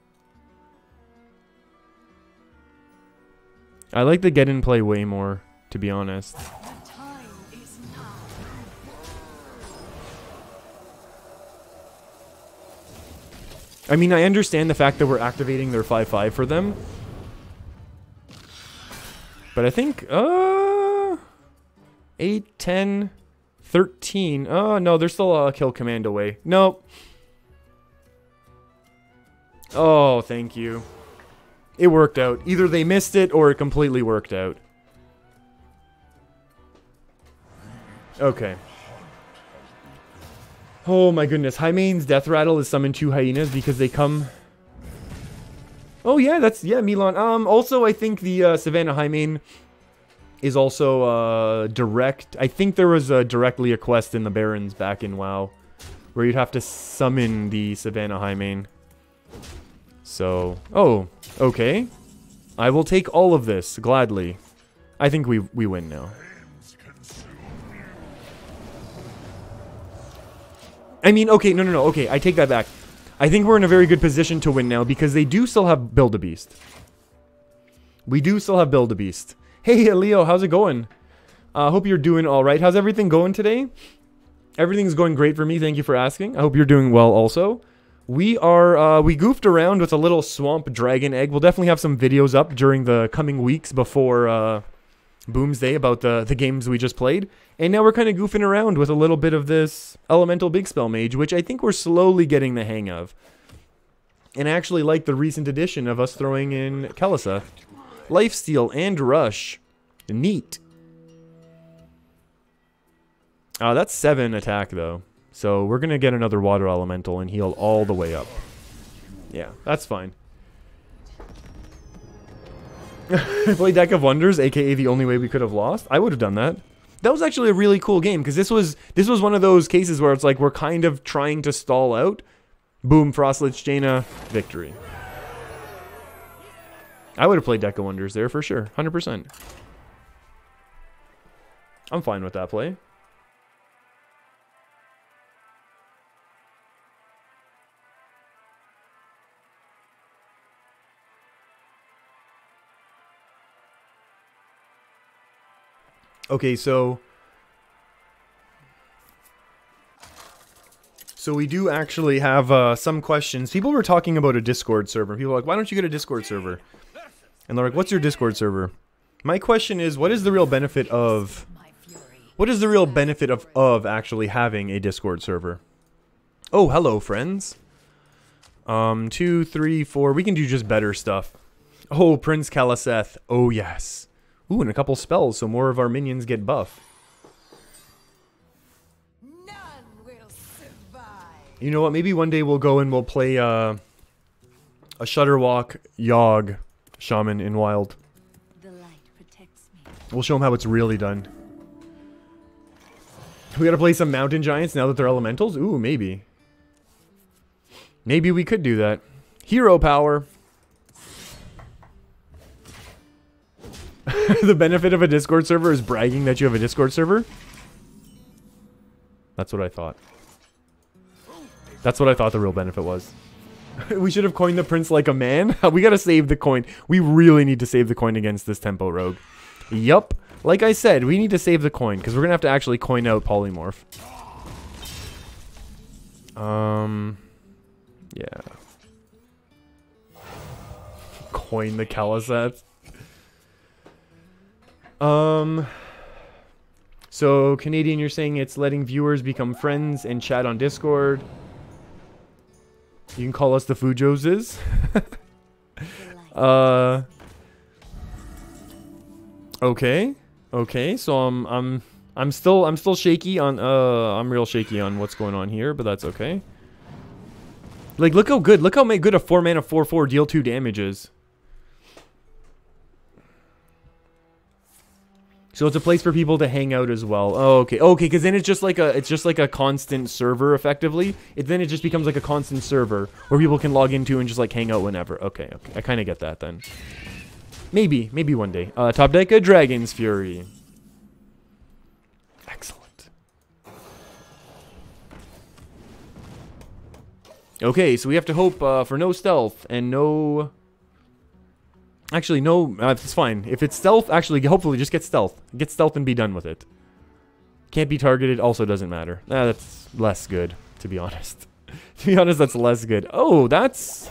I like the Geddon play way more, to be honest. I mean, I understand the fact that we're activating their 5-5 for them. But I think, 8, 10, 13. Oh, no, they're still a kill command away. Nope. Oh, thank you. It worked out. Either they missed it or it completely worked out. Okay. Oh my goodness. Hymane's Death Rattle is summon 2 hyenas because they come... Oh yeah, that's... Yeah, Milan. Also, I think the Savannah Hymane is also direct. I think there was directly a quest in the Barons back in WoW where you'd have to summon the Savannah Hymane. So... Oh, okay. I will take all of this, gladly. I think we win now. I mean, okay, no, okay, I take that back. I think we're in a very good position to win now because they do still have Build-A-Beast. We do still have Build-A-Beast. Hey, Leo, how's it going? Hope you're doing alright. How's everything going today? Everything's going great for me, thank you for asking. I hope you're doing well also. We are, we goofed around with a little Swamp Dragon Egg. We'll definitely have some videos up during the coming weeks before, Boomsday about the games we just played. And now we're kind of goofing around with a little bit of this Elemental Big Spell Mage, which I think we're slowly getting the hang of. And I actually like the recent addition of us throwing in Kelissa. Lifesteal and Rush. Neat. That's 7 attack, though. So we're going to get another Water Elemental and heal all the way up. Yeah, that's fine. Play Deck of Wonders, aka the only way we could have lost. I would have done that. That was actually a really cool game because this was one of those cases where it's like we're kind of trying to stall out. Boom, Frostlich Jaina, victory. I would have played Deck of Wonders there for sure, 100%. I'm fine with that play. Okay, so we do actually have some questions. People were talking about a Discord server. People were like, why don't you get a Discord server? And they're like, what's your Discord server? My question is, what is the real benefit of... What is the real benefit of actually having a Discord server? Oh, hello, friends. 2, 3, 4. We can do just better stuff. Oh, Prince Kalaseth. Oh, yes. Ooh, and a couple spells, so more of our minions get buff. None will survive. You know what? Maybe one day we'll go and we'll play a Shutterwalk Yogg Shaman in Wild. The light protects me. We'll show them how it's really done. We gotta play some Mountain Giants now that they're elementals? Ooh, maybe. Maybe we could do that. Hero power. The benefit of a Discord server is bragging that you have a Discord server? That's what I thought. That's what I thought the real benefit was. We should have coined the prince like a man. We gotta save the coin. We really need to save the coin against this tempo rogue. Yup. Like I said, we need to save the coin, because we're gonna have to actually coin out Polymorph. Yeah. Coin the Kalaseth. So, Canadian, you're saying it's letting viewers become friends and chat on Discord. You can call us the Fujoses. Okay. Okay, so I'm still shaky on I'm real shaky on what's going on here, but that's okay. Like, look how good a 4-mana 4/4 deal 2 damage is. So it's a place for people to hang out as well. Oh, okay. Okay, because then it's just like a constant server effectively. Then it just becomes like a constant server where people can log into and just like hang out whenever. Okay, okay. I kind of get that then. Maybe one day. Top deck, a Dragon's Fury. Excellent. Okay, so we have to hope for no stealth and no... Actually, no, it's fine. If it's stealth, actually, hopefully just get stealth. Get stealth and be done with it. Can't be targeted, also doesn't matter. That's less good, to be honest. To be honest, that's less good. Oh, that's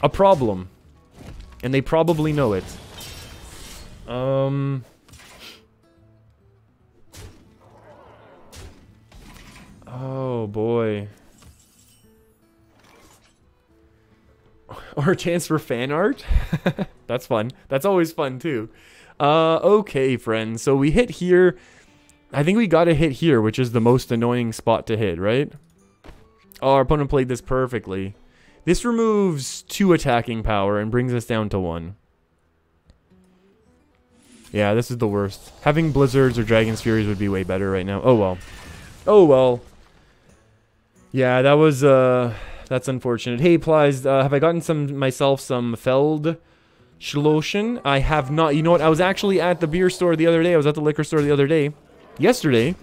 a problem. And they probably know it. Oh, boy. Or a chance for fan art? That's fun. That's always fun, too. Okay, friends. So we hit here. I think we gotta hit here, which is the most annoying spot to hit, right? Oh, our opponent played this perfectly. This removes 2 attacking power and brings us down to 1. Yeah, this is the worst. Having Blizzards or Dragon's Furies would be way better right now. Oh, well. Oh, well. Yeah, that was, that's unfortunate. Hey, Plies, have I gotten myself some Feld Schlossen? I have not. You know what? I was actually at the beer store the other day. I was at the liquor store the other day. Yesterday.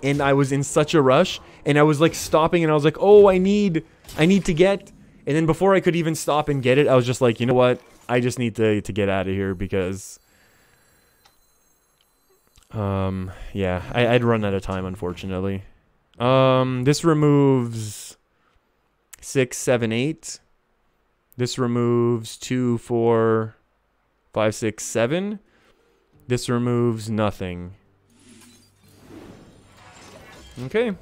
And I was in such a rush. And I was, like, stopping. And I was like, oh, I need to get... And then before I could even stop and get it, I was just like, you know what? I just need to get out of here because... yeah. I'd run out of time, unfortunately. This removes... 6, 7, 8. This removes 2, 4, 5, 6, 7. This removes nothing. Okay.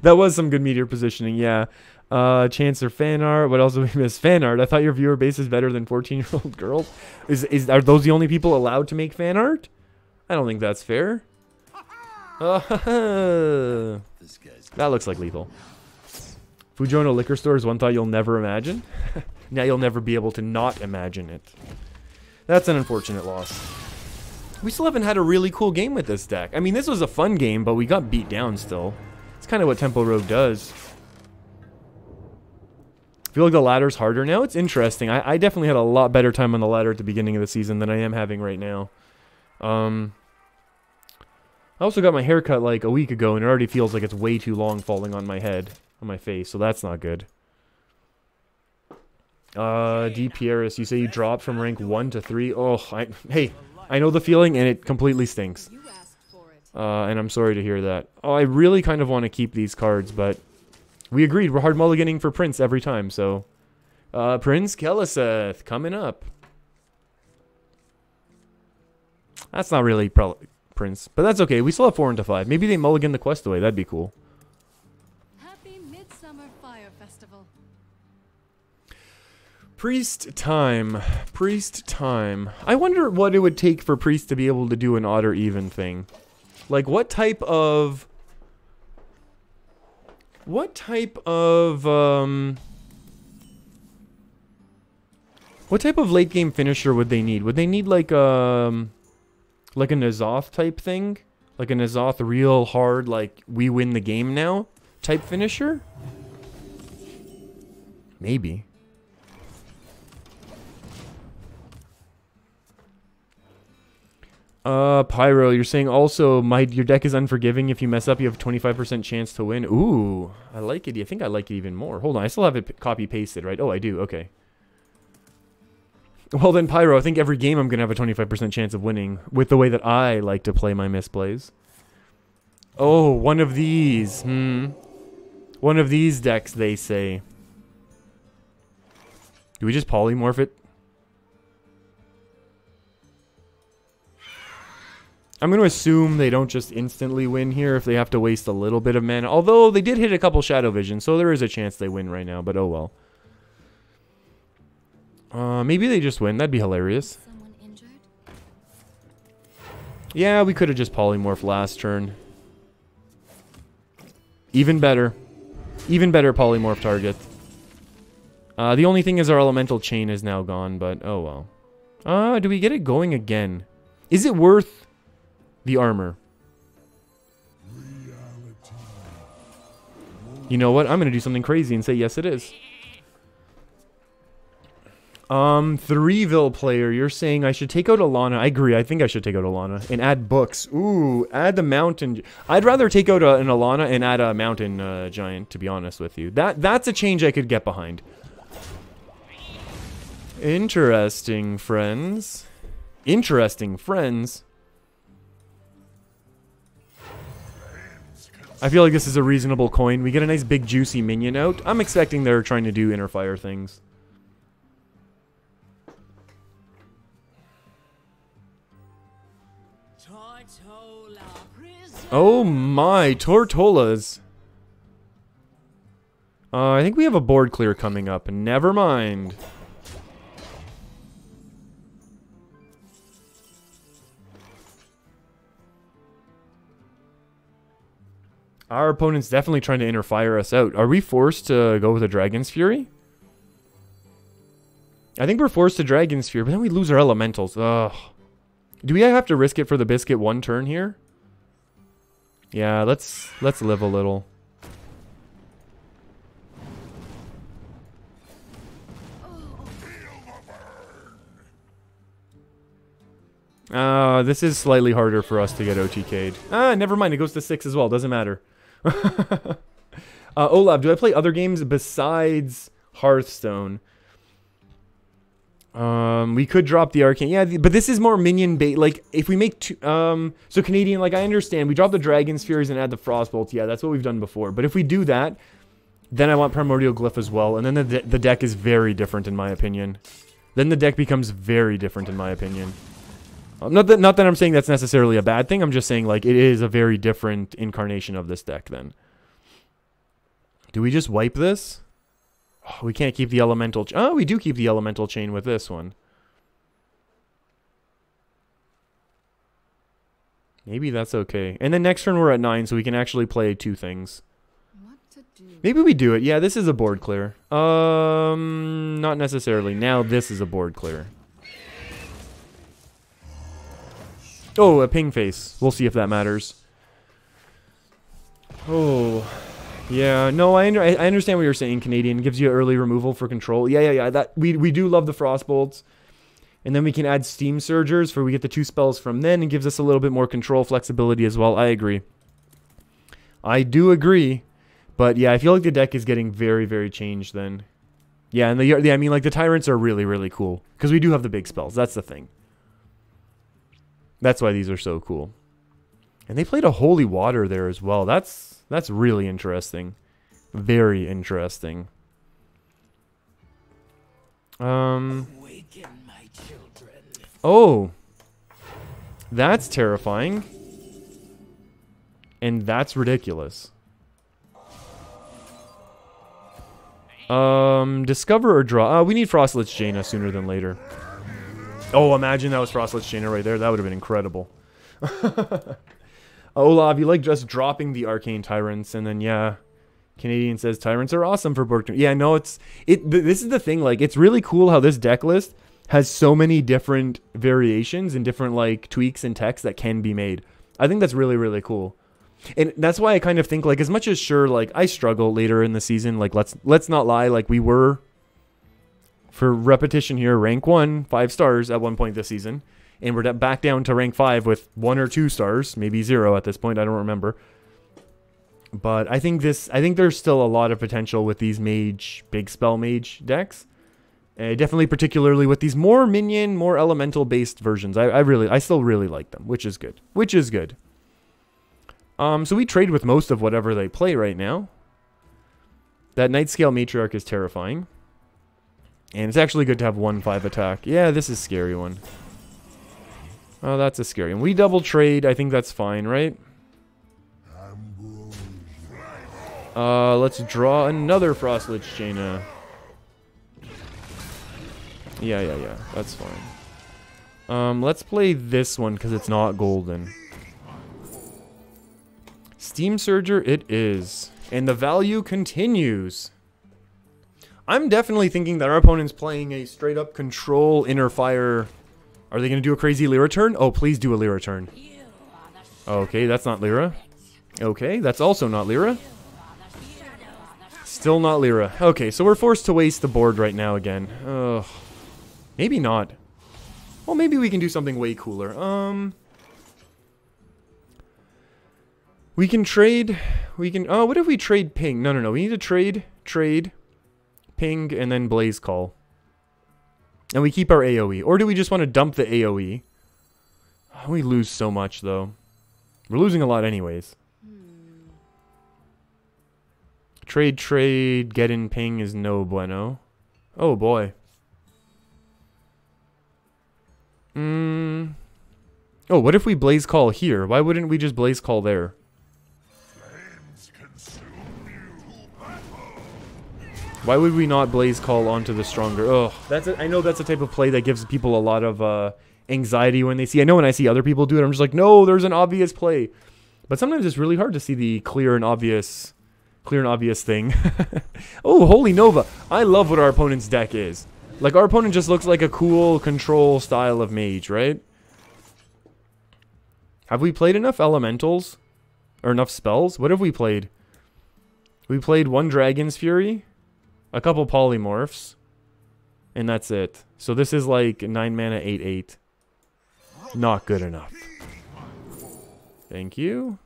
That was some good meteor positioning, yeah. Chance or fan art. What else do we miss? Fan art. I thought your viewer base is better than 14-year-old girls. Are those the only people allowed to make fan art? I don't think that's fair. That looks like lethal. Fujono liquor store is one thought you'll never imagine. Now you'll never be able to not imagine it. That's an unfortunate loss. We still haven't had a really cool game with this deck. I mean, this was a fun game, but we got beat down still. It's kind of what Tempo Rogue does. I feel like the ladder's harder now. It's interesting. I definitely had a lot better time on the ladder at the beginning of the season than I am having right now. I also got my hair cut like a week ago, and it already feels like it's way too long falling on my head, on my face, so that's not good. DPRS, you say you dropped from rank 1 to 3. Oh, hey, I know the feeling, and it completely stinks. You asked for it. And I'm sorry to hear that. Oh, I really kind of want to keep these cards, but we agreed. We're hard mulliganing for Prince every time, so... Prince Keleseth coming up. That's not really Prince, but that's okay. We still have 4 into 5. Maybe they mulligan the quest away. That'd be cool. Happy Midsummer Fire Festival. Priest time. Priest time. I wonder what it would take for Priest to be able to do an odd or even thing. Like, what type of... What type of late game finisher would they need? Would they need like a N'Zoth type thing? Like a N'Zoth real hard, like, we win the game now type finisher? Maybe. Pyro, you're saying also your deck is unforgiving. If you mess up, you have a 25% chance to win. Ooh, I like it. I think I like it even more. Hold on, I still have it copy pasted, right? Oh, I do. Okay. Well then, Pyro, I think every game I'm gonna have a 25% chance of winning with the way that I like to play my misplays. Oh, one of these. One of these decks, they say. Do we just polymorph it? I'm going to assume they don't just instantly win here if they have to waste a little bit of mana. Although they did hit a couple Shadow Vision, so there is a chance they win right now, but oh well. Maybe they just win. That'd be hilarious. Someone injured? Yeah, we could have just polymorphed last turn. Even better. Even better polymorph target. The only thing is our elemental chain is now gone, but oh well. Do we get it going again? Is it worth the armor? You know what? I'm going to do something crazy and say yes it is. Threeville player, you're saying I should take out Alana. I agree. I think I should take out Alana and add books. Ooh, add the mountain. I'd rather take out an Alana and add a mountain giant, to be honest with you. That's a change I could get behind. Interesting, friends. Interesting, friends. I feel like this is a reasonable coin. We get a nice big juicy minion out. I'm expecting they're trying to do inner fire things. Oh my, Tortolas. I think we have a board clear coming up. Never mind. Our opponent's definitely trying to inner fire us out. Are we forced to go with a Dragon's Fury? I think we're forced to Dragon's Fury, but then we lose our elementals. Ugh. Do we have to risk it for the biscuit one turn here? Yeah, let's live a little. This is slightly harder for us to get OTK'd. Never mind. It goes to 6 as well. Doesn't matter. Olav, do I play other games besides Hearthstone? We could drop the Arcane. Yeah, but this is more minion bait. Like, if we make two... so Canadian, like, I understand. We drop the Dragon's Furies and add the Frostbolts. Yeah, that's what we've done before. But if we do that, then I want Primordial Glyph as well. And then the deck is very different, in my opinion. Then the deck becomes very different, in my opinion. Not that I'm saying that's necessarily a bad thing. I'm just saying, like, it is a very different incarnation of this deck, then. Do we just wipe this? Oh, we can't keep the elemental... Oh, we do keep the elemental chain with this one. Maybe that's okay. And then next turn we're at 9, so we can actually play 2 things. What to do? Maybe we do it. Yeah, this is a board clear. Not necessarily. Now this is a board clear. Oh, a ping face. We'll see if that matters. Oh... Yeah, no, I understand what you're saying, Canadian. It gives you early removal for control. Yeah. That we do love the Frostbolts. And then we can add Steam Surgers for we get the 2 spells from then and gives us a little bit more control flexibility as well. I agree. I do agree. But yeah, I feel like the deck is getting very, very changed then. Yeah, and I mean, like, the Tyrants are really, really cool. Because we do have the big spells. That's the thing. That's why these are so cool. And they played a Holy Water there as well. That's really interesting. Very interesting. Awaken my children. Oh. That's terrifying. And that's ridiculous. Discover or draw. We need Frostlich Jaina sooner than later. Oh, imagine that was Frostlich Jaina right there. That would have been incredible. Olav, you like just dropping the Arcane Tyrants, and then, yeah. Canadian says, Tyrants are awesome for Bork. Yeah, no, this is the thing. Like, it's really cool how this deck list has so many different variations and different, like, tweaks and techs that can be made. I think that's really, really cool. And that's why I kind of think, like, as much as sure, like, I struggle later in the season, like, let's not lie, like, we were, for repetition here, rank 1, 5 stars at one point this season, and we're back down to rank 5 with 1 or 2 stars, maybe 0 at this point, I don't remember. But I think there's still a lot of potential with these mage, big spell mage decks. Definitely particularly with these more minion, more elemental based versions. I still really like them, which is good. So we trade with most of whatever they play right now. That Nightscale Matriarch is terrifying. And it's actually good to have 1/5 attack. Yeah, this is a scary one. Oh, that's a scary one. We double trade. I think that's fine, right? Let's draw another Frostlich Jaina. Yeah. That's fine. Let's play this one because it's not golden. Steam Surger it is. And the value continues. I'm definitely thinking that our opponent's playing a straight up control inner fire. Are they going to do a crazy Lyra turn? Oh, please do a Lyra turn. Okay, that's not Lyra. Okay, that's also not Lyra. Still not Lyra. Okay, so we're forced to waste the board right now again. Ugh. Maybe not. Well, maybe we can do something way cooler. We can trade. Oh, what if we trade ping? No. We need to trade, ping, and then blaze call. And we keep our AoE. Or do we just want to dump the AoE? We lose so much, though. We're losing a lot anyways. Trade, get in ping is no bueno. Oh, boy. Oh, what if we blaze call here? Why wouldn't we just blaze call there? Why would we not blaze call onto the stronger? Oh, I know that's a type of play that gives people a lot of anxiety when they see. I know when I see other people do it, I'm just like, no, there's an obvious play. But sometimes it's really hard to see the clear and obvious thing. Oh, Holy Nova. I love what our opponent's deck is. Like, our opponent just looks like a cool control style of mage, right? Have we played enough elementals? Or enough spells? What have we played? We played 1 Dragon's Fury, a couple polymorphs, and that's it. So this is like 9 mana, 8/8. Not good enough. Thank you.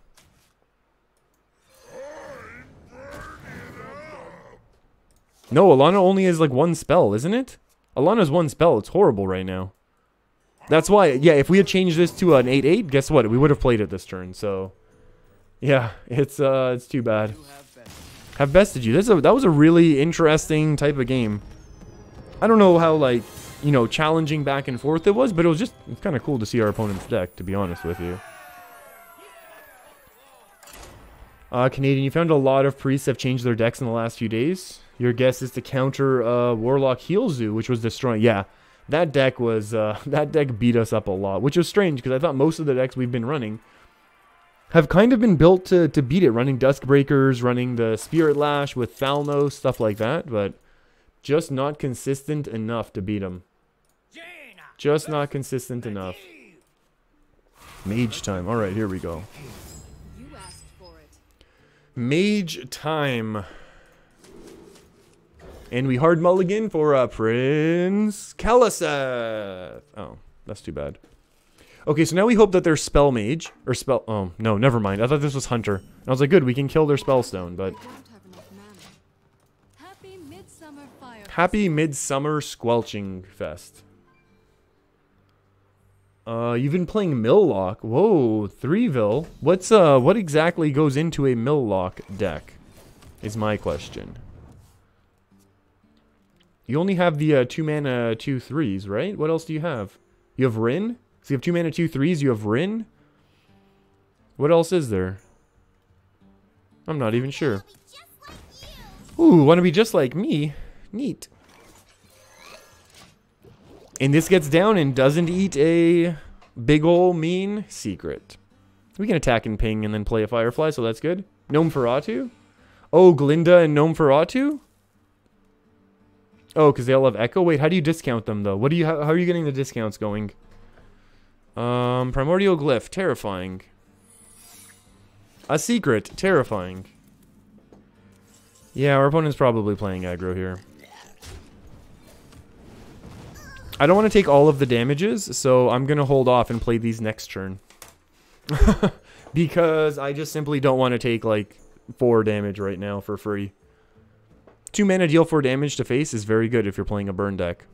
No, Alana only has like 1 spell, isn't it? Alana's 1 spell. It's horrible right now. That's why, yeah, if we had changed this to an 8/8, guess what? We would have played it this turn, so... Yeah, it's too bad. Have bested you. That was a really interesting type of game. I don't know how, like, you know, challenging back and forth it was, but it's kind of cool to see our opponent's deck, to be honest with you. Canadian, you found a lot of priests have changed their decks in the last few days. Your guess is to counter Warlock Healzu, which was destroying. Yeah, that deck was that deck beat us up a lot, which was strange because I thought most of the decks we've been running have kind of been built to beat it, running Duskbreakers, running the Spirit Lash with Thalnos, stuff like that, but just not consistent enough to beat them. Just not consistent enough. Mage time. All right, here we go. You asked for it. Mage time. And we hard mulligan for Prince Kalaseth. Oh, that's too bad. Okay, so now we hope that their spell mage, or spell, oh, no, never mind. I thought this was Hunter. And I was like, good, we can kill their spellstone, but... We don't have enough mana. Happy Midsummer Fire. Happy Midsummer Squelching Fest. You've been playing Milllock. Whoa, Threeville. What exactly goes into a Milllock deck? Is my question. You only have the 2 mana 2/3s, right? What else do you have? You have Rin? So you have 2 mana 2/3s, you have Rin? What else is there? I'm not even sure. Ooh, wanna be just like me? Neat. And this gets down and doesn't eat a big ol' mean secret. We can attack and ping and then play a Firefly, so that's good. Gnome Feratu? Oh, Glinda and Gnome Feratu? Oh, because they all have Echo? Wait, how do you discount them, though? How are you getting the discounts going? Primordial Glyph, terrifying. A secret, terrifying. Yeah, our opponent's probably playing aggro here. I don't want to take all of the damages, so I'm going to hold off and play these next turn. Because I just simply don't want to take, like, 4 damage right now for free. 2 mana, deal 4 damage to face is very good if you're playing a burn deck.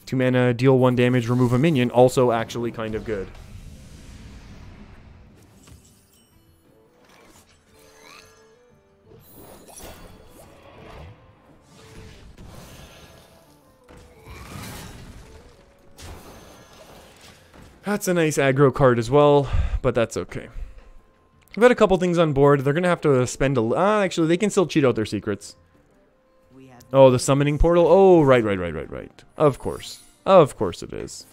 2 mana, deal 1 damage, remove a minion, also actually kind of good. That's a nice aggro card as well, but that's okay. We've got a couple things on board. They're going to have to spend a... actually, they can still cheat out their secrets. Oh, the summoning portal? Oh, right. Of course. Of course it is.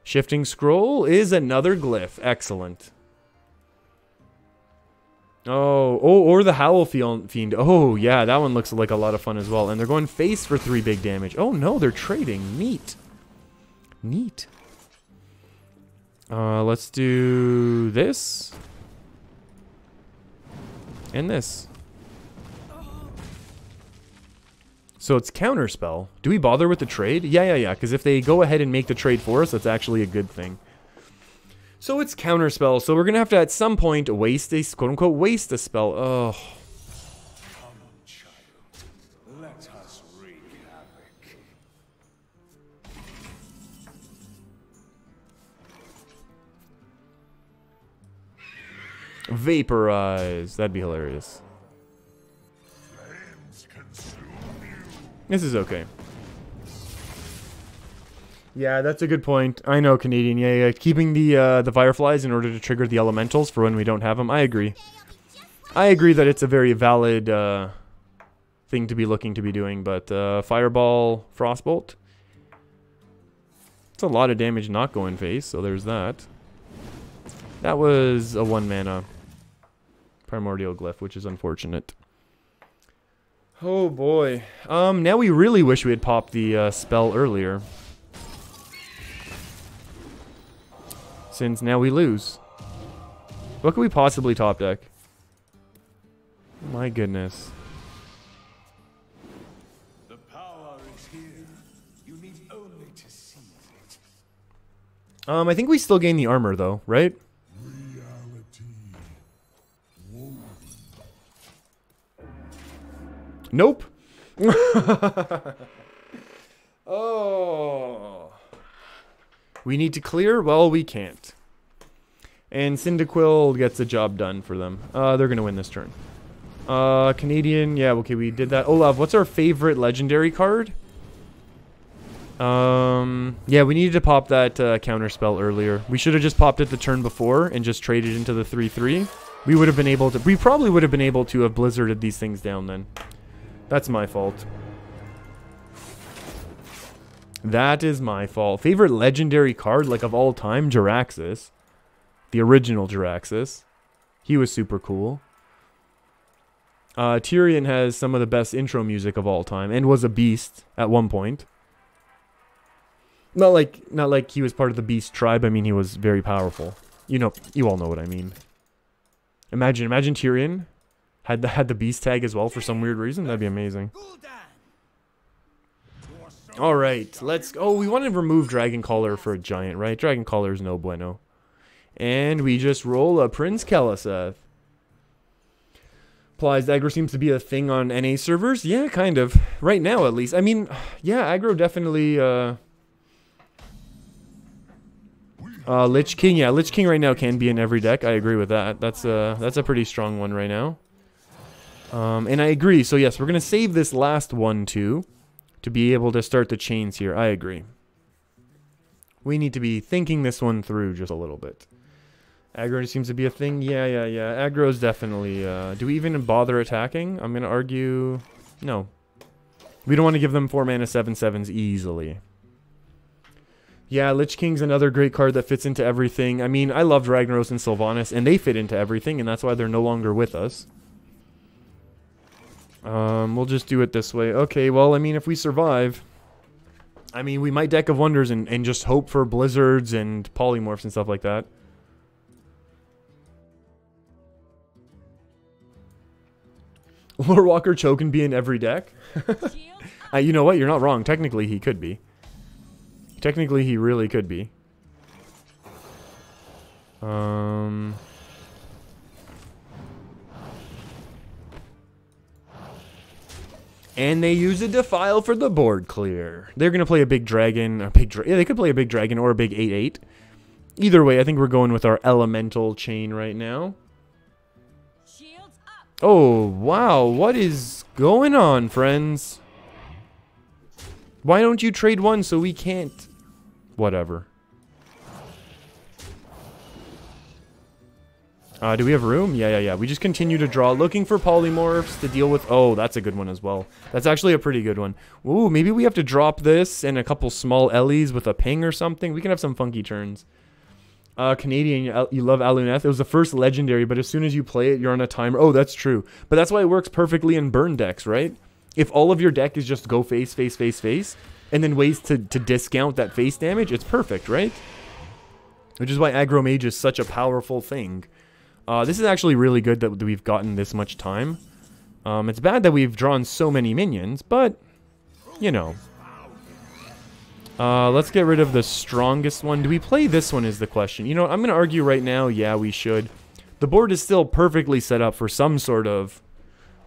Shifting Scroll is another glyph. Excellent. Oh, or the Howl Fiend. Oh, yeah, that one looks like a lot of fun as well. And they're going face for 3 big damage. Oh, no, they're trading. Neat. Neat. Let's do this. And this. So it's Counterspell. Do we bother with the trade? Yeah. Because if they go ahead and make the trade for us, that's actually a good thing. So it's Counterspell. So we're going to have to, at some point, waste a, quote-unquote, waste a spell. Oh. Come on, child. Let us wreak havoc. Vaporize. That'd be hilarious. Flames consume you. This is okay. Yeah, that's a good point. I know, Canadian. Yeah. Keeping the Fireflies in order to trigger the Elementals for when we don't have them. I agree. I agree that it's a very valid thing to be looking to be doing. But Fireball, Frostbolt. It's a lot of damage not going face, so there's that. That was a 1 mana Primordial Glyph, which is unfortunate. Oh boy. Now we really wish we had popped the spell earlier. Since now we lose. What could we possibly top deck? My goodness. The power is here. You need only to seize it. I think we still gain the armor though, right? Reality. Nope. Oh. We need to clear? Well, we can't. And Cyndaquil gets the job done for them. They're going to win this turn. Canadian. Yeah, okay, we did that. Olav, what's our favorite legendary card? Yeah, we needed to pop that counter spell earlier. We should have just popped it the turn before and just traded into the 3/3. We would have been able to... We probably would have been able to have blizzarded these things down then. That's my fault. That is my fault. Favorite legendary card, like of all time, Jaraxxus. The original Jaraxxus. He was super cool. Tyrion has some of the best intro music of all time and was a beast at one point. Not like he was part of the beast tribe. I mean, he was very powerful. You know, you all know what I mean. Imagine Tyrion had the beast tag as well for some weird reason. That'd be amazing. All right, let's. Oh, we want to remove Dragon Caller for a giant, right? Dragon Caller is no bueno. And we just roll a Prince Keleseth. Plies, aggro seems to be a thing on NA servers. Yeah, kind of. Right now, at least. I mean, yeah, aggro definitely... Lich King, yeah, Lich King right now can be in every deck. I agree with that. That's a pretty strong one right now. And I agree. So yes, we're gonna save this last one too, to be able to start the chains here. I agree. We need to be thinking this one through just a little bit. Aggro seems to be a thing. Yeah. Aggro is definitely. Do we even bother attacking? I'm gonna argue, no. We don't want to give them 4 mana 7/7s easily. Yeah, Lich King's another great card that fits into everything. I mean, I loved Ragnaros and Sylvanas, and they fit into everything, and that's why they're no longer with us. We'll just do it this way. Okay, well, I mean, if we survive... I mean, we might Deck of Wonders and just hope for Blizzards and Polymorphs and stuff like that. Lore Walker Cho can be in every deck? You know what? You're not wrong. Technically, he could be. Technically, he really could be. And they use a Defile for the board clear. They're going to play a big dragon. Yeah, they could play a big dragon or a big 8/8. Either way, I think we're going with our elemental chain right now. Shields up. Oh, wow. What is going on, friends? Why don't you trade one so we can't... Whatever. Do we have room? Yeah. We just continue to draw, looking for polymorphs to deal with. Oh, that's a good one as well. That's actually a pretty good one. Ooh, maybe we have to drop this and a couple small Ellies with a ping or something. We can have some funky turns. Canadian, you love Aluneth. It was the first legendary, but as soon as you play it, you're on a timer. Oh, that's true. But that's why it works perfectly in burn decks, right? If all of your deck is just go face, and then ways to discount that face damage, it's perfect, right? Which is why Aggro Mage is such a powerful thing. This is actually really good that we've gotten this much time. It's bad that we've drawn so many minions, but, you know. Let's get rid of the strongest one. Do we play this one is the question. You know, I'm going to argue right now, yeah, we should. The board is still perfectly set up for some sort of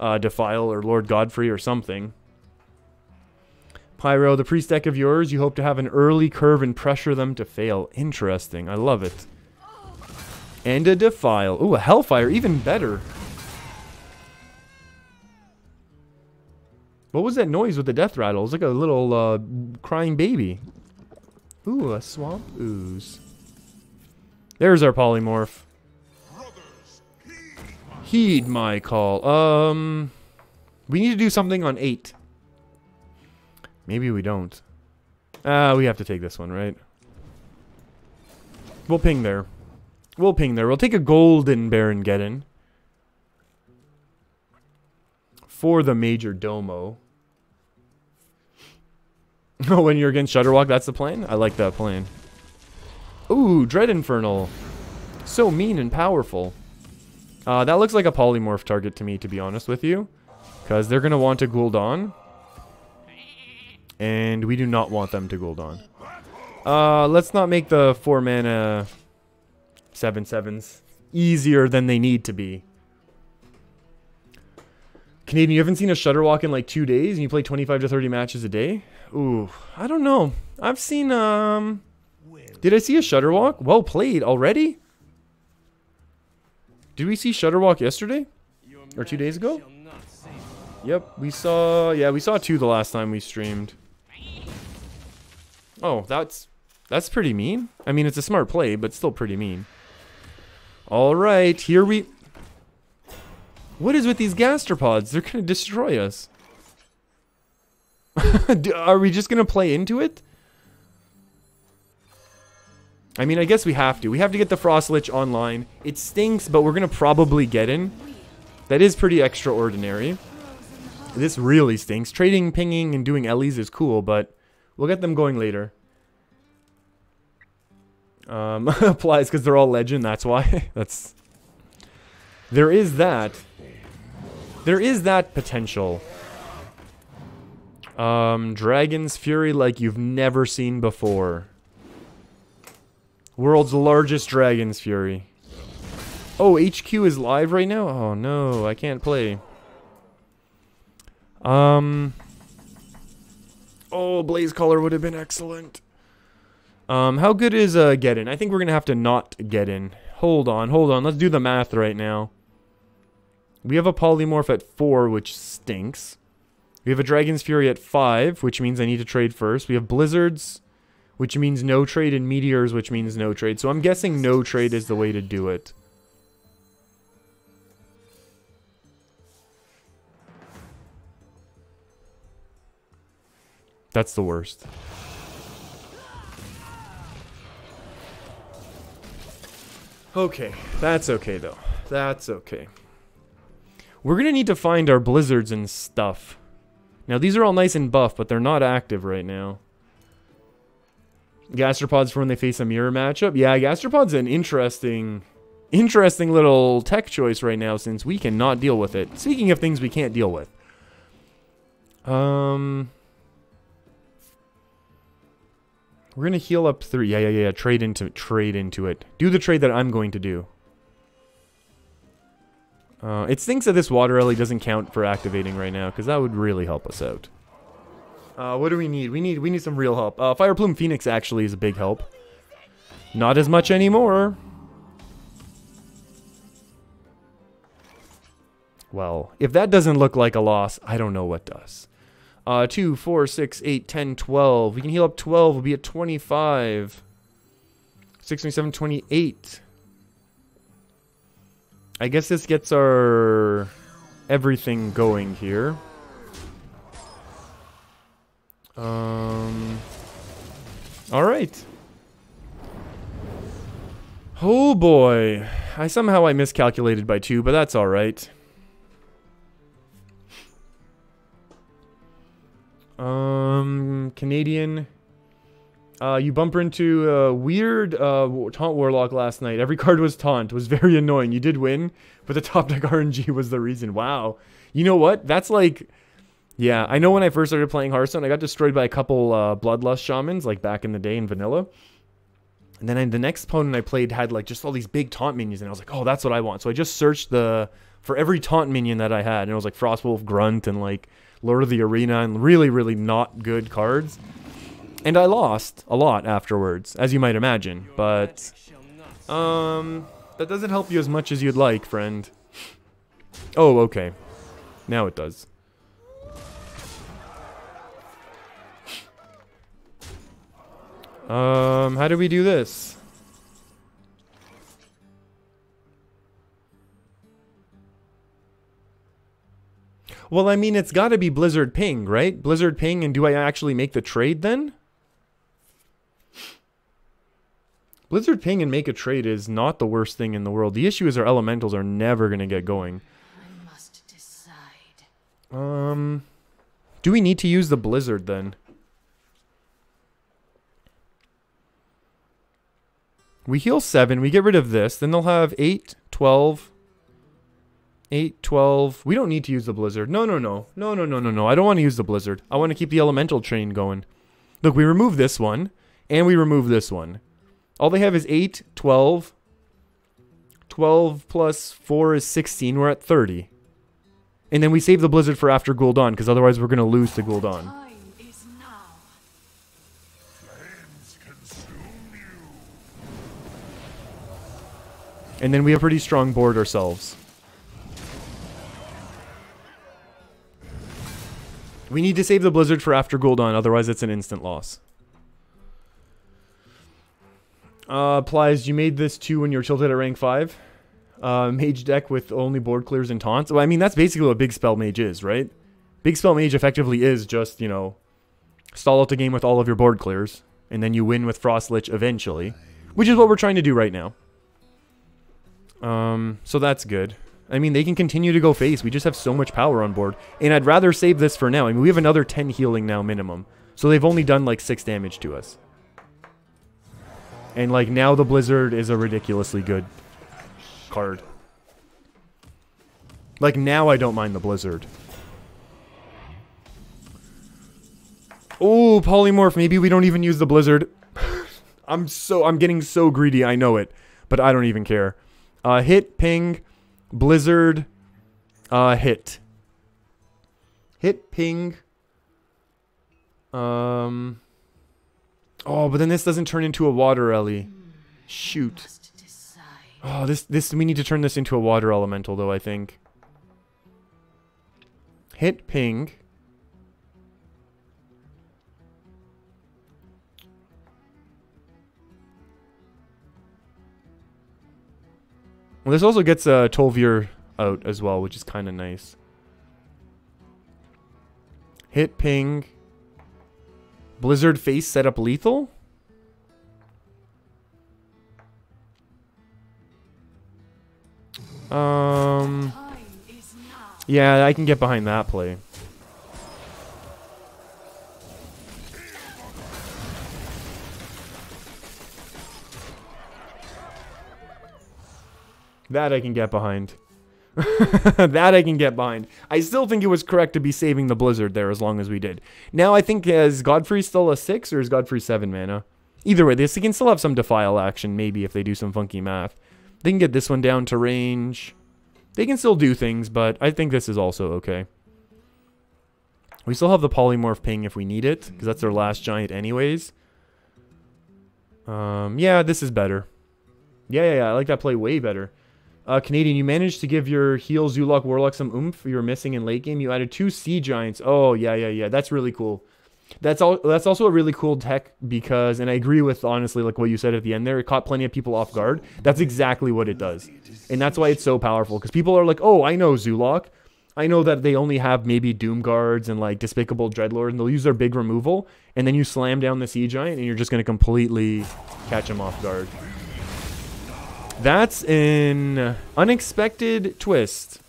Defile or Lord Godfrey or something. Pyro, the priest deck of yours, you hope to have an early curve and pressure them to fail. Interesting. I love it. And a Defile. Ooh, a Hellfire. Even better. What was that noise with the death rattle? It was like a little crying baby. Ooh, a Swamp Ooze. There's our polymorph. Heed my call. We need to do something on 8. Maybe we don't. We have to take this one, right? We'll ping there. We'll ping there. We'll take a golden Baron Geddon. For the Major Domo. Oh, when you're against Shudderwalk, that's the plan? I like that plan. Ooh, Dread Infernal. So mean and powerful. That looks like a polymorph target to me, to be honest with you. Because they're going to want to Gul'dan. And we do not want them to Gul'dan. Let's not make the 4 mana 7/7s easier than they need to be. Canadian, you haven't seen a Shudderwalk in like 2 days and you play 25 to 30 matches a day? Ooh, I don't know. I've seen, did I see a Shudderwalk? Well played already? Did we see Shudderwalk yesterday? Or 2 days ago? Yep, we saw 2 the last time we streamed. Oh, that's pretty mean. I mean, it's a smart play, but still pretty mean. Alright, here we... What is with these gastropods? They're gonna destroy us. Are we just gonna play into it? I mean, I guess we have to. We have to get the Frost Lich online. It stinks, but we're gonna probably get in. That is pretty extraordinary. This really stinks. Trading, pinging, and doing Ellies is cool, but we'll get them going later. Applies because they're all legend, that's why. There is that. There is that potential. Dragon's Fury like you've never seen before. World's largest Dragon's Fury. Oh, HQ is live right now? Oh no, I can't play. Oh, Blaze Collar would have been excellent. How good is Get In? I think we're gonna have to not get in. Hold on. Let's do the math right now. We have a Polymorph at 4, which stinks. We have a Dragon's Fury at 5, which means I need to trade first. We have Blizzards, which means no trade, and Meteors, which means no trade. So I'm guessing no trade is the way to do it. That's the worst. Okay, that's okay though. That's okay. We're gonna need to find our blizzards and stuff. Now these are all nice and buff, but they're not active right now. Gastropod's for when they face a mirror matchup. Yeah, Gastropod's an interesting little tech choice right now since we cannot deal with it. Speaking of things we can't deal with. We're gonna heal up 3. Yeah. Trade into it. Do the trade that I'm going to do. It stinks that this water alley doesn't count for activating right now, because that would really help us out. What do we need? We need some real help. Fire Plume Phoenix actually is a big help. Not as much anymore. Well, if that doesn't look like a loss, I don't know what does. 2, 4, 6, 8, 10, 12. We can heal up 12. We'll be at 25. 6, 27, 28. I guess this gets our everything going here. Alright. Oh boy. Somehow I miscalculated by 2, but that's alright. Canadian. You bumper into a weird Taunt Warlock last night. Every card was Taunt. It was very annoying. You did win, but the top deck RNG was the reason. Wow. You know what? That's like... Yeah, I know when I first started playing Hearthstone, I got destroyed by a couple Bloodlust Shamans, like back in the day in Vanilla. And then the next opponent I played had like just all these big Taunt minions, and I was like, oh, that's what I want. So I just searched for every Taunt minion that I had, and it was like Frostwolf, Grunt, and like Lord of the Arena, and really, really not good cards. And I lost a lot afterwards, as you might imagine. But, that doesn't help you as much as you'd like, friend. Oh, okay. Now it does. How do we do this? Well, I mean, it's got to be Blizzard Ping, right? Blizzard Ping, and do I actually make the trade then? Blizzard Ping and make a trade is not the worst thing in the world. The issue is our elementals are never going to get going. I must decide. Do we need to use the Blizzard then? We heal 7, we get rid of this, then they'll have 8, 12... 8, 12. We don't need to use the Blizzard. No. I don't want to use the Blizzard. I want to keep the Elemental train going. Look, we remove this one, and we remove this one. All they have is 8, 12. 12 plus 4 is 16. We're at 30. And then we save the Blizzard for after Gul'dan, because otherwise we're going to lose to Gul'dan. Time is now. Flames consume you. And then we have a pretty strong board ourselves. We need to save the Blizzard for after Gul'dan, otherwise it's an instant loss. Plies, you made this too when you were tilted at rank 5. Mage deck with only board clears and taunts. Well, I mean, that's basically what Big Spell Mage is, right? Big Spell Mage effectively is just, you know, stall out the game with all of your board clears, and then you win with Frost Lich eventually, which is what we're trying to do right now. So that's good. I mean, they can continue to go face. We just have so much power on board. And I'd rather save this for now. I mean, we have another 10 healing now minimum. So they've only done like 6 damage to us. And like now the Blizzard is a ridiculously good card. Like now I don't mind the Blizzard. Oh, Polymorph. Maybe we don't even use the Blizzard. I'm getting so greedy. I know it. But I don't even care. Hit, ping... Blizzard, hit. Hit ping. Oh, but then this doesn't turn into a water ellie. Shoot. Must decide. Oh, this we need to turn this into a water elemental though, I think. Hit ping. Well, this also gets Tolvir out as well, which is kind of nice. Hit ping. Blizzard face set up lethal. Time is now. Yeah, I can get behind that play. That I can get behind. That I can get behind. I still think it was correct to be saving the Blizzard there as long as we did. Now I think, is Godfrey still a 6 or is Godfrey 7 mana? Either way, this can still have some Defile action maybe if they do some funky math. They can get this one down to range. They can still do things, but I think this is also okay. We still have the Polymorph ping if we need it, because that's their last giant anyways. Yeah, this is better. Yeah, I like that play way better. Canadian, you managed to give your heal Zulok Warlock some oomph you were missing in late game. You added 2 Sea Giants. Oh, yeah. That's really cool. That's also a really cool tech because, and I agree with, honestly, like what you said at the end there, it caught plenty of people off guard. That's exactly what it does. And that's why it's so powerful, because people are like, oh, I know Zulok. I know that they only have maybe Doom Guards and like Despicable Dreadlord, and they'll use their big removal, and then you slam down the Sea Giant, and you're just going to completely catch them off guard. That's an unexpected twist.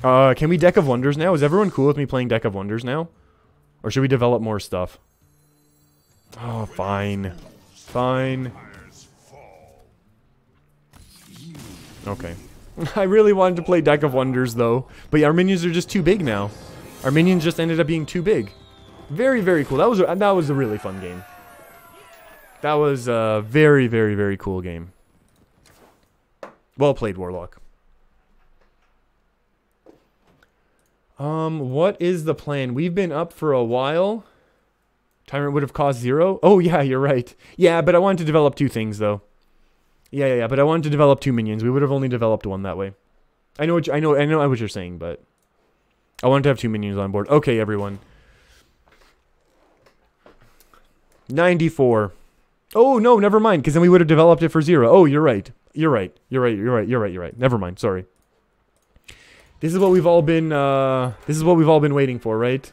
Can we Deck of Wonders now? Is everyone cool with me playing Deck of Wonders now? Or should we develop more stuff? Oh, fine. Fine. Okay. I really wanted to play Deck of Wonders, though. But yeah, our minions are just too big now. Our minions just ended up being too big. Very, very cool. That was a really fun game. That was a very, very, very cool game. Well played, Warlock. What is the plan? We've been up for a while. Tyrant would have cost 0. Oh, yeah, you're right. Yeah, but I wanted to develop 2 things, though. Yeah, but I wanted to develop 2 minions. We would have only developed 1 that way. I know what you're saying, but I wanted to have 2 minions on board. Okay, everyone. 94. Oh, no, never mind, because then we would have developed it for 0. Oh, you're right. You're right. Never mind, sorry. This is what we've all been waiting for, right?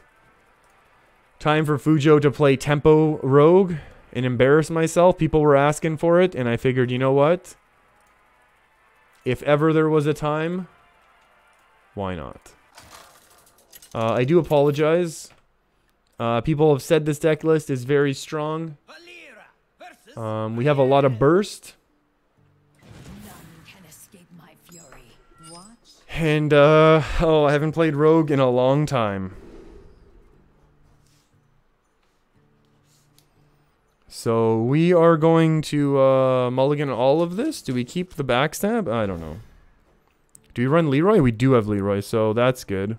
Time for Fujo to play Tempo Rogue and embarrass myself. People were asking for it, and I figured, you know what? If ever there was a time, why not? I do apologize. People have said this deck list is very strong. We have a lot of burst. And, oh, I haven't played Rogue in a long time. So, we are going to, mulligan all of this. Do we keep the backstab? I don't know. Do we run Leroy? We do have Leroy, so that's good.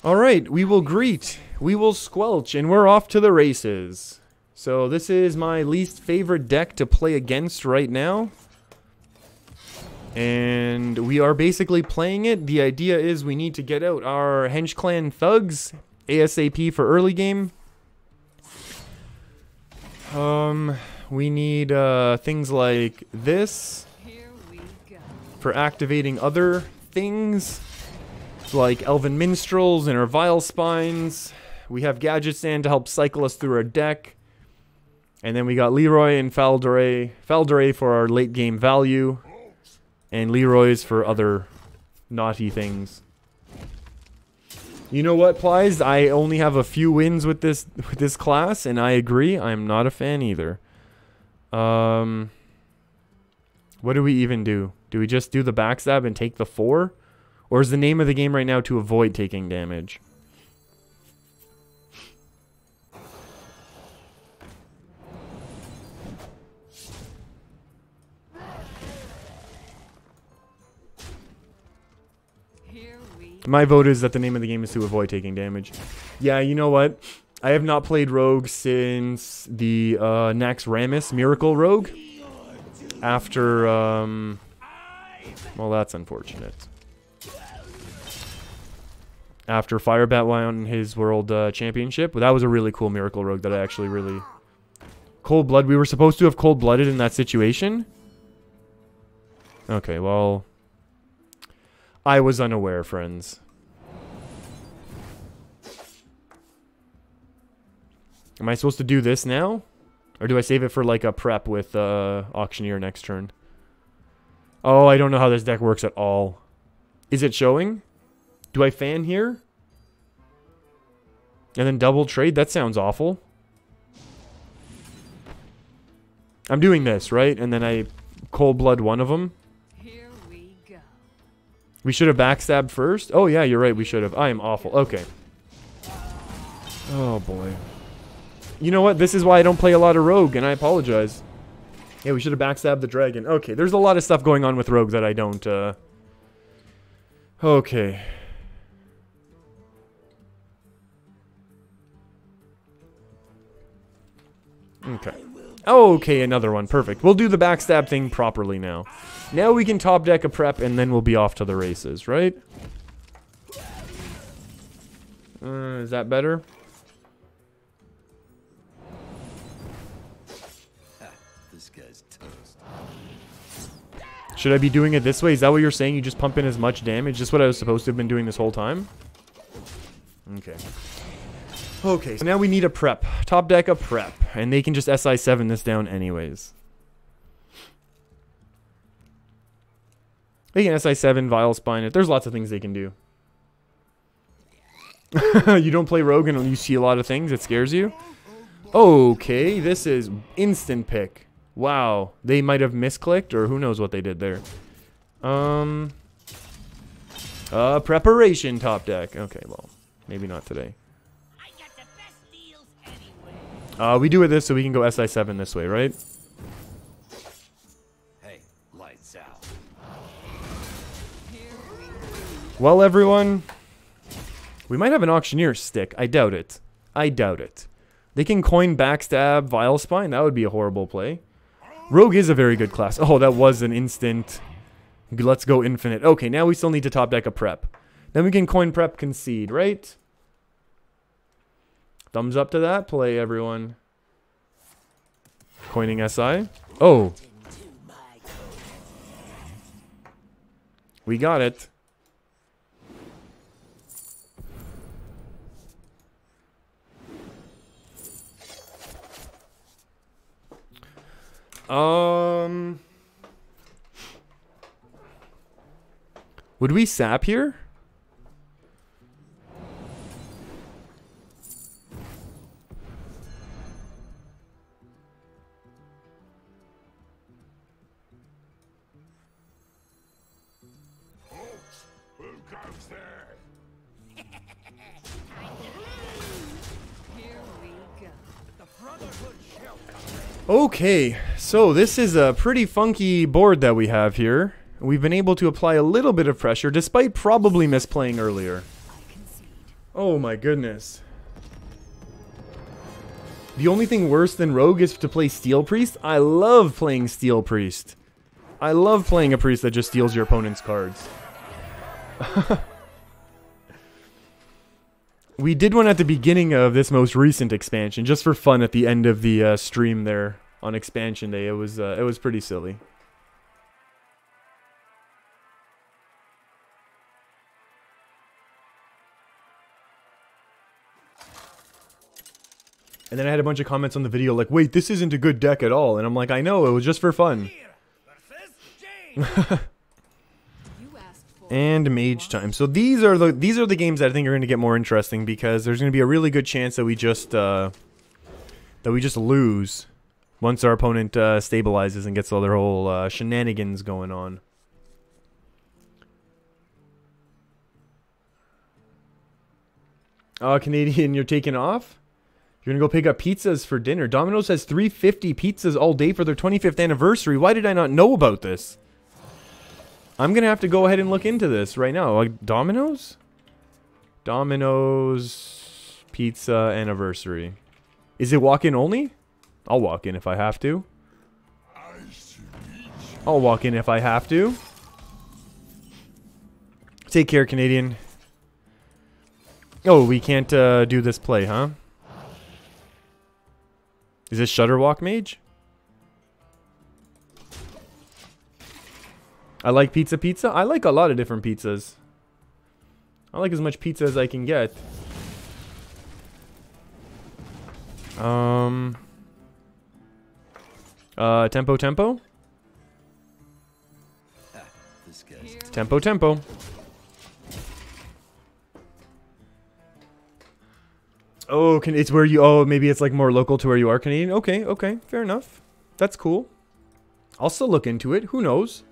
Alright, we will greet. We will squelch, and we're off to the races. So this is my least favorite deck to play against right now. And we are basically playing it. The idea is we need to get out our Henge Clan thugs ASAP for early game. We need things like this for activating other things. Like Elven Minstrels and our Vile Spines. We have Gadget Stand to help cycle us through our deck. And then we got Leroy and Faldoray. Faldoray for our late game value. And Leroy's for other naughty things. You know what, Plies? I only have a few wins with this class, and I agree. I'm not a fan either. What do we even do? Do we just do the backstab and take the 4? Or is the name of the game right now to avoid taking damage? Here we My vote is that the name of the game is to avoid taking damage. Yeah, you know what? I have not played Rogue since the Naxxramas Miracle Rogue. After, well, that's unfortunate. After Firebat won his World Championship. Well, that was a really cool Miracle Rogue that I actually really... Cold Blood. We were supposed to have Cold Blooded in that situation? Okay, well... I was unaware, friends. Am I supposed to do this now? Or do I save it for like a prep with Auctioneer next turn? Oh, I don't know how this deck works at all. Is it showing? Do I fan here? And then double trade? That sounds awful. I'm doing this, right? And then I cold blood one of them. here we go. We should have backstabbed first? Oh yeah, you're right, we should have. I am awful. Okay. Oh boy. You know what? This is why I don't play a lot of Rogue, and I apologize. Yeah, we should have backstabbed the dragon. Okay, there's a lot of stuff going on with Rogue that I don't, Okay. Okay. Okay, another one. Perfect. We'll do the backstab thing properly now. Now we can top deck a prep, and then we'll be off to the races, right? Is that better? This guy's toast. Should I be doing it this way? Is that what you're saying? You just pump in as much damage? Is this what I was supposed to have been doing this whole time? Okay. Okay, so now we need a prep. Top deck a prep. And they can just SI7 this down anyways. They can SI7, Vile Spine it. There's lots of things they can do. You don't play Rogue and you see a lot of things. It scares you? Okay, this is instant pick. Wow. They might have misclicked or who knows what they did there. Preparation top deck. Okay, well, maybe not today. We do it this so we can go SI7 this way, right? Hey, lights out. Well, everyone, we might have an Auctioneer stick. I doubt it. I doubt it. They can coin backstab Vile Spine. That would be a horrible play. Rogue is a very good class. Oh, that was an instant. Let's go infinite. Okay, now we still need to top deck a prep. Then we can coin prep concede, right? Thumbs up to that play, everyone. Coining SI. Oh. We got it. Would we sap here? Who goes there? Here we go. The Brotherhood shall come. Okay, so this is a pretty funky board that we have here. We've been able to apply a little bit of pressure despite probably misplaying earlier. I concede. Oh my goodness. The only thing worse than Rogue is to play Steel Priest. I love playing Steel Priest. I love playing a priest that just steals your opponent's cards. We did one at the beginning of this most recent expansion, just for fun at the end of the stream there on expansion day. It was pretty silly. And then I had a bunch of comments on the video like, wait, this isn't a good deck at all. And I'm like, I know, it was just for fun. You asked for And Mage Time. So these are the games that I think are going to get more interesting because there's going to be a really good chance that we just lose once our opponent stabilizes and gets all their whole shenanigans going on. Canadian, you're taking off? You're gonna go pick up pizzas for dinner. Domino's has 350 pizzas all day for their 25th anniversary. Why did I not know about this? I'm gonna have to go ahead and look into this right now. Like, Domino's? Domino's pizza anniversary. Is it walk-in only? I'll walk in if I have to. I'll walk in if I have to. Take care, Canadian. Oh, we can't do this play, huh? Is this Shutterwalk Mage? I like pizza. I like a lot of different pizzas. I like as much pizza as I can get. Tempo. Tempo. Oh, it's where you... Oh, maybe it's like more local to where you are, Canadian. Okay. Fair enough. That's cool. I'll still look into it. Who knows?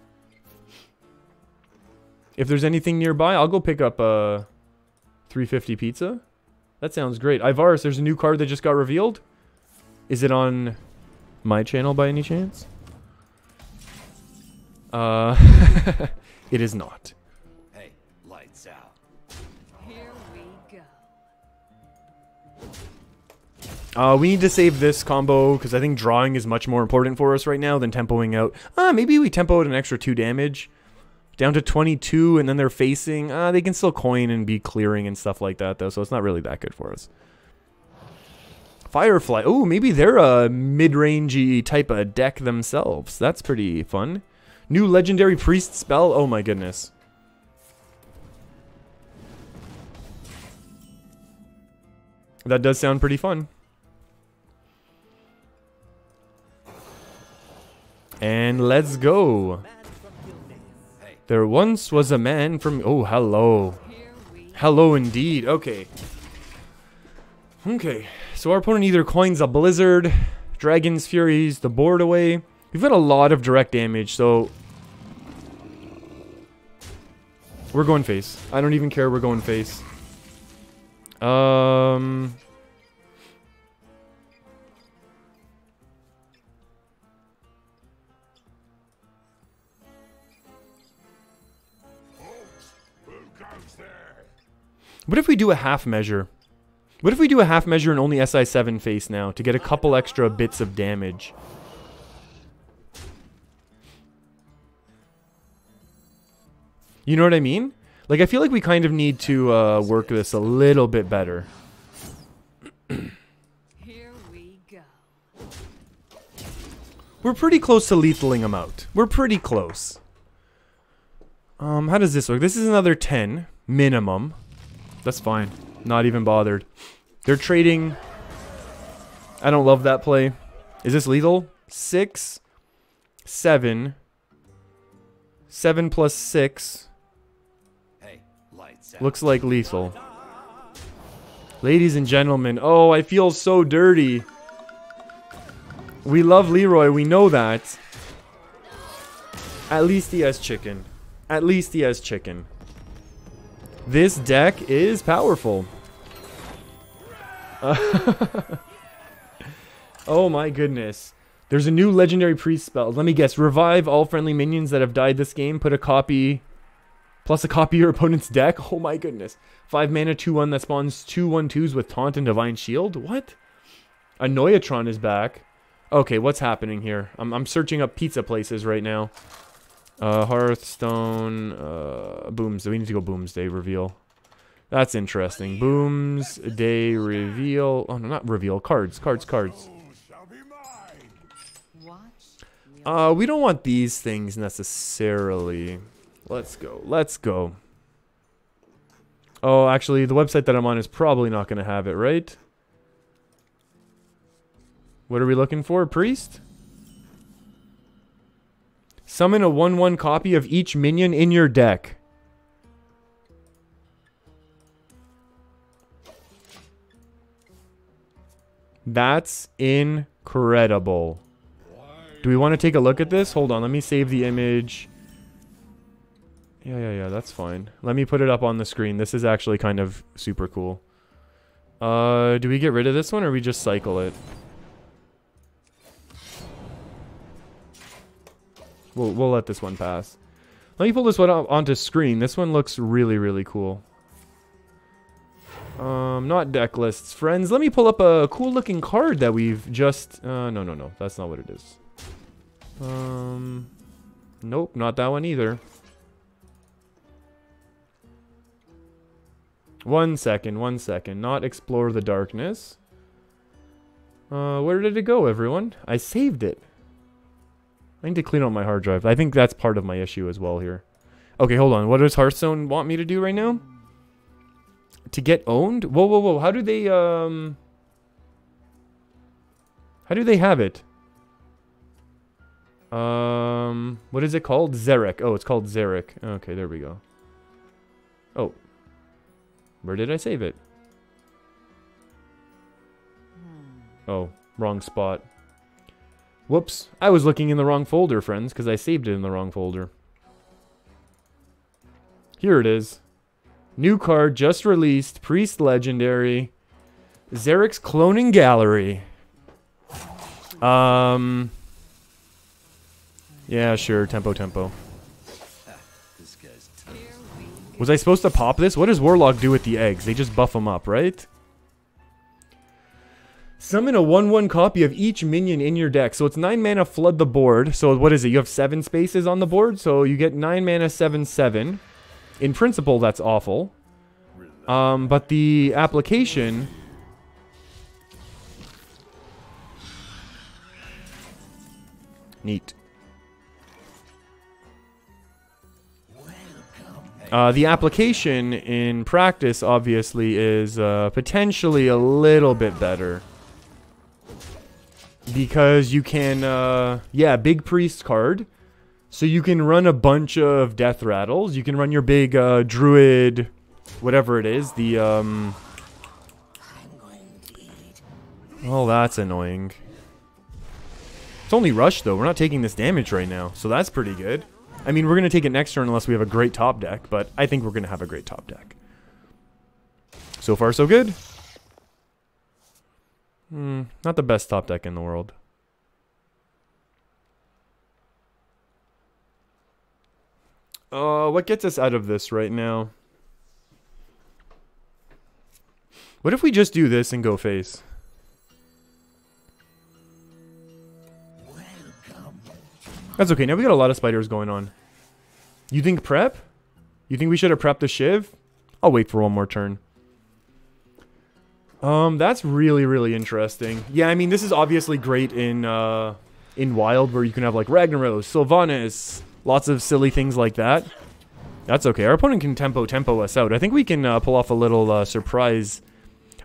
If there's anything nearby, I'll go pick up a 350 pizza. That sounds great. Ivarus, there's a new card that just got revealed. Is it on my channel by any chance? It is not. Hey, lights out. Here we go. We need to save this combo because I think drawing is much more important for us right now than tempoing out. Maybe we tempo out an extra 2 damage. Down to 22, and then they're facing. They can still coin and be clearing and stuff like that, though, so it's not really that good for us. Firefly. Oh, maybe they're a mid-rangey type of deck themselves. That's pretty fun. New legendary priest spell. Oh, my goodness. That does sound pretty fun. And let's go. There once was a man from... Oh, hello. Hello indeed. Okay. So our opponent either coins a Blizzard, Dragon's Furies, the board away. We've got a lot of direct damage, so... We're going face. I don't even care. We're going face. What if we do a half measure? What if we do a half measure and only SI7 face now to get a couple extra bits of damage? You know what I mean? Like, I feel like we kind of need to work this a little bit better. Here we go. We're pretty close to lethaling them out. We're pretty close. How does this work? This is another 10 minimum. That's fine. Not even bothered. They're trading. I don't love that play. Is this lethal? 6, 7. 7 plus 6. Hey, lights out. Looks like lethal. Ladies and gentlemen. Oh, I feel so dirty. We love Leroy. We know that. At least he has chicken. At least he has chicken. This deck is powerful. Oh my goodness. There's a new legendary priest spell. Let me guess. Revive all friendly minions that have died this game. Put a copy. Plus a copy of your opponent's deck. Oh my goodness. 5 mana, 2/1 that spawns 2/1/2s with Taunt and Divine Shield. What? A Noyatron is back. Okay, what's happening here? I'm searching up pizza places right now. Hearthstone, Booms. We need to go Boomsday reveal. That's interesting. Boomsday reveal. Oh, no, not reveal. Cards. Watch. We don't want these things necessarily. Let's go. Oh, actually, the website that I'm on is probably not going to have it, right? What are we looking for? Priest? Summon a 1/1 copy of each minion in your deck. That's incredible. Do we want to take a look at this? Hold on, let me save the image. Yeah, that's fine. Let me put it up on the screen. This is actually kind of super cool. Do we get rid of this one or we just cycle it? We'll let this one pass. Let me pull this one up onto screen. This one looks really, really cool. Not deck lists. Friends, let me pull up a cool looking card that we've just... no. That's not what it is. Nope, not that one either. 1 second, 1 second. Not Explore the Darkness. Where did it go, everyone? I saved it. I need to clean out my hard drive. I think that's part of my issue as well here. Okay, hold on. What does Hearthstone want me to do right now? To get owned? Whoa. How do they have it? What is it called? Xeric. Oh, it's called Xeric. Okay, there we go. Oh. Where did I save it? Oh, wrong spot. Whoops. I was looking in the wrong folder, friends, because I saved it in the wrong folder. Here it is. New card just released. Priest Legendary. Xeric's Cloning Gallery. Yeah, sure. Tempo. Was I supposed to pop this? What does Warlock do with the eggs? They just buff them up, right? Summon a 1/1 copy of each minion in your deck. So it's 9 mana, flood the board. So what is it? You have 7 spaces on the board. So you get 9 mana, 7/7. In principle, that's awful. But the application... Neat. The application in practice, obviously, is potentially a little bit better. Because you can, yeah, big priest card. So you can run a bunch of death rattles. You can run your big druid, whatever it is. The, oh, that's annoying. It's only rush, though. We're not taking this damage right now. So that's pretty good. I mean, we're going to take it next turn unless we have a great top deck. But I think we're going to have a great top deck. So far, so good. Not the best top deck in the world. What gets us out of this right now? What if we just do this and go face? That's okay. Now we got a lot of spiders going on. You think prep? You think we should have prepped the Shiv? I'll wait for one more turn. That's really, really interesting. Yeah, I mean, this is obviously great in Wild, where you can have, like, Ragnaros, Sylvanas, lots of silly things like that. That's okay. Our opponent can tempo us out. I think we can pull off a little surprise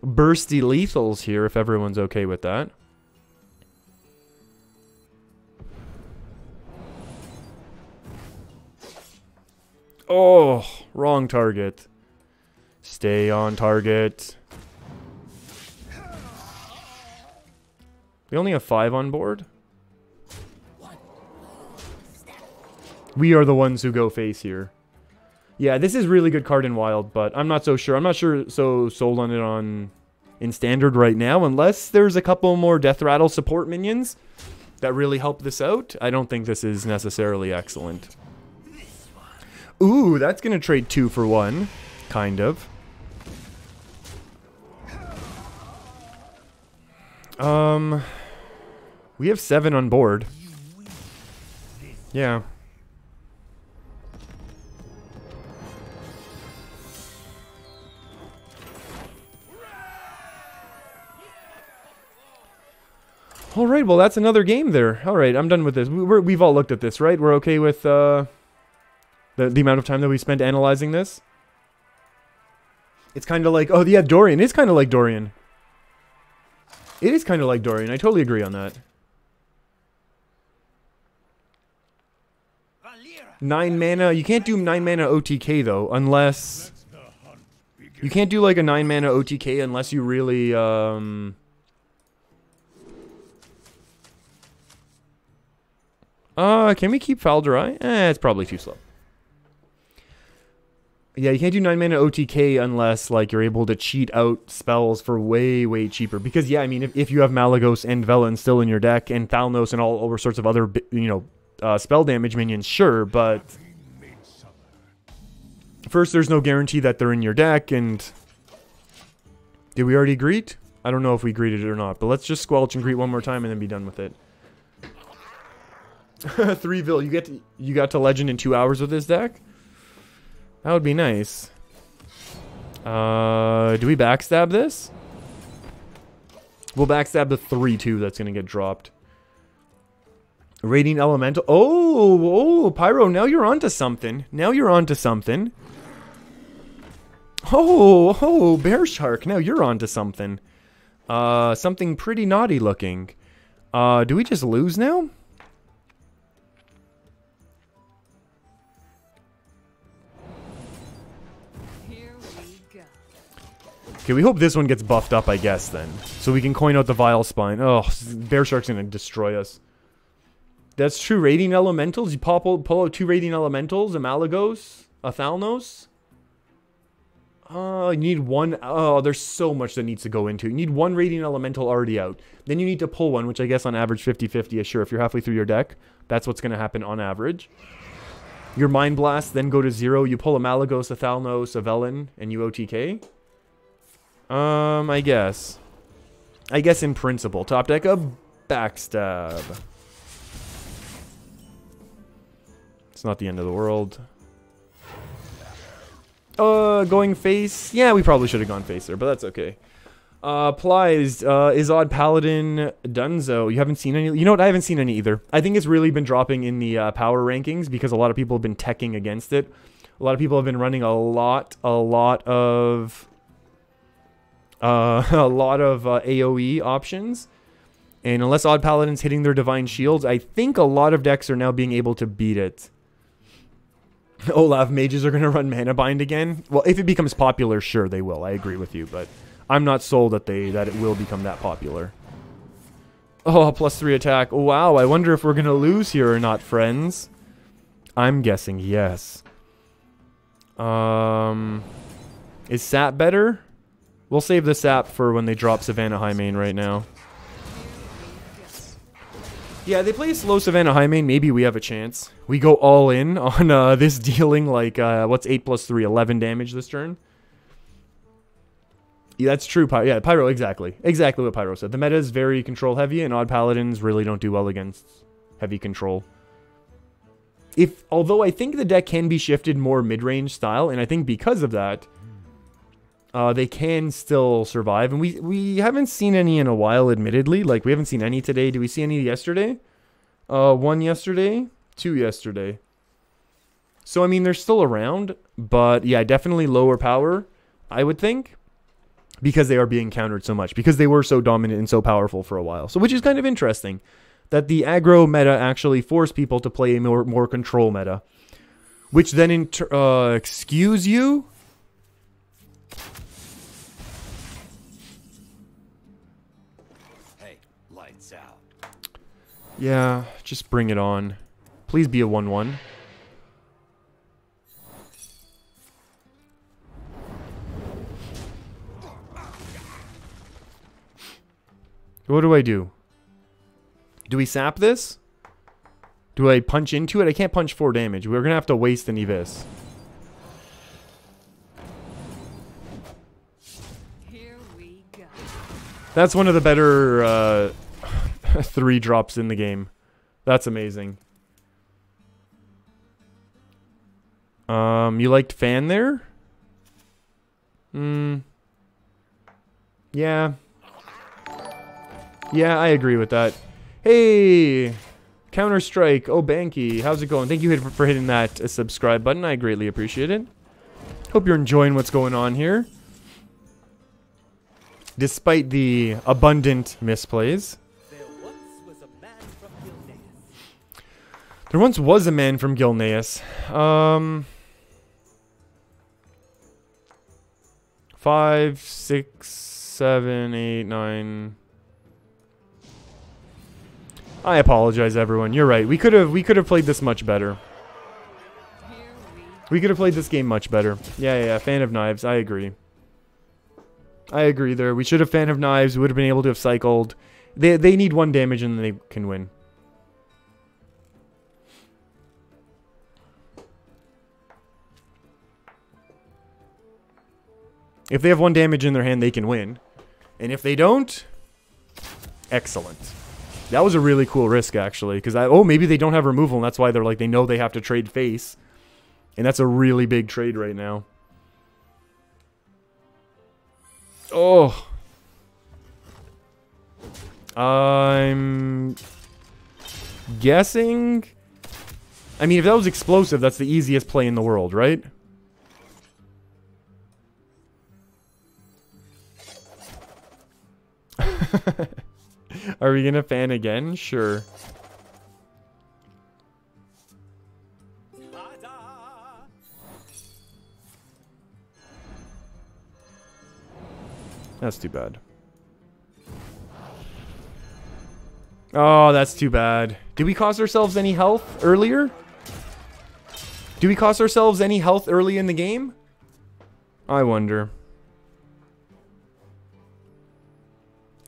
bursty lethals here, if everyone's okay with that. Oh, wrong target. Stay on target. We only have 5 on board. We are the ones who go face here. Yeah, this is really good card in Wild, but I'm not so sure. I'm not sure so sold on it in Standard right now, unless there's a couple more Death Rattle support minions that really help this out. I don't think this is necessarily excellent. Ooh, that's gonna trade 2 for 1, kind of. We have 7 on board. Yeah. Alright, well that's another game there. Alright, I'm done with this. We've all looked at this, right? We're okay with the amount of time that we spent analyzing this? It's kind of like... Oh, yeah, Dorian. It's kind of like Dorian. It is kind of like Dorian. I totally agree on that. 9 mana. You can't do 9 mana OTK, though, unless... You can't do, like, a 9 mana OTK unless you really, can we keep Faldrai? It's probably too slow. Yeah, you can't do 9 mana OTK unless like you're able to cheat out spells for way, way cheaper. Because yeah, I mean, if you have Malagos and Velen still in your deck and Thalnos and all sorts of other, spell damage minions, sure, but first, there's no guarantee that they're in your deck. And did we already greet? I don't know if we greeted it or not, but let's just squelch and greet one more time and then be done with it. 3vil, you got to legend in 2 hours with this deck? That would be nice. Do we backstab this? We'll backstab the 3-2 that's going to get dropped. Radiant Elemental. Oh, Pyro, now you're onto something. Now you're onto something. Oh, Bear Shark, now you're onto something. Something pretty naughty looking. Do we just lose now? Okay, we hope this one gets buffed up, I guess, then. So we can coin out the Vile Spine. Oh, Bear Shark's gonna destroy us. That's true. Radiant Elementals. You pull out 2 Radiant Elementals, a Malagos, a Thalnos. You need 1. Oh, there's so much that needs to go into. You need 1 Radiant Elemental already out. Then you need to pull one, which I guess on average 50-50 is sure. If you're halfway through your deck, that's what's gonna happen on average. Your Mind Blast, then go to 0. You pull a Malagos, a Thalnos, a Velen, and you OTK. I guess. In principle. Top deck a backstab. It's not the end of the world. Going face. Yeah, we probably should have gone face there, but that's okay. Plies, Izod Paladin, Dunzo. You haven't seen any? You know what? I haven't seen any either. I think it's really been dropping in the power rankings because a lot of people have been teching against it. A lot of people have been running a lot of AoE options, and unless Odd Paladin's hitting their Divine Shields, I think a lot of decks are now being able to beat it. Olaf, mages are going to run Mana Bind again? Well, if it becomes popular, sure they will. I agree with you, but I'm not sold that it will become that popular. Oh, +3 attack. Wow, I wonder if we're going to lose here or not, friends. I'm guessing yes. Is Sap better? We'll save the Sap for when they drop Savannah Highmane right now. Yeah, they play a slow Savannah Highmane. Maybe we have a chance. We go all in on this dealing like, what's 8 + 3? 11 damage this turn. Yeah, that's true. Yeah, Pyro, exactly. Exactly what Pyro said. The meta is very control heavy, and Odd Paladins really don't do well against heavy control. Although I think the deck can be shifted more mid-range style, and I think because of that, they can still survive. And we haven't seen any in a while, admittedly. Like, we haven't seen any today. Did we see any yesterday? 1 yesterday, 2 yesterday. So, I mean, they're still around. But, yeah, definitely lower power, I would think. Because they are being countered so much. Because they were so dominant and so powerful for a while. So, which is kind of interesting. That the aggro meta actually forced people to play a more control meta. Which then, excuse you? Lights out. Yeah, just bring it on. Please be a 1/1. What do I do? Do we sap this? Do I punch into it? I can't punch 4 damage. We're going to have to waste an Evis. Here we go. That's one of the better 3 drops in the game. That's amazing. You liked Fan there? Yeah. Yeah, I agree with that. Hey! Counter-Strike. Oh, Banky. How's it going? Thank you for hitting that subscribe button. I greatly appreciate it. Hope you're enjoying what's going on here. Despite the abundant misplays. There once was a man from Gilneas. 5, 6, 7, 8, 9. I apologize, everyone. You're right. We could have played this much better. We could have played this game much better. Yeah, Fan of Knives. I agree. I agree there. We should have Fan of Knives. We would have been able to have cycled. They need 1 damage and then they can win. If they have 1 damage in their hand, they can win. And if they don't, excellent. That was a really cool risk, actually. Because, maybe they don't have removal, and that's why they're like, they know they have to trade face. And that's a really big trade right now. Oh. I'm guessing... I mean, if that was explosive, that's the easiest play in the world, right? Are we gonna fan again? Sure. That's too bad. Oh, that's too bad. Did we cost ourselves any health earlier? Did we cost ourselves any health early in the game? I wonder.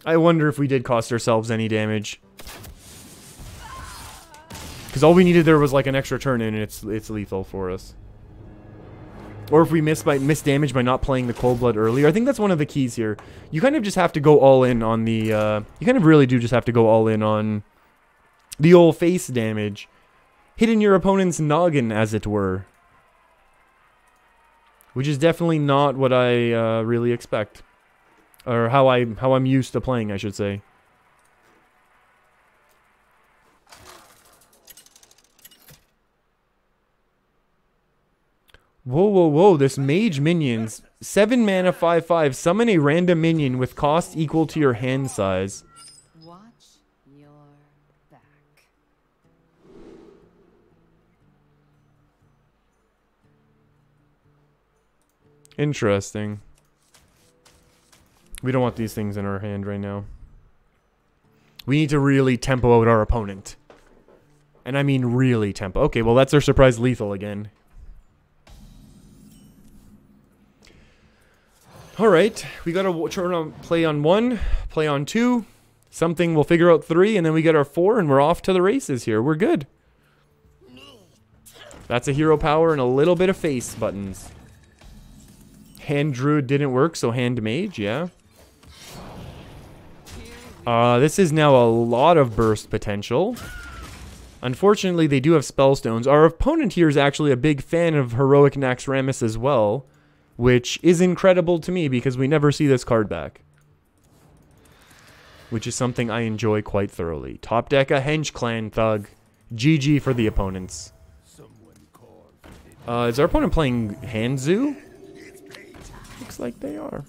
I wonder if we did cost ourselves any damage. Because all we needed there was like an extra turn in and it's lethal for us. Or if we miss damage by not playing the Cold Blood earlier. I think that's one of the keys here. You kind of just have to go all in on the... you kind of really do just have to go all in on the old face damage. Hitting your opponent's noggin, as it were. Which is definitely not what I really expect. Or how I'm used to playing, I should say. Whoa, this mage minions. 7 mana, 5/5. Summon a random minion with cost equal to your hand size. Watch your back. Interesting. We don't want these things in our hand right now. We need to really tempo out our opponent. And I mean really tempo. Okay, well that's our surprise lethal again. Alright, we gotta turn on play on 1, play on 2. Something, we'll figure out 3, and then we get our 4, and we're off to the races here. We're good. That's a hero power and a little bit of face buttons. Hand druid didn't work, so hand mage, yeah. This is now a lot of burst potential. Unfortunately, they do have spellstones. Our opponent here is actually a big fan of Heroic Naxxramas as well, which is incredible to me because we never see this card back. Which is something I enjoy quite thoroughly. Top deck a Henge Clan Thug. GG for the opponents. Is our opponent playing Hanzu? Looks like they are.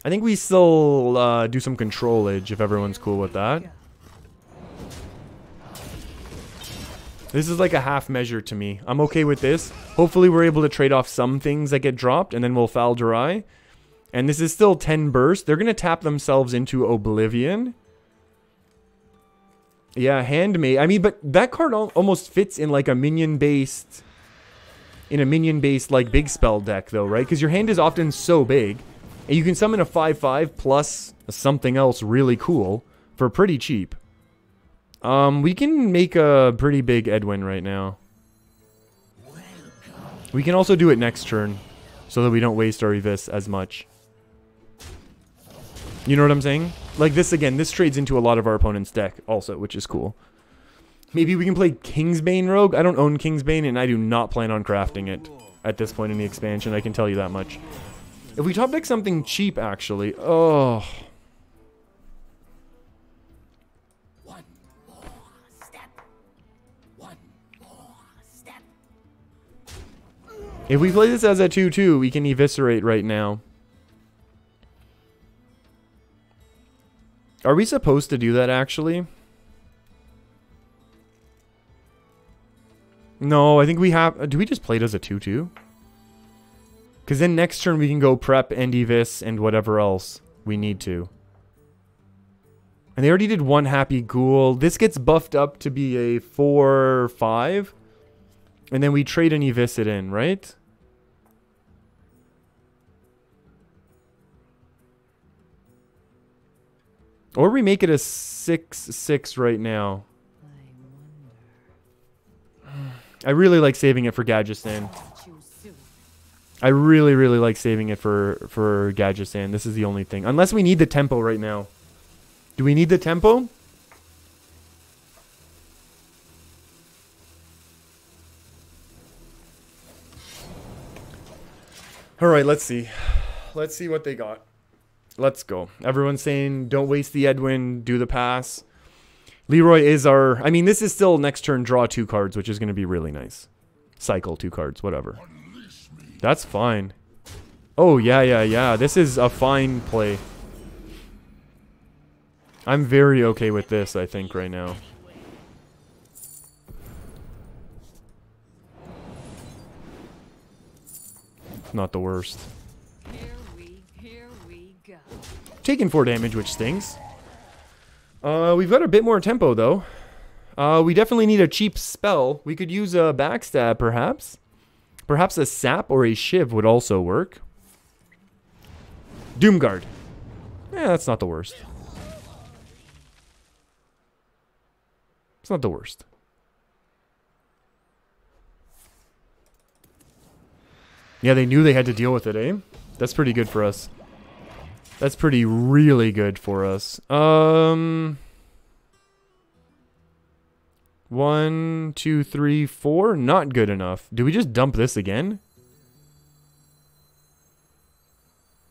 I think we still do some controlage if everyone's cool with that. This is like a half measure to me. I'm okay with this. Hopefully we're able to trade off some things that get dropped and then we'll Fal'Drai. And this is still 10 burst. They're going to tap themselves into Oblivion. Yeah, Handmaid. I mean, but that card almost fits in like a minion-based... In a minion-based, like, big spell deck, though, right? Because your hand is often so big. And you can summon a 5/5 plus something else really cool for pretty cheap. We can make a pretty big Edwin right now. We can also do it next turn. So that we don't waste our Evis as much. You know what I'm saying? Like this again, this trades into a lot of our opponent's deck also, which is cool. Maybe we can play Kingsbane Rogue. I don't own Kingsbane and I do not plan on crafting it at this point in the expansion. I can tell you that much. If we top deck something cheap, actually. Oh. One more step. One more step. If we play this as a 2/2, we can eviscerate right now. Are we supposed to do that, actually? No, I think we have... Do we just play it as a 2/2? Because then next turn we can go prep and evis and whatever else. We need to. And they already did one Happy Ghoul. This gets buffed up to be a 4/5. And then we trade an Evisit in, right? Or we make it a 6/6 right now. I really like saving it for Gadgetzan. I really, really like saving it for Gadgetzan. This is the only thing. Unless we need the tempo right now. Do we need the tempo? Alright, let's see. Let's see what they got. Let's go. Everyone's saying don't waste the Edwin, do the pass. Leroy is our... I mean, this is still next turn draw 2 cards, which is going to be really nice. Cycle 2 cards, whatever. That's fine. Oh, yeah. This is a fine play. I'm very okay with this, I think, right now. Not the worst. Here we go. Taking 4 damage, which stings. We've got a bit more tempo, though. We definitely need a cheap spell. We could use a backstab, perhaps. Perhaps a sap or a shiv would also work. Doomguard. Yeah, that's not the worst. It's not the worst. Yeah, they knew they had to deal with it, eh? That's pretty good for us. That's pretty really good for us. 1, 2, 3, 4. Not good enough. Do we just dump this again?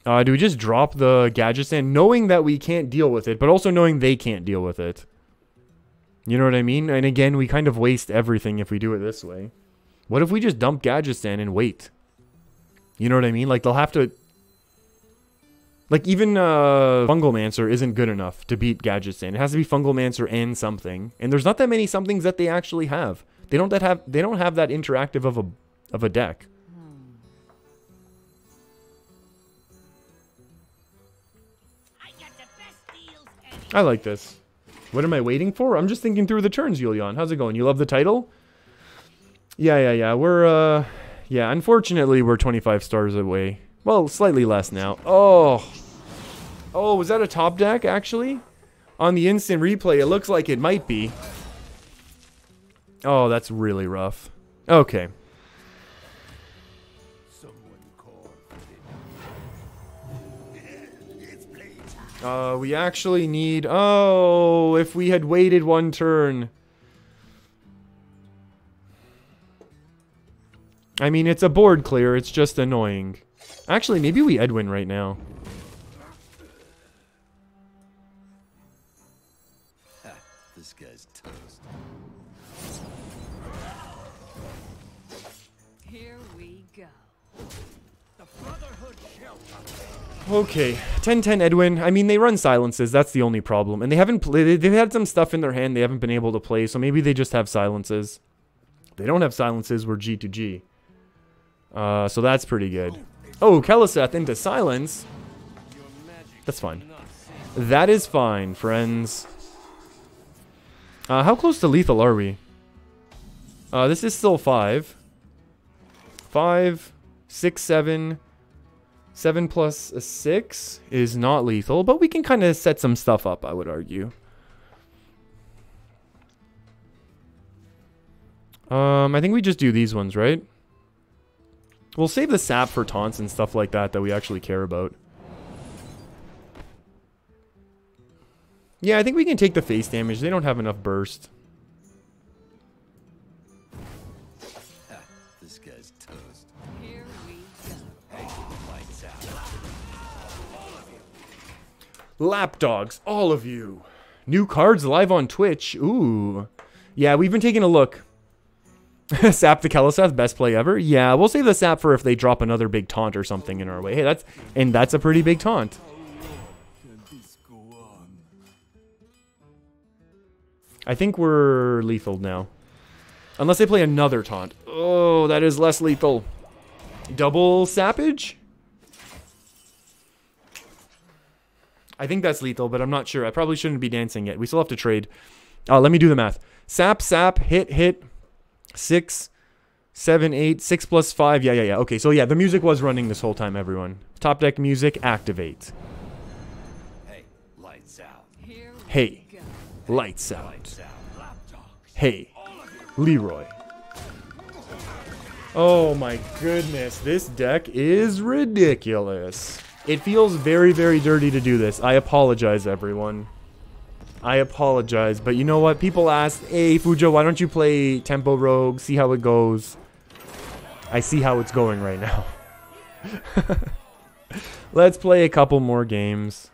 Do we just drop the Gadgetzan, knowing that we can't deal with it, but also knowing they can't deal with it? You know what I mean? And again, we kind of waste everything if we do it this way. What if we just dump Gadgetzan and wait? You know what I mean? Like, they'll have to... Like, even Fungalmancer isn't good enough to beat Gadgetzan. It has to be Fungalmancer and something. And there's not that many somethings that they actually have. They don't have that interactive of a deck. I like this. What am I waiting for? I'm just thinking through the turns, Yulian. How's it going? You love the title? Yeah. We're, yeah, unfortunately, we're 25 stars away. Well, slightly less now. Oh, was that a top deck, actually? On the instant replay, it looks like it might be. Oh, that's really rough. Okay. We actually need... Oh, if we had waited 1 turn. I mean, it's a board clear. It's just annoying. Actually, maybe we Edwin right now. This guy's toast. Here we go. The Brotherhood shelter. Okay, 10-10 Edwin. I mean, they run silences. That's the only problem. And they haven't played... They've had some stuff in their hand they haven't been able to play, so maybe they just have silences. If they don't have silences, we're G to G. So that's pretty good. Oh, Keleseth into silence. That's fine. That is fine, friends. How close to lethal are we? This is still 5. 5, 6, 7... 7 plus a 6 is not lethal, but we can kind of set some stuff up, I would argue. I think we just do these ones, right? We'll save the sap for taunts and stuff like that we actually care about. Yeah, I think we can take the face damage. They don't have enough burst. This guy's toast. Here we go. Lights out. Lapdogs, all of you. New cards live on Twitch. Ooh. Yeah, we've been taking a look. Sap the Keleseth, best play ever. Yeah, we'll save the sap for if they drop another big taunt or something in our way. Hey, that's a pretty big taunt. I think we're lethal now. Unless they play another taunt. Oh, that is less lethal. Double sappage? I think that's lethal, but I'm not sure. I probably shouldn't be dancing yet. We still have to trade. Let me do the math. Sap, hit, 6, 7, 8, 6 plus 5. Yeah. Okay, so yeah, the music was running this whole time, everyone. Top deck music, activate. Hey, lights out. Here we Hey, go. lights out. Lights out, lapdogs. Hey, Leroy. Oh my goodness, this deck is ridiculous. It feels very, very dirty to do this. I apologize, everyone. I apologize, but you know what? People ask, hey, Fujo, why don't you play Tempo Rogue? See how it goes. I see how it's going right now. Let's play a couple more games.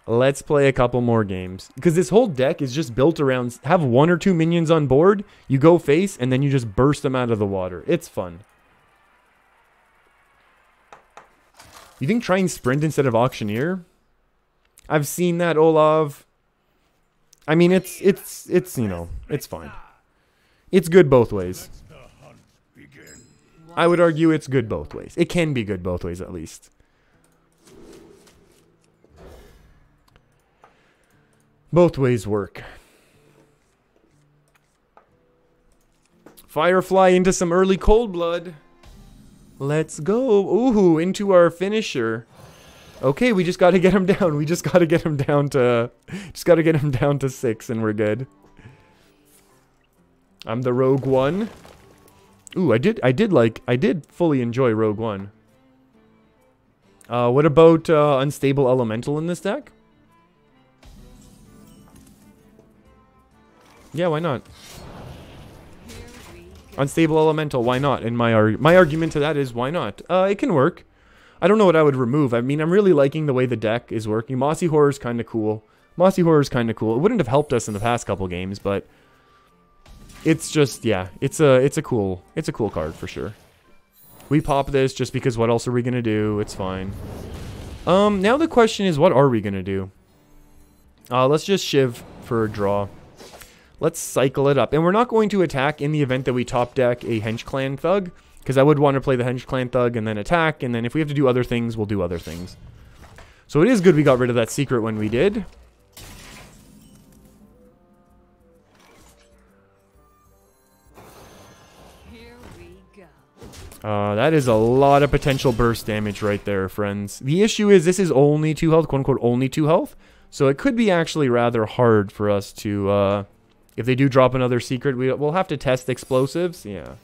Let's play a couple more games. Because this whole deck is just built around... Have 1 or 2 minions on board. You go face, and then you just burst them out of the water. It's fun. You think trying Sprint instead of Auctioneer? I've seen that, Olav. I mean, it's you know, it's fine. It's good both ways. The hunt begin. I would argue it's good both ways. It can be good both ways, at least. Both ways work. Firefly into some early cold blood. Let's go. Ooh, into our finisher. Okay, we just got to get him down. We just got to get him down to... Just got to get him down to 6 and we're good. I'm the Rogue One. Ooh, I did fully enjoy Rogue One. What about Unstable Elemental in this deck? Yeah, why not? Here we go. Unstable Elemental, why not? And my argument to that is, why not? It can work. I don't know what I would remove. I mean, I'm really liking the way the deck is working. Mossy Horror is kind of cool. Mossy Horror is kind of cool. It wouldn't have helped us in the past couple games, but it's just, yeah, it's a cool card for sure. We pop this just because what else are we gonna do? It's fine. Now the question is, what are we gonna do? Let's just Shiv for a draw. Let's cycle it up. And we're not going to attack in the event that we top deck a Hench Clan Thug, because I would want to play the Hench Clan Thug and then attack, and then if we have to do other things, we'll do other things. So it is good we got rid of that secret when we did. Here we go. That is a lot of potential burst damage right there, friends. The issue is this is only 2 health, quote-unquote only 2 health, so it could be actually rather hard for us to... if they do drop another secret, we'll have to test explosives. Yeah.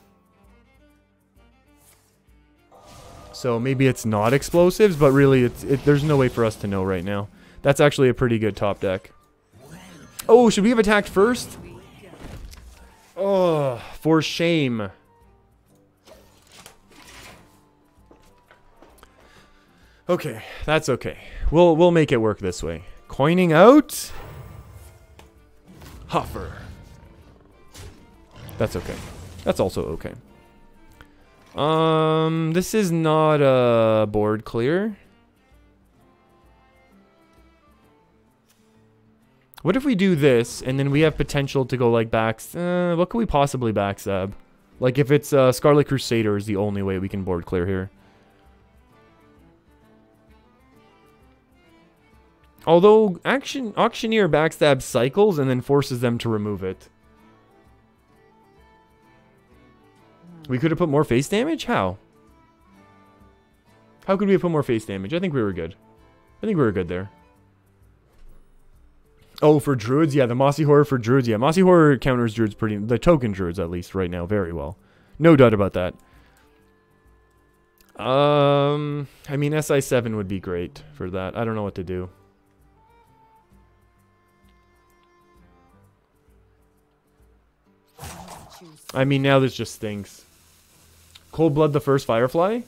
So maybe it's not explosives, but really there's no way for us to know right now. That's actually a pretty good top deck. Oh, should we have attacked first? Oh, for shame. Okay, that's okay. We'll make it work this way. Coining out. Huffer. That's okay. That's also okay. This is not a board clear. What if we do this, and then we have potential to go like what could we possibly backstab? Like if it's Scarlet Crusader is the only way we can board clear here. Although Auctioneer backstab cycles and then forces them to remove it. We could have put more face damage? How? How could we have put more face damage? I think we were good. I think we were good there. Oh, for druids? Yeah, the Mossy Horror for druids. Yeah, Mossy Horror counters druids pretty... The token druids, at least, right now, very well. No doubt about that. I mean, SI7 would be great for that. I don't know what to do. I mean, now this just stinks. Cold Blood the first Firefly?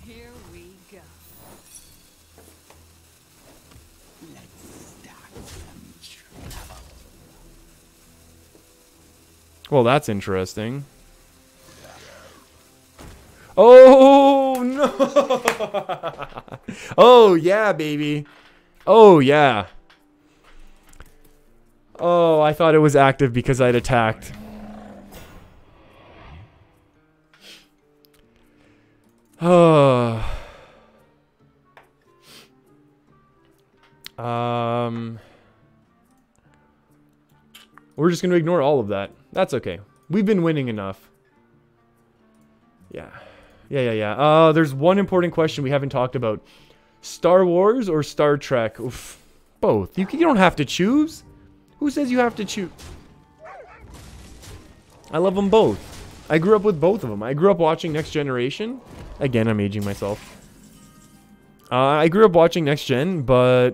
Here we go. Well, that's interesting. Oh, no! Oh, yeah, baby. Oh, yeah. Oh, I thought it was active because I'd attacked. Oh. We're just going to ignore all of that. That's okay. We've been winning enough. Yeah. There's one important question we haven't talked about. Star Wars or Star Trek? Oof. Both. You don't have to choose. Who says you have to choose? I love them both. I grew up with both of them. I grew up watching Next Generation. Again, I'm aging myself. I grew up watching Next Gen, but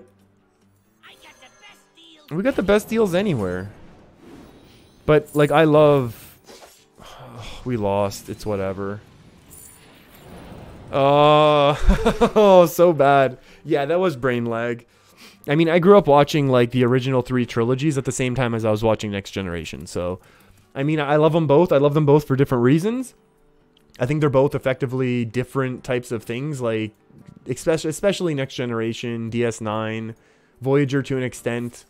we got the best deals anywhere. But, like, I love... we lost. It's whatever. Oh, so bad. Yeah, that was brain lag. I mean, I grew up watching, like, the original 3 trilogies at the same time as I was watching Next Generation. So, I mean, I love them both. I love them both for different reasons. I think they're both effectively different types of things, like, especially Next Generation, DS9, Voyager to an extent.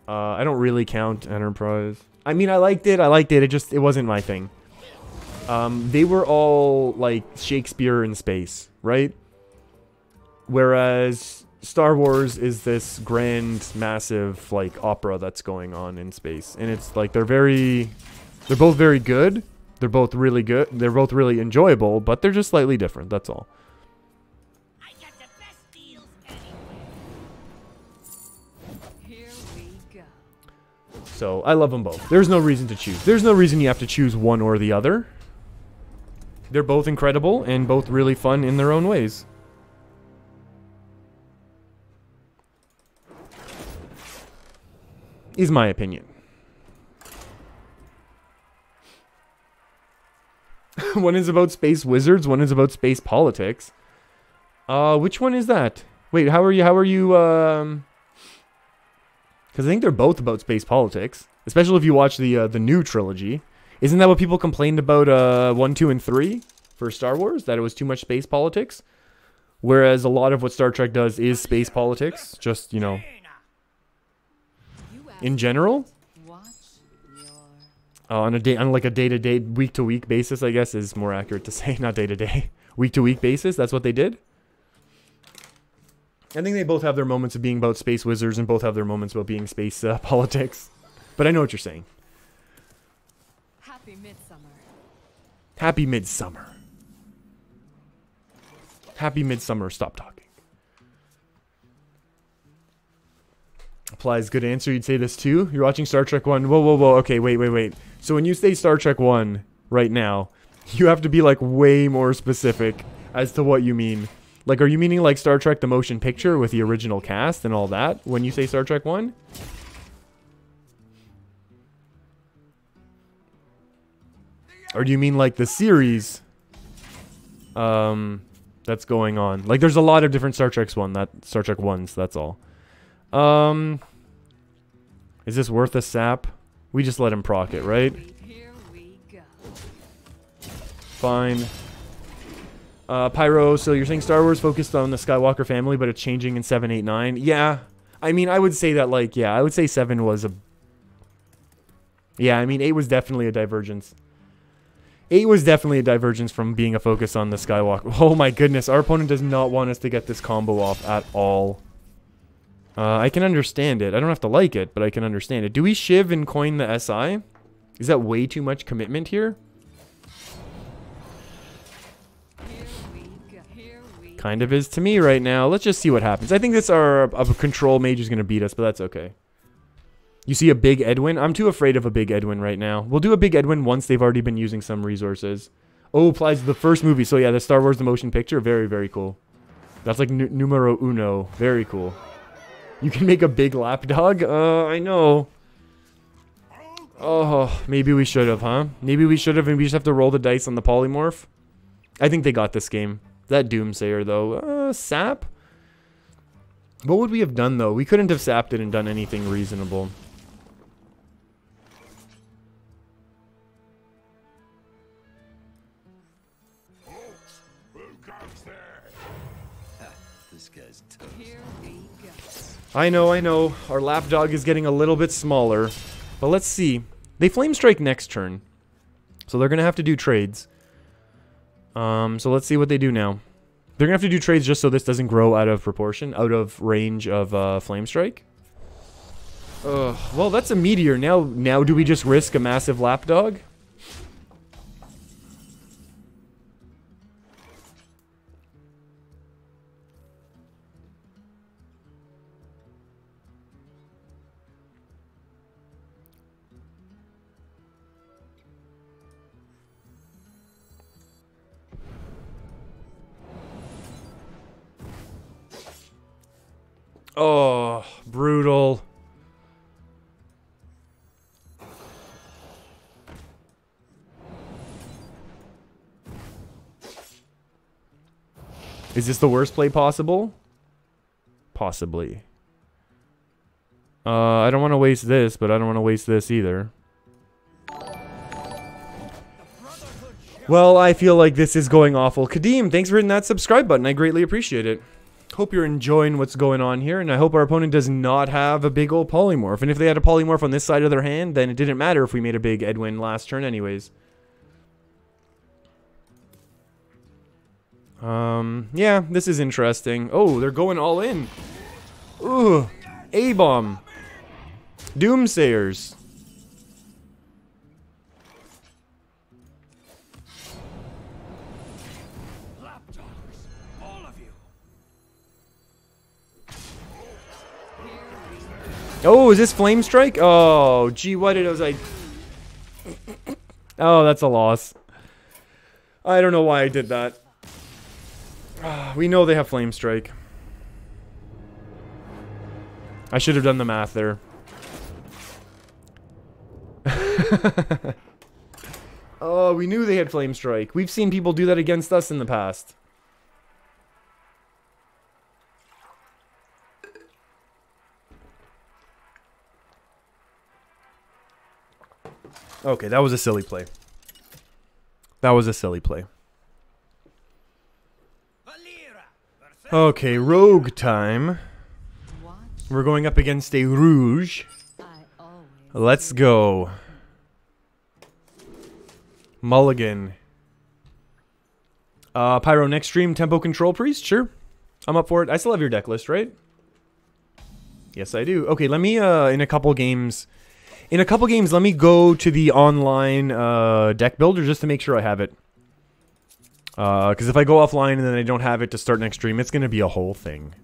I don't really count Enterprise. I mean, I liked it. It wasn't my thing. They were all, like, Shakespeare in space, right? Whereas Star Wars is this grand, massive, like, opera that's going on in space. And it's, like, they're both very good. They're both really good. They're both really enjoyable, but they're just slightly different. That's all. I got the best deals anywhere. Here we go. So, I love them both. There's no reason to choose. There's no reason you have to choose one or the other. They're both incredible and both really fun in their own ways. Is my opinion. One is about space wizards, one is about space politics. Which one is that? Wait, how are you, because I think they're both about space politics. Especially if you watch the new trilogy. Isn't that what people complained about 1, 2, and 3 for Star Wars? That it was too much space politics? Whereas a lot of what Star Trek does is space politics. Just, you know, in general. Watch your... On like a day-to-day, week-to-week basis, I guess, is more accurate to say. Not day-to-day. Week-to-week basis, that's what they did. I think they both have their moments of being about space wizards and both have their moments about being space politics. But I know what you're saying. Happy Midsummer. Happy Midsummer. Happy Midsummer, stop talking. Applies, good answer. You'd say this too? You're watching Star Trek 1. Whoa. Okay, wait. So when you say Star Trek 1 right now, you have to be like way more specific as to what you mean. Like, are you meaning like Star Trek the motion picture with the original cast and all that when you say Star Trek 1? Or do you mean like the series that's going on? Like there's a lot of different Star Trek 1s, that's all. Is this worth a sap? We just let him proc it, right? Here we go. Fine. Pyro, so you're saying Star Wars focused on the Skywalker family, but it's changing in 7, 8, 9? Yeah. I mean, I would say that, like, yeah, I would say 7 was a... Yeah, I mean, 8 was definitely a divergence. 8 was definitely a divergence from being a focus on the Skywalker. Oh my goodness, our opponent does not want us to get this combo off at all. I can understand it. I don't have to like it, but I can understand it. Do we shiv and coin the SI? Is that way too much commitment here? Kind of is to me right now. Let's just see what happens. I think this our control mage is going to beat us, but that's okay. You see a big Edwin? I'm too afraid of a big Edwin right now. We'll do a big Edwin once they've already been using some resources. Oh, applies to the first movie. So yeah, the Star Wars The Motion Picture. Very, very cool. That's like numero uno. Very cool. You can make a big lapdog? I know. Oh, maybe we should have, huh? Maybe we should have, and we just have to roll the dice on the polymorph. I think they got this game. That Doomsayer, though. Sap? What would we have done, though? We couldn't have sapped it and done anything reasonable. This guy's toast. Here we go. I know. Our lapdog is getting a little bit smaller. But let's see. They flame strike next turn. So they're going to have to do trades. So let's see what they do now. They're gonna have to do trades just so this doesn't grow out of proportion, out of range of Flame Strike. Well, that's a meteor. Now do we just risk a massive lapdog? Oh, brutal. Is this the worst play possible? Possibly. I don't want to waste this, but I don't want to waste this either. Well, I feel like this is going awful. Kadeem, thanks for hitting that subscribe button. I greatly appreciate it. Hope you're enjoying what's going on here, and I hope our opponent does not have a big old polymorph. And if they had a polymorph on this side of their hand, then it didn't matter if we made a big Edwin last turn anyways. Yeah, this is interesting. Oh, they're going all in. Ooh, A-bomb. Doomsayers. Oh, is this Flame Strike? Oh, gee, what did I... Oh, that's a loss. I don't know why I did that. We know they have Flame Strike. I should have done the math there. Oh, we knew they had Flame Strike. We've seen people do that against us in the past. Okay, that was a silly play. That was a silly play. Okay, rogue time. We're going up against a Rouge. Let's go. Mulligan. Pyro, next stream, Tempo Control Priest? Sure. I'm up for it. I still have your deck list, right? Yes, I do. Okay, let me, in a couple games, let me go to the online deck builder just to make sure I have it. Because if I go offline and then I don't have it to start next stream, it's going to be a whole thing.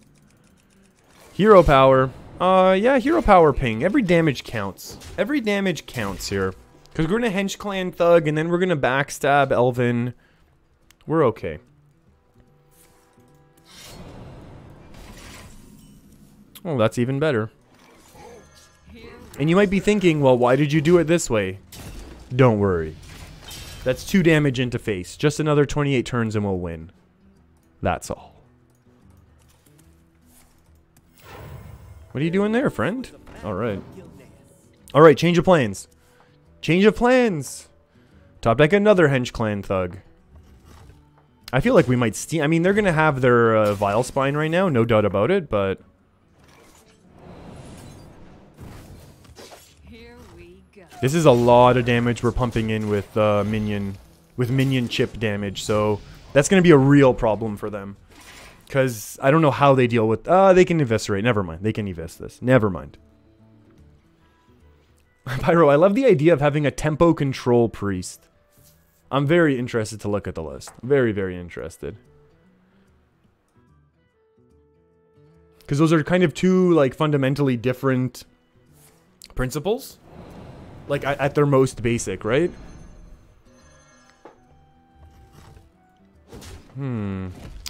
Hero power. Yeah, hero power ping. Every damage counts. Every damage counts here. Because we're going to Hench Clan Thug and then we're going to backstab Elvin. We're okay. Oh, that's even better. And you might be thinking, well, why did you do it this way? Don't worry. That's 2 damage into face. Just another 28 turns and we'll win. That's all. What are you doing there, friend? Alright. Alright, change of plans. Change of plans! Top deck another Hench Clan Thug. I feel like we might steam... I mean, they're going to have their Vile Spine right now, no doubt about it, but... This is a lot of damage we're pumping in with minion chip damage, so that's going to be a real problem for them. Because I don't know how they deal with... they can eviscerate. Never mind. They can evis this. Never mind. Pyro, I love the idea of having a Tempo Control Priest. I'm very interested to look at the list. Very, very interested. Because those are kind of two, like, fundamentally different principles. Like, at their most basic, right?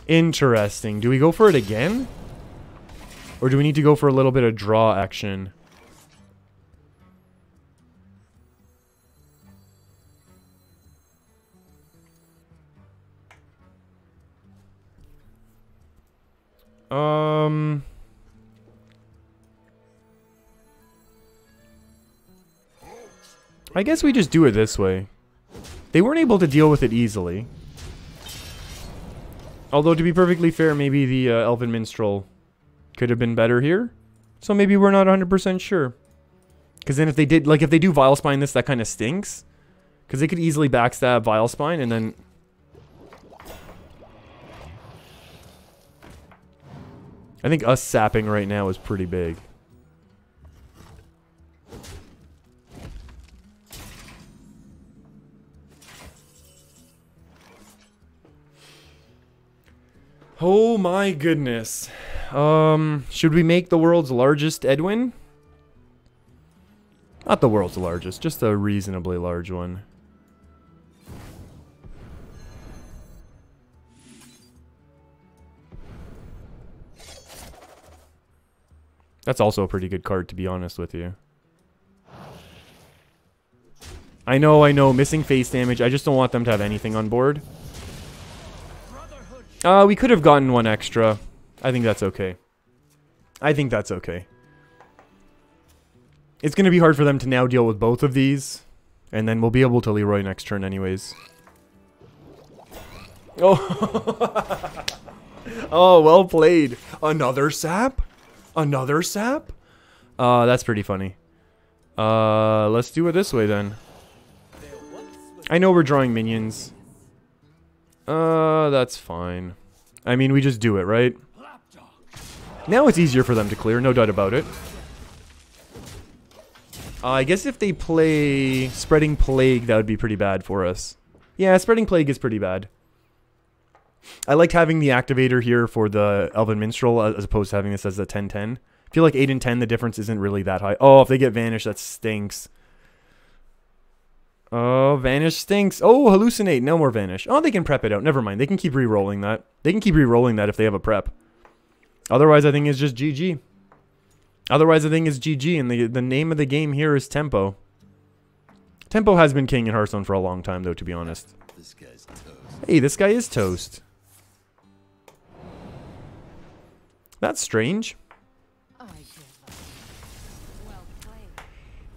Interesting. Do we go for it again? Or do we need to go for a little bit of draw action? I guess we just do it this way. They weren't able to deal with it easily. Although, to be perfectly fair, maybe the Elven Minstrel could have been better here. So maybe we're not 100% sure. Because then if they did, like, if they do Vile Spine this, that kind of stinks. Because they could easily backstab Vile Spine and then... I think us sapping right now is pretty big. Oh my goodness. Should we make the world's largest Edwin? Not the world's largest, just a reasonably large one. That's also a pretty good card, to be honest with you. I know, missing face damage. I just don't want them to have anything on board. We could have gotten one extra. I think that's okay. I think that's okay. It's going to be hard for them to now deal with both of these. And then we'll be able to Leroy next turn anyways. Oh. Oh, well played. Another sap? Another sap? That's pretty funny. Let's do it this way then. I know we're drawing minions. That's fine. I mean, we just do it, right? Now it's easier for them to clear, no doubt about it. I guess if they play Spreading Plague, that would be pretty bad for us. Yeah, Spreading Plague is pretty bad. I liked having the activator here for the Elven Minstrel as opposed to having this as a 10-10. I feel like 8 and 10, the difference isn't really that high. Oh, if they get Vanish, that stinks. Oh, Vanish stinks. Oh, Hallucinate. No more Vanish. Oh, they can prep it out. Never mind. They can keep re-rolling that. They can keep re-rolling that if they have a prep. Otherwise, I think it's just GG. Otherwise, I think it's GG, and the name of the game here is Tempo. Tempo has been king in Hearthstone for a long time, though, to be honest. This guy's toast. Hey, this guy is toast. That's strange.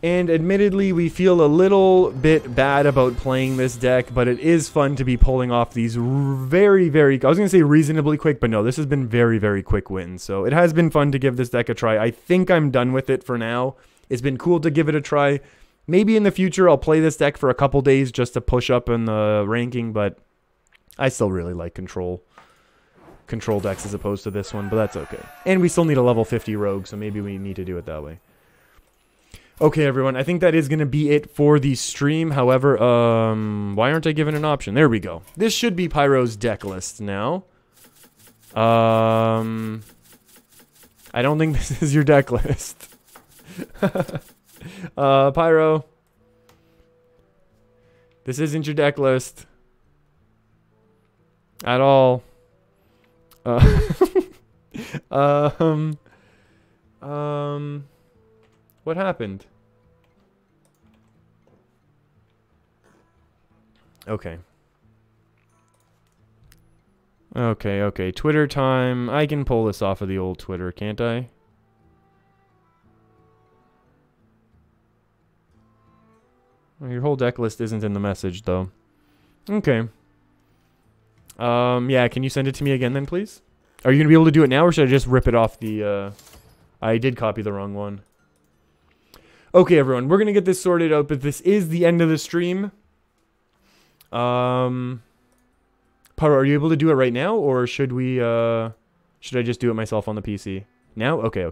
And admittedly, we feel a little bit bad about playing this deck, but it is fun to be pulling off these very, I was going to say reasonably quick, but no, this has been very, very quick wins. So it has been fun to give this deck a try. I think I'm done with it for now. It's been cool to give it a try. Maybe in the future, I'll play this deck for a couple days just to push up in the ranking, but I still really like control decks as opposed to this one, but that's okay. And we still need a level 50 rogue, so maybe we need to do it that way. Okay, everyone, I think that is going to be it for the stream. However, why aren't I given an option? There we go. This should be Pyro's deck list now. I don't think this is your deck list. Pyro. This isn't your deck list. At all. What happened? Okay. Okay. Twitter time. I can pull this off of the old Twitter, can't I? Well, your whole deck list isn't in the message, though. Okay. Yeah, can you send it to me again then, please? Are you going to be able to do it now, or should I just rip it off the, I did copy the wrong one. Okay, everyone, we're going to get this sorted out, but this is the end of the stream. Paro, are you able to do it right now, or should we, should I just do it myself on the PC? Now? Okay.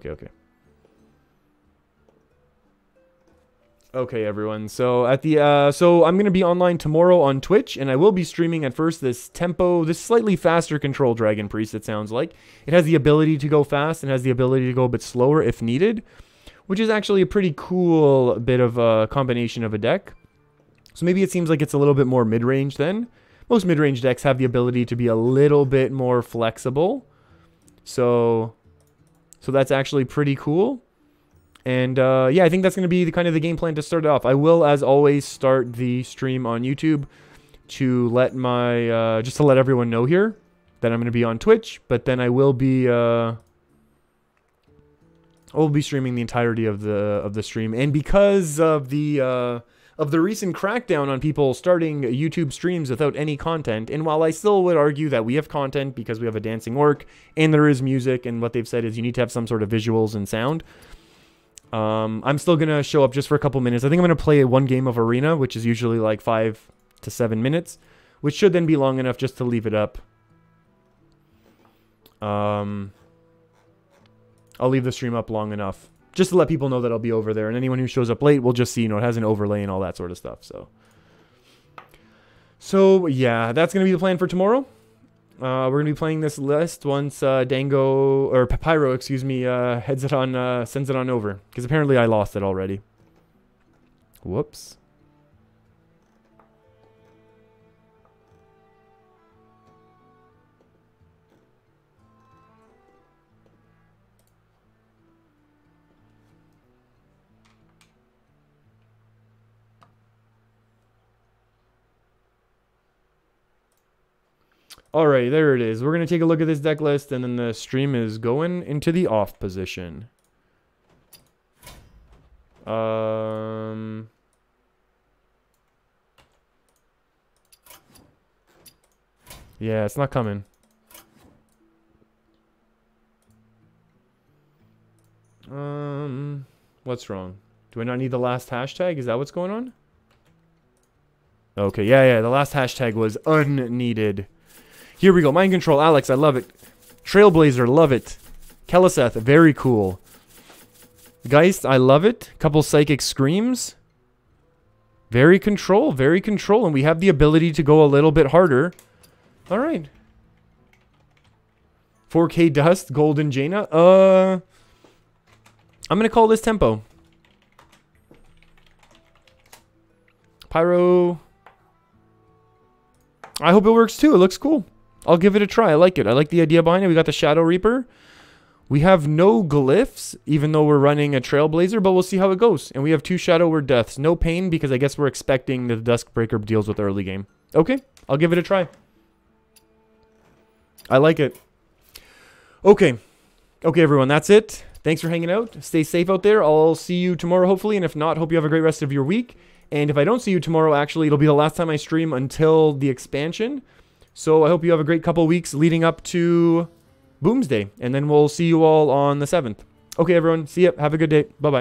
Okay, everyone, so at the, so I'm going to be online tomorrow on Twitch, and I will be streaming at first this Tempo, this slightly faster Control Dragon Priest, it sounds like. It has the ability to go fast, and has the ability to go a bit slower if needed, which is actually a pretty cool bit of a combination of a deck. So maybe it seems like it's a little bit more mid-range then. Most mid-range decks have the ability to be a little bit more flexible. So that's actually pretty cool. And yeah, I think that's going to be the kind of the game plan to start it off. I will, as always, start the stream on YouTube to let my just to let everyone know here that I'm going to be on Twitch. But then I will be streaming the entirety of the stream. And because of the recent crackdown on people starting YouTube streams without any content, and while I still would argue that we have content because we have a dancing orc and there is music, and what they've said is you need to have some sort of visuals and sound. I'm still going to show up just for a couple minutes. I think I'm going to play one game of Arena, which is usually like 5 to 7 minutes, which should then be long enough just to leave it up. I'll leave the stream up long enough. Just to let people know that I'll be over there. And anyone who shows up late will just see, you know, it has an overlay and all that sort of stuff. So yeah, that's going to be the plan for tomorrow. We're going to be playing this list once Dango, or Pyro, excuse me, sends it on over. Because apparently I lost it already. Whoops. Alright, there it is. We're going to take a look at this deck list, and then the stream is going into the off position. Yeah, it's not coming. What's wrong? Do I not need the last hashtag? Is that what's going on? Okay, yeah, the last hashtag was unneeded. Here we go. Mind Control, Alex, I love it. Trailblazer, love it. Keliseth, very cool. Geist, I love it. Couple Psychic Screams. Very control, and we have the ability to go a little bit harder. All right. 4K Dust, Golden Jaina. I'm going to call this tempo. Pyro. I hope it works too. It looks cool. I'll give it a try. I like it. I like the idea behind it. We got the Shadow Reaper. We have no glyphs, even though we're running a Trailblazer, but we'll see how it goes. And we have 2 Shadow Word Deaths. No pain, because I guess we're expecting the Duskbreaker deals with early game. Okay, I'll give it a try. I like it. Okay, everyone, that's it. Thanks for hanging out. Stay safe out there. I'll see you tomorrow, hopefully. And if not, hope you have a great rest of your week. And if I don't see you tomorrow, actually, it'll be the last time I stream until the expansion. So I hope you have a great couple weeks leading up to Boomsday. And then we'll see you all on the 7th. Okay, everyone. See ya. Have a good day. Bye-bye.